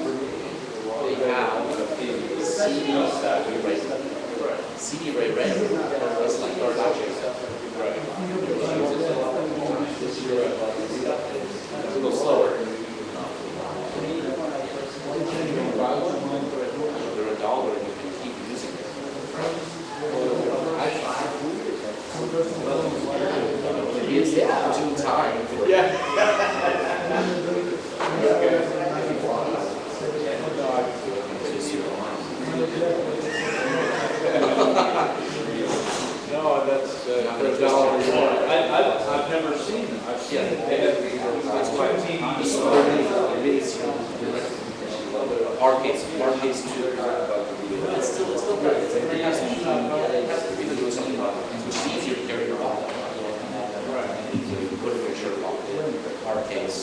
CD Ray Red. It's like it's a little slower. They're a dollar and you can keep using it. Maybe it's the opportune time. No, that's for a dollar more. I've never seen them. I've seen it. They have it's like TV. Arcades too. It's still good. It's pretty easy. It has to be doing something about it. It's easier to carry your wallet. Right. So you can put it in your shirt pocket. Arcades.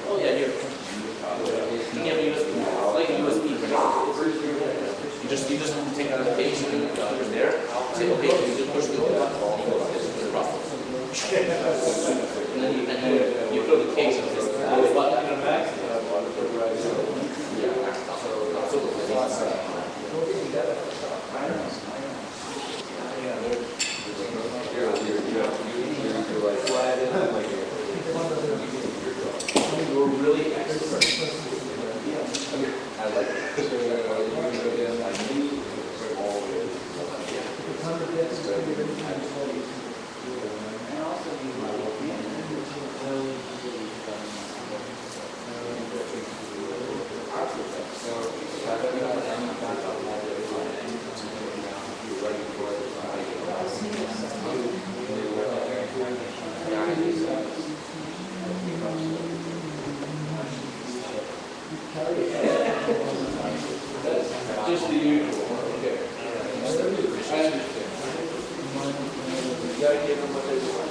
Oh yeah, here. You can have a USB. It's like a USB printer. You just take out the case and you're there. Say, okay, you just push the button. And then you throw the case and just the button. You're really excellent. I like it. Just the usual. Okay. I understand. You gotta give them what they want.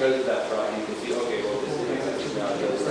Because of that fraud, you can see, okay, well, this is now just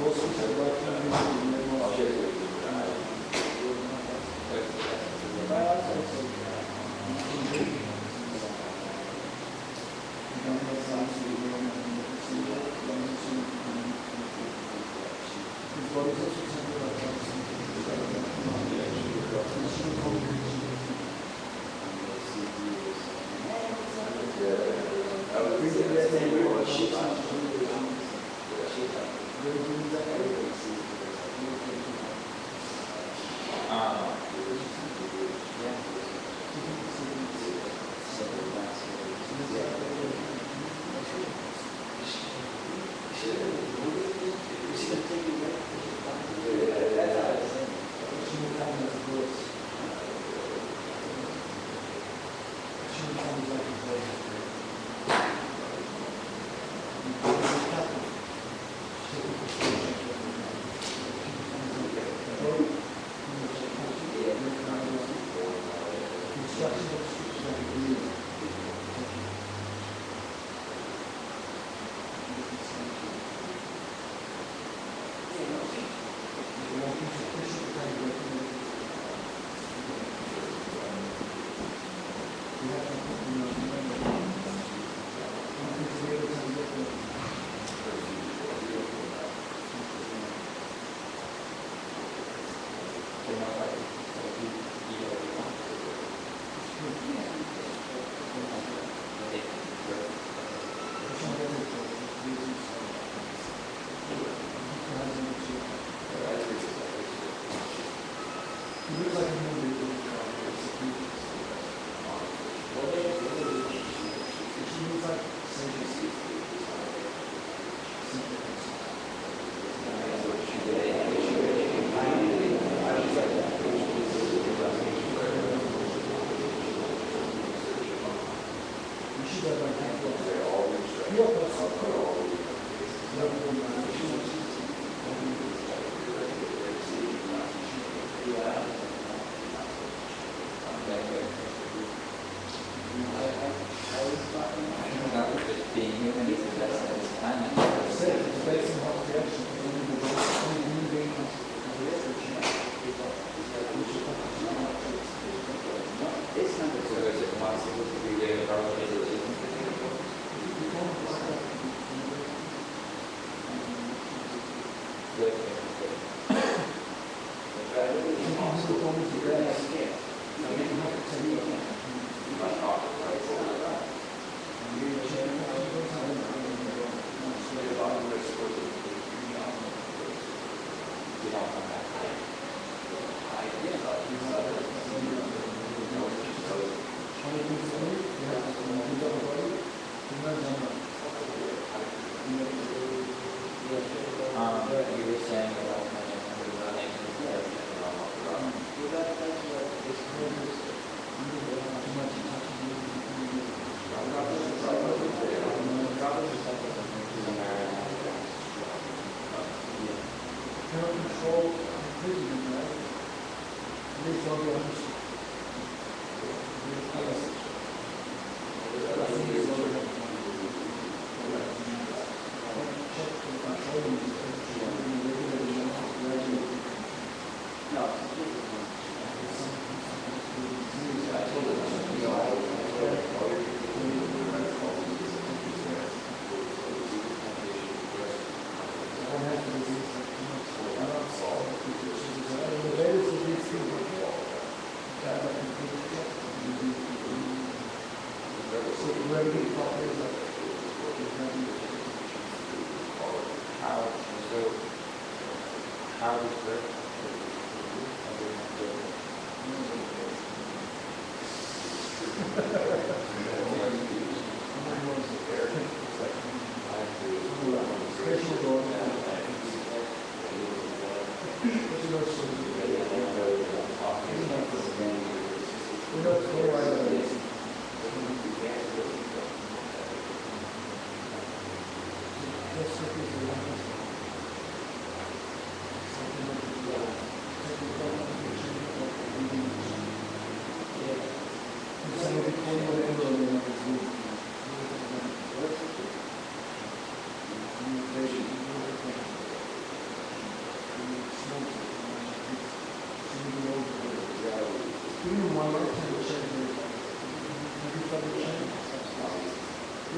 Most people like body is also centered like that.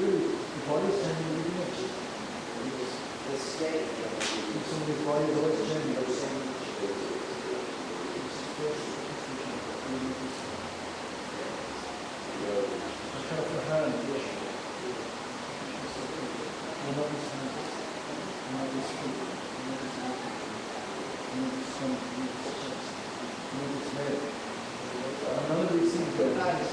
Really, the body is standing really much. The state Somebody's body is always changing. I felt the hand, yes. And not his hand, and not his feet, and not his neck, and not his stomach, and not his chest, and not his head. And none of these things are nice.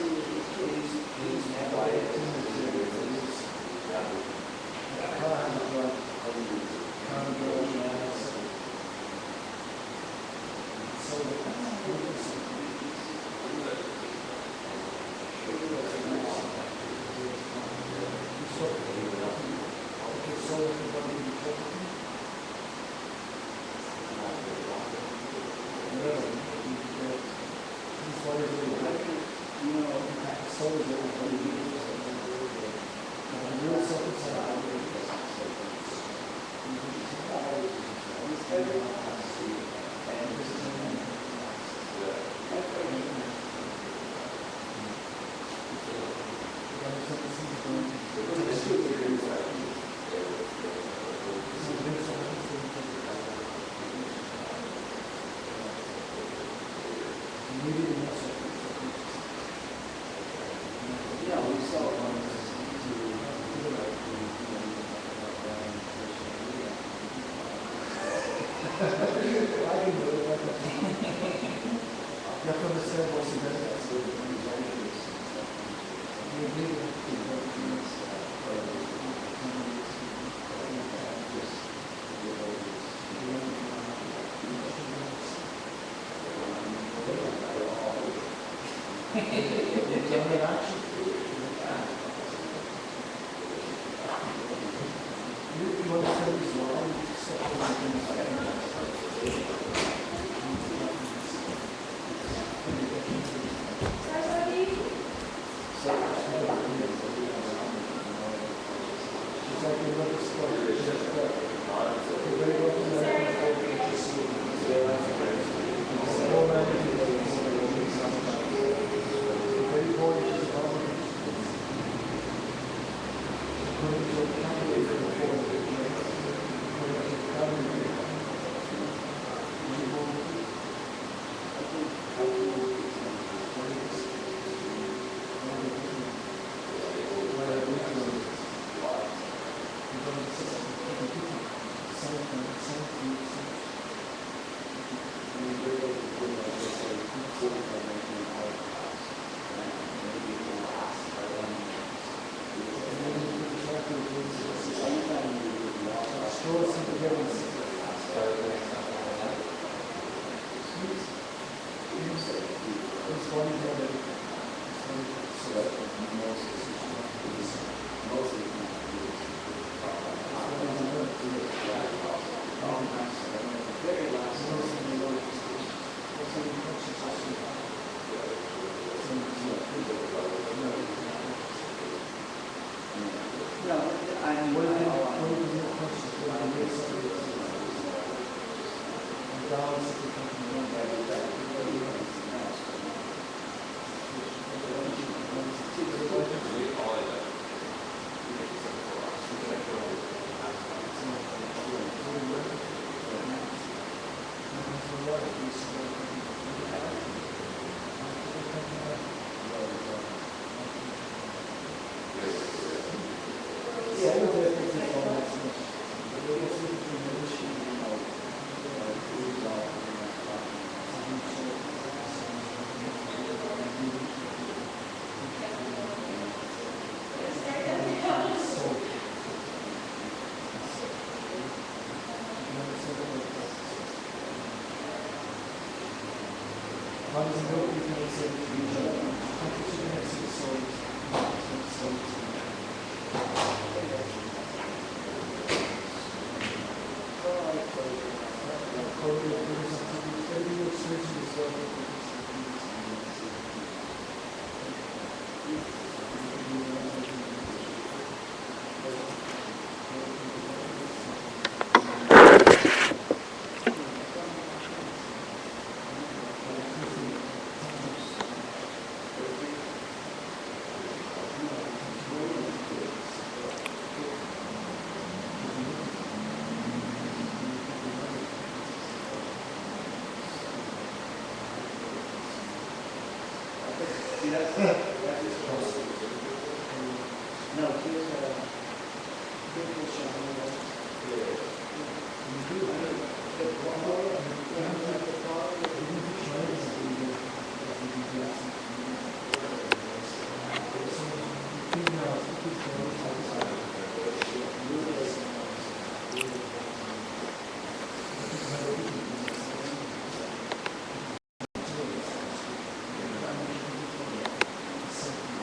see that?